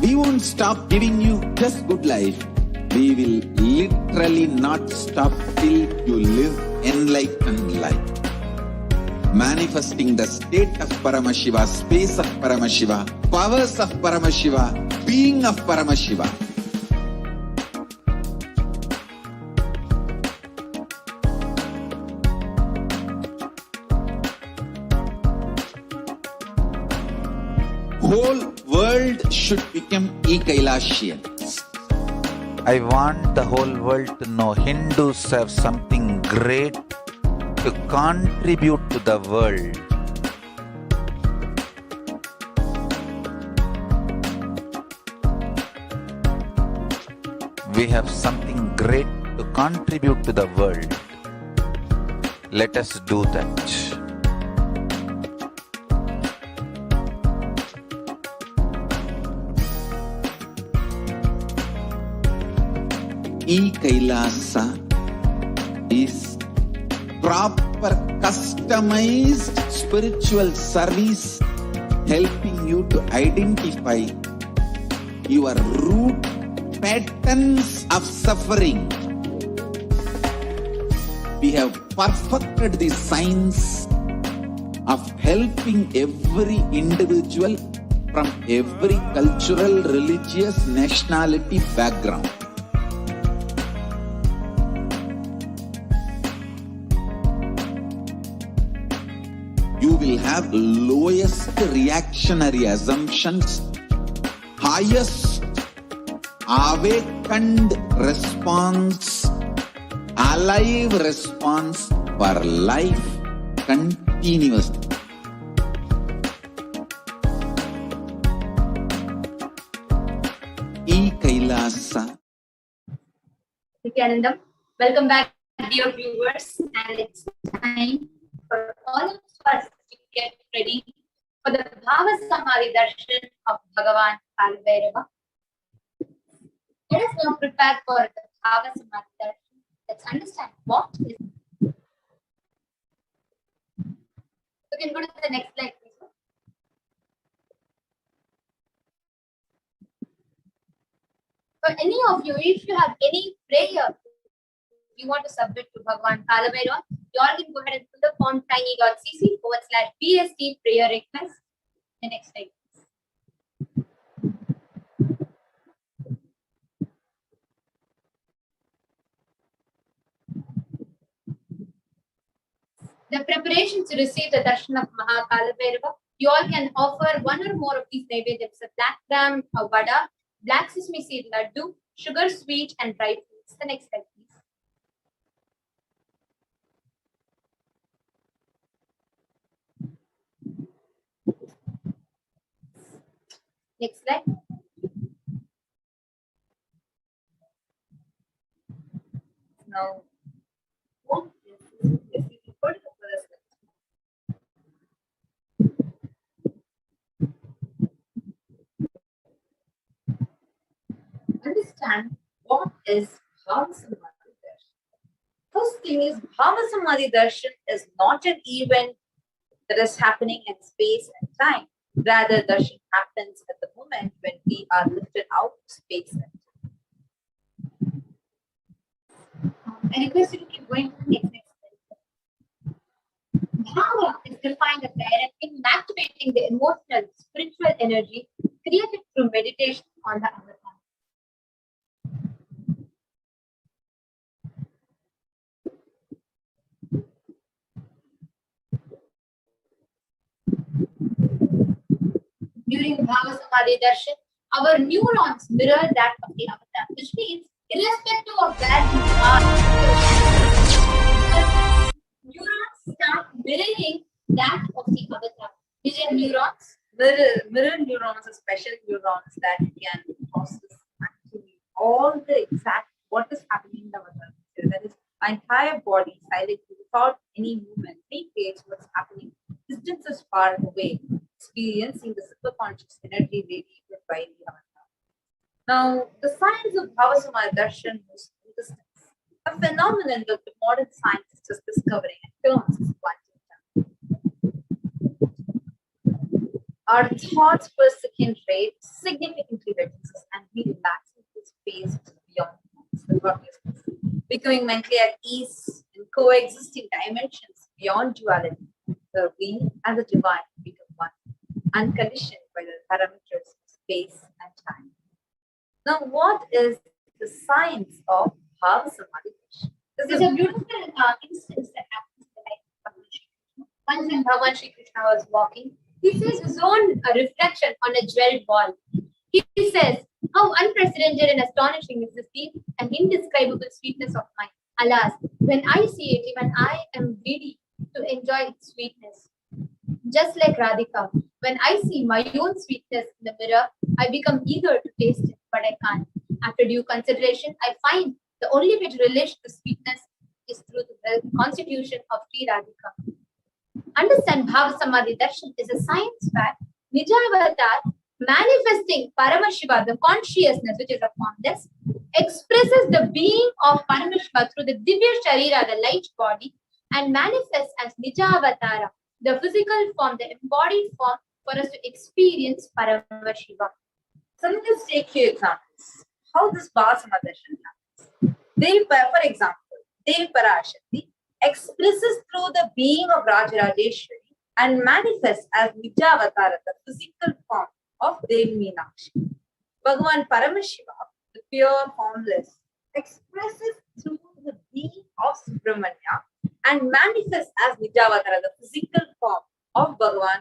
We won't stop giving you just good life. We will literally not stop till you live enlightened life. Manifesting the state of Paramashiva, space of Paramashiva, powers of Paramashiva, being of Paramashiva. Whole world should become Kailasians. I want the whole world to know Hindus have something great to contribute to the world. We have something great to contribute to the world. Let us do that. Kailasa is proper customized spiritual service helping you to identify your root patterns of suffering. We have perfected the science of helping every individual from every cultural, religious, nationality background. You will have lowest reactionary assumptions, highest awakened response, alive response for life continuously. Kailasa. Nithyanandam, welcome back, dear viewers, and it's time for all of us to get ready for the Bhava Samadhi Darshan of Bhagavan Kalbhairava. Let us now prepare for the Bhava Samadhi Darshan. Let's understand what is. You can go to the next slide, please. For any of you, if you have any prayer you want to submit to Bhagavan Kalabhairava, you all can go ahead and fill the form tiny.cc/BST prayer request. The next slide. The preparations to receive the darshan of Mahakalabhairava, you all can offer one or more of these naivedyams: a black gram vada, black sesame seed laddu, sugar sweet, and dry fruits. The next slide, please. Next slide. Now, what is this? Understand what is Bhava Samadhi Darshan. First thing is, Bhava Samadhi Darshan is not an event that is happening in space and time. Rather, darshan happens at the moment when we are lifted out of space and time. I request you to keep going to the next slide. Bhava is defined as directing and activating the emotional, spiritual energy created through meditation on the avatar. During Bhava Samadhi Darshan, our neurons mirror that of the avatar, which means irrespective of where you are, neurons start mirroring that of the avatar. These are neurons, mirror neurons are special neurons that can process actually all the exact what is happening in the avatar. That is, our entire body silently without any movement recreates what's happening. Distances far away, experiencing the superconscious energy radiated by the avatar. Now, the science of Bhava Samadhi Darshan moves in distance, a phenomenon that the modern science is just discovering and terms as quantum time. Our thoughts per second rate significantly reduces and we relax into space beyond the consciousness, becoming mentally at ease in coexisting dimensions beyond duality. The we and the divine become one, unconditioned by the parameters of space and time. Now, what is the science of Bhava Samadhi Darshan? This is a beautiful instance that happens in the life of Bhagavan Shri Krishna. Once when Bhagavan Shri Krishna was walking, he sees his own reflection on a jeweled ball. He says, "How unprecedented and astonishing is this deep and indescribable sweetness of mine. Alas, when I see it, even I am greedy to enjoy its sweetness. Just like Radhika, when I see my own sweetness in the mirror, I become eager to taste it, but I can't. After due consideration, I find the only way to relish the sweetness is through the constitution of Sri Radhika." Understand, Bhava Samadhi Darshan is a science fact. Nijavatar, manifesting Paramashiva, the consciousness which is a formless, expresses the being of Paramashiva through the Divya Sharira, the light body, and manifests as Nijavatara, the physical form, the embodied form for us to experience Paramashiva. So let us take few examples. How this Bhava Samadhi Darshan happens. For example, Devi Parashakti expresses through the being of Rajarajeshwari and manifests as Nijavatara, the physical form of Devi Meenakshi. Bhagavan Paramashiva, the pure formless, expresses through the being of Subramanya and manifests as Nijavatara, the physical form of Bhagavan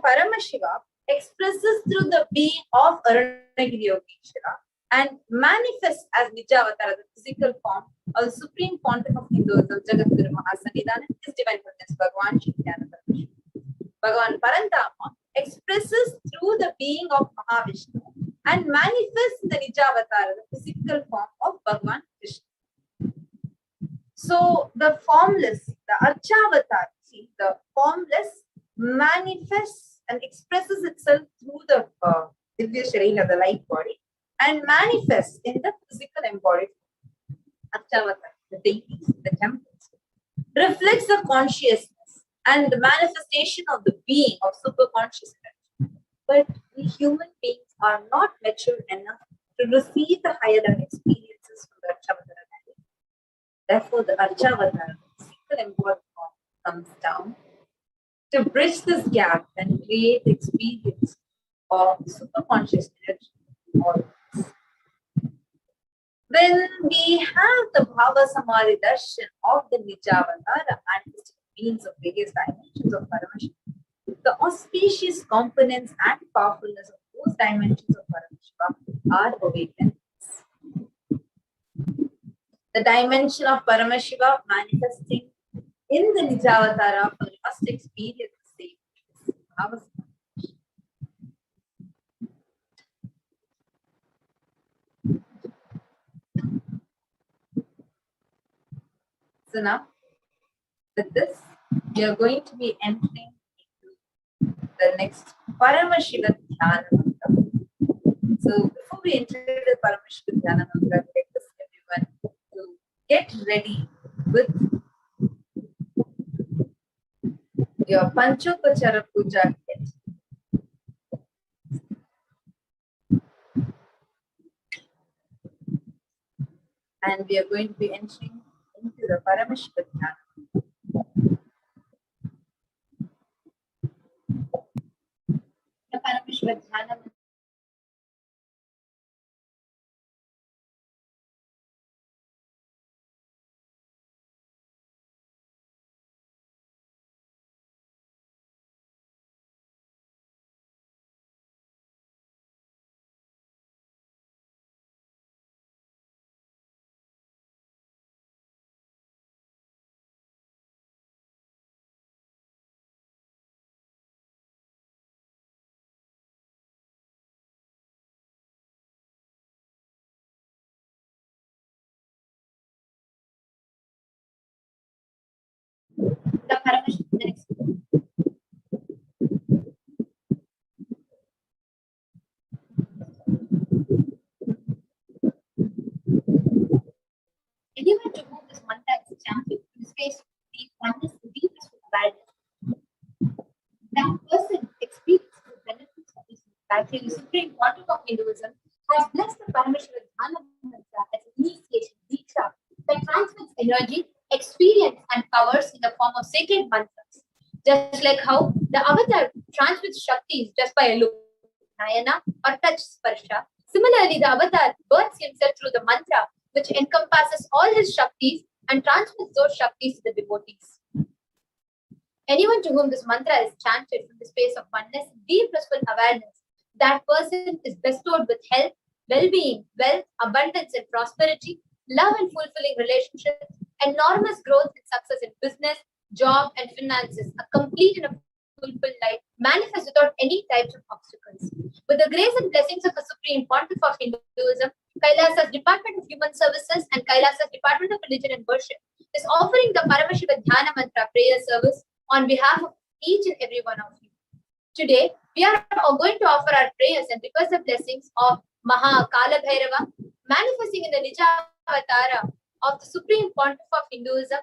Paramashiva expresses through the being of Arunagiri Yogeshwara and manifests as Nijavatara, the physical form of the Supreme Pontiff of Hinduism, Jagadguru Mahasannidhana, His Divine Presence, Bhagavan Nithyananda Paramashivam. Bhagavan Parantama expresses through the being of Mahavishnu and manifests the Nijavatara, the physical form of Bhagavan Krishna. So the formless, the Archavatar, see, the formless manifests and expresses itself through the Divya Sharira, the light body, and manifests in the physical embodied Archavatar, the deities, the temples, reflects the consciousness and the manifestation of the being of superconscious energy. But we human beings are not mature enough to receive the higher level experiences from the Archavatar. Therefore, the Archavatar, the physical embodied form, comes down to bridge this gap and create the experience of superconscious energy in all of us. Then we have the Bhava Samadhi Darshan of the Nijavatara manifesting beings of various dimensions of Paramashiva. The auspicious components and powerfulness of those dimensions of Paramashiva are awakened. The dimension of Paramashiva manifesting in the Nijavatara, for we must experience the same Bhava. So now, with this, we are going to be entering into the next Paramashiva Dhyana Mantra. So before we enter the Paramashiva Dhyana Mantra, I request everyone to get ready with your Panchopachara Puja kit. And we are going to be entering into the Paramashiva Dhyana. The Paramashiva Dhyana. The Paramashiva next. Anyone to whom this mantra is chanted, this face the oneness, the deepest awareness, that person experiences the benefits of this actually the Supreme Pontiff of Hinduism has blessed the Paramashiva Dhyana Mantra as an initiation, Diksha, that transmits energy, experience, and powers in the form of sacred mantras. Just like how the avatar transmits Shaktis just by a look, Nayana, or touch, Sparsha. Similarly, the avatar burns himself through the mantra, which encompasses all his Shaktis and transmits those Shaktis to the devotees. Anyone to whom this mantra is chanted from the space of oneness, deep blissful awareness, that person is bestowed with health, well-being, wealth, abundance and prosperity, love and fulfilling relationships, enormous growth and success in business, job and finances, a complete and a fulfilled life, manifest without any types of obstacles. With the grace and blessings of the Supreme Pontiff of Hinduism, Kailasa's Department of Human Services and Kailasa's Department of Religion and Worship is offering the Paramashiva Dhyana Mantra prayer service on behalf of each and every one of you. Today, we are going to offer our prayers and request the blessings of Maha Kala Bhairava, manifesting in the Nijavatara of the Supreme Pontiff of Hinduism,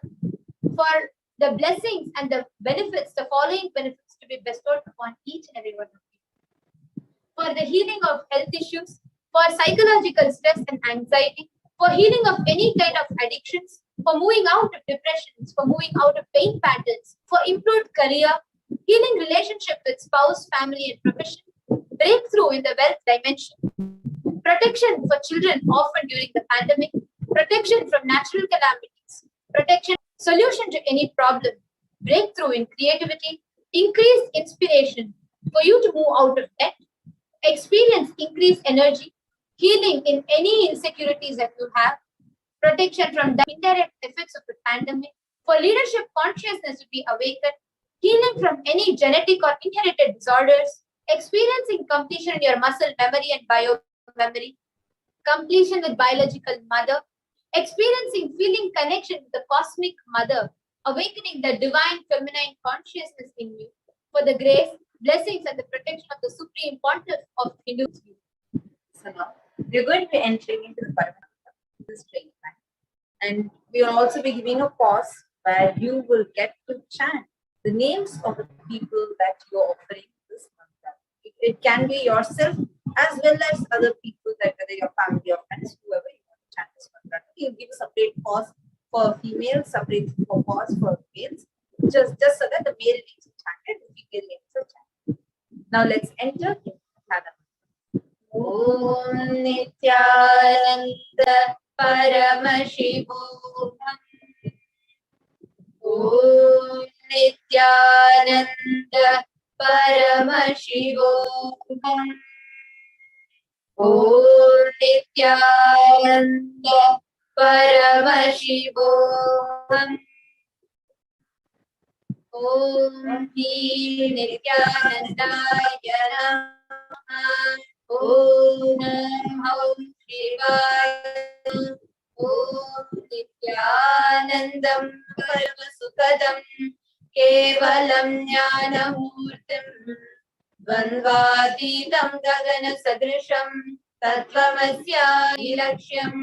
for the blessings and the benefits, the following benefits to be bestowed upon each and every one of you. For the healing of health issues, for psychological stress and anxiety, for healing of any kind of addictions, for moving out of depressions, for moving out of pain patterns, for improved career, healing relationship with spouse, family, and profession, breakthrough in the wealth dimension, protection for children orphaned during the pandemic, protection from natural calamities, protection, solution to any problem, breakthrough in creativity, increased inspiration for you to move out of debt, experience increased energy, healing in any insecurities that you have, protection from the indirect effects of the pandemic, for leadership consciousness to be awakened, healing from any genetic or inherited disorders, experiencing completion in your muscle memory and biomemory, completion with biological mother, experiencing feeling connection with the cosmic mother, awakening the divine feminine consciousness in you, for the grace, blessings, and the protection of the Supreme Pontiff of Hinduism. So now we're going to be entering into the Paramashivoham, this training line. And we will also be giving a pause where you will get to chant the names of the people that you are offering this mantra. It can be yourself as well as other people, that whether your family or friends, whoever you want to chant this mantra. We'll give a separate pause for females, separate for pause for males, just so that the male names are chanted, the female names are chanted. Now let's enter into Bhava. Om Nithyananda Paramashivoham. Om Nithyananda Paramashivoham. Om Nithyananda Paramashivoham. Om Nithyanandaya Namaha. Om Namah Shivaya. Om Nithyanandam Paramasukadam Kevalam Jnanamurtim Dvandvadidam Gagana Sadrisham Tattvamasya Laksham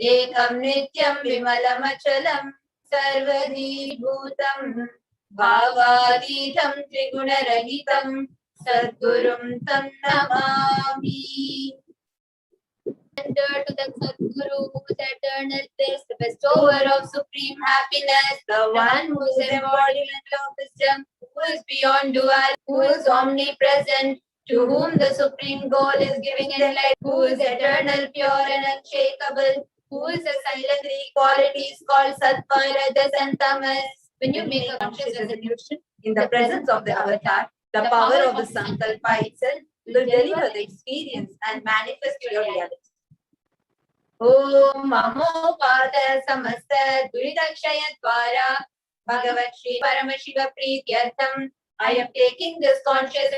Ekam Nityam Vimalamachalam Sarvadi Bhutam Bhavadidam Trigunarahitam Sadgurum Tam Namami. Enter to the Sadguru, whose eternal bliss, the bestower of supreme happiness, the one who is embodiment of wisdom, who is beyond duality, who is omnipresent, to whom the supreme goal is giving enlightenment, who is eternal, pure and unshakable, who is the silent three qualities called Sattva, Rajas and Tamas. When you make a conscious resolution in the presence of the avatar, the power of the Sankalpa itself will deliver the experience and manifest your reality. Om Mamo Pada Samasta Duridakshaya Dvara Bhagavat Shri Paramashiva Prityartham. I am taking this conscious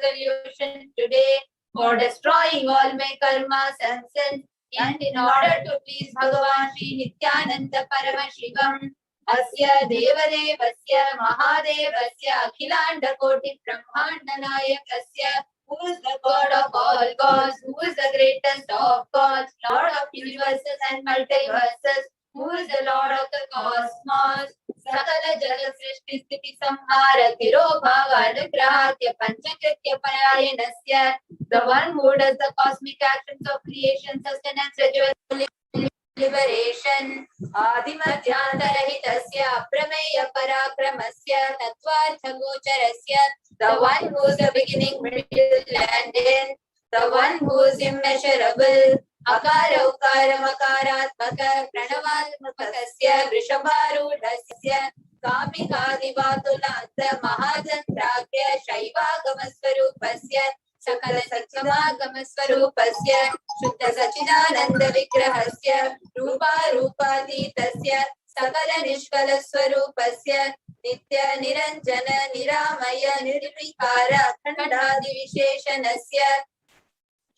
resolution today for destroying all my karmas and sins, and in order to please Bhagavan Shri Nithyananda Paramashivam. Asya Devadevasya Mahadevasya Akhilanda Koti Brahmanda Nayakasya, who is the God of all gods, who is the greatest of gods, Lord of universes and multiverses, who is the Lord of the cosmos. Sakala Jala Srishti Sthiti Samhara Thiro Bhava Anugrahatya Panchakritya Parayanasya, the one who does the cosmic actions of creation, sustenance, liberation. Adimadhyantarahitasya Aprameya Parakramasya Tatvartha Gocharasya, the one who is the beginning, middle and end, the one who is immeasurable. Akara Ukara Makaratmaka Pranavatmakasya Vrishabharudasya Kamikadivatulanta Mahajantrakya Shaivagamasvarupasya Sakala Satchimagamasvarupasya Shuddha Sachidananda Vigrahasya Rupa Rupaditasya Sakala Nishkala Swarupasya Nitya Niranjana Niramaya Nirvikara Khandadi Visheshanasya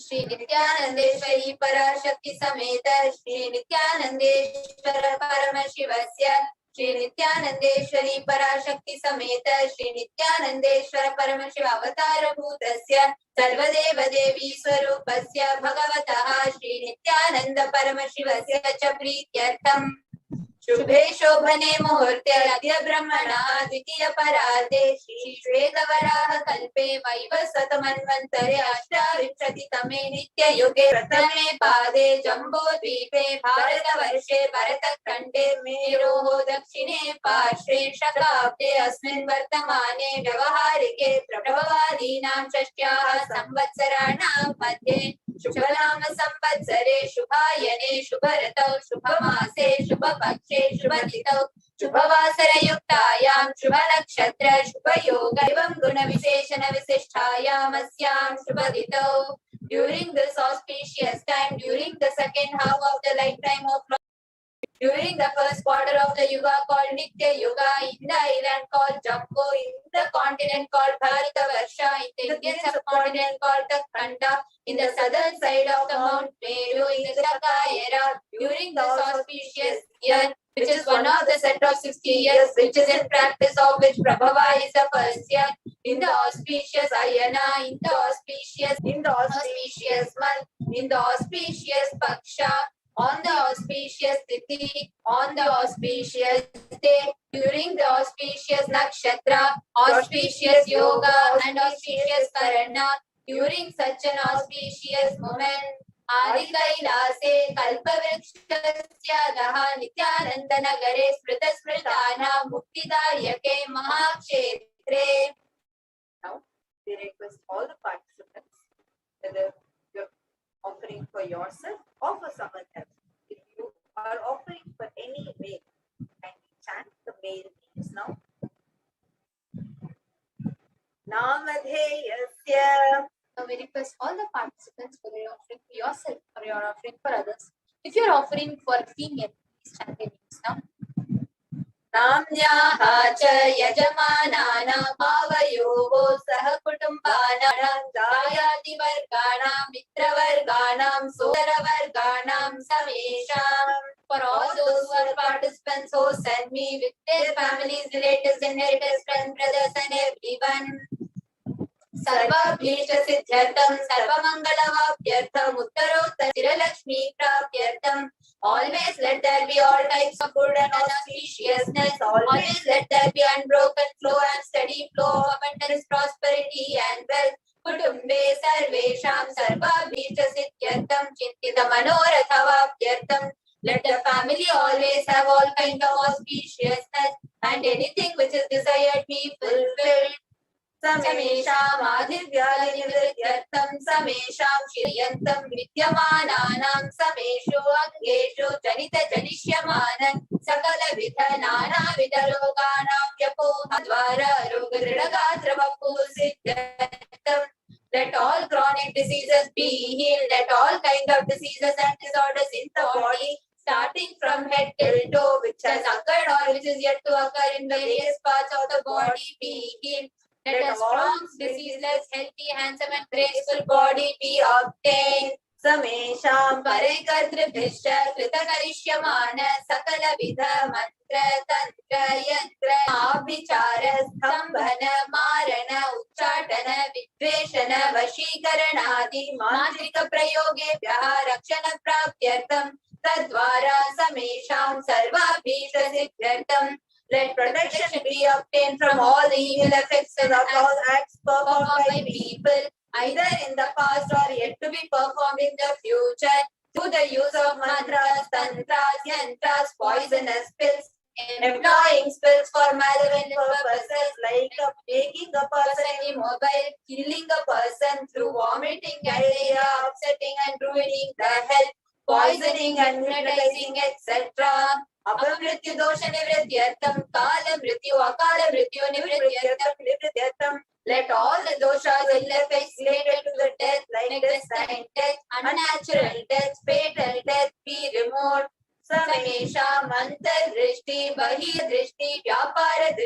Shri Nithyanandeshwari Parashakti Sameta Shri Nithyanandeshwara Paramashivasya Shri Nithyanandeshwari Parashakti Sameta Shri Nithyanandeshwara Paramashiva Avatara Bhutasya Sarvadeva Devi Swarupasya Bhagavataha Shri Nithyananda Paramashivasya Cha Prityartham Shubhe Shobhane Muhurte Adya Brahmana Dvitiya Parade Shri Shvedavaraha Kalpe Vaivasvata Manvantare Ashtavimshati Tame Nitya Yuge Pratame Pade Jambo Dvipe Bharata Varshe Bharata Khande Meroho Dakshine Pashre Shakabde Asmin Vartamane Vyavaharike Prabhavadinam Shashtyaha Samvatsaranam Madhye Shubhanama Samvatsare Shubhayane Shubharatau Shubhamase Shubhapakshe Shubhatitau शुभवासरयुक्तायां शुभनक्षत्र शुभयोग एवं गुणविशेषण विशिष्टायामस्यां शुभदितौ. During this auspicious time, during the second half of the lifetime of Lord, during the first quarter of the Yuga called Nitya Yuga, in the island called Jambu, in the continent called Bharatavarsha, in the Indian subcontinent called the Khanda, in the southern side of the Mount Meru, in the Shaka era, during this auspicious year, which is one of the set of 60 years, which is in practice of which Prabhava is the first year, in the auspicious Ayana, in the auspicious month, in the auspicious Paksha, on the auspicious Tithi, on the auspicious day, during the auspicious Nakshatra, auspicious Yoga and auspicious Karana, during such an auspicious moment, Adi Kailase Kalpavrikshasya Daha Nithyananda Nagare Smrita Smritana Muktidayake Mahakshetre. Now, we request all the participants, whether you're offering for yourself or for someone else. If you are offering for any male, kindly chant the male names now. Namadheyasya. Now we request all the participants, whether you're offering for yourself or you're offering for others. If you're offering for female, please chant their names now. Namnyaha cha yajamanana bhavayoho sah kutumbanam dayati varganam mitra varganam sodara varganam samesham. For all those who are participants who send me with their families, relatives, inheritors, friends, brothers and everyone. Sarvabhishta siddhyartham sarvamangalavapyartham uttarottara Lakshmi prapyartham. Always let there be all types of good and auspiciousness. Always let there be unbroken flow and steady flow of abundance, prosperity and wealth. Kutumbe sarvesham sarvabhishta siddhyartham chintita manorathavapyartham. Let the family always have all kind of auspiciousness and anything which is desired be fulfilled. Samesham adhivyadinividyartham samesham shriyantam vidyamananam sameshu angeshu janita janishyamanam sakala vidhanana vidaroganam vyapoha dvara rogadridagatravapu siddhartam. Let all chronic diseases be healed. Let all kind of diseases and disorders in the body, starting from head till toe, which has occurred or which is yet to occur in various parts of the body, be healed. Let a strong, diseaseless, healthy, handsome and graceful body be obtained. Samesham parekartribhishya kritakarishymana sakala vidha mantra tantra yantra abhichara stambhana marana uchchatana vidveshana vashikaranadi mantrika prayogevyaha rakshana praptyartham tadvara samesham sarvabhishta siddhyartham. Let protection be obtained from all the evil effects and all acts performed by people, either in the past or yet to be performed in the future, through the use of mantras, tantras, yantras, poisonous pills, employing spells for malevolent purposes like making a person immobile, killing a person through vomiting, diarrhea, upsetting and ruining the health, poisoning and hypnotizing, etc. Apamrityu dosha nivrityartham kala mrityu akala mrityu nivrityartham. Let all the doshas ill effects related to the death like destined death, unnatural death, fatal death be removed. Samesha mantar drishti, bahi drishti, vyapara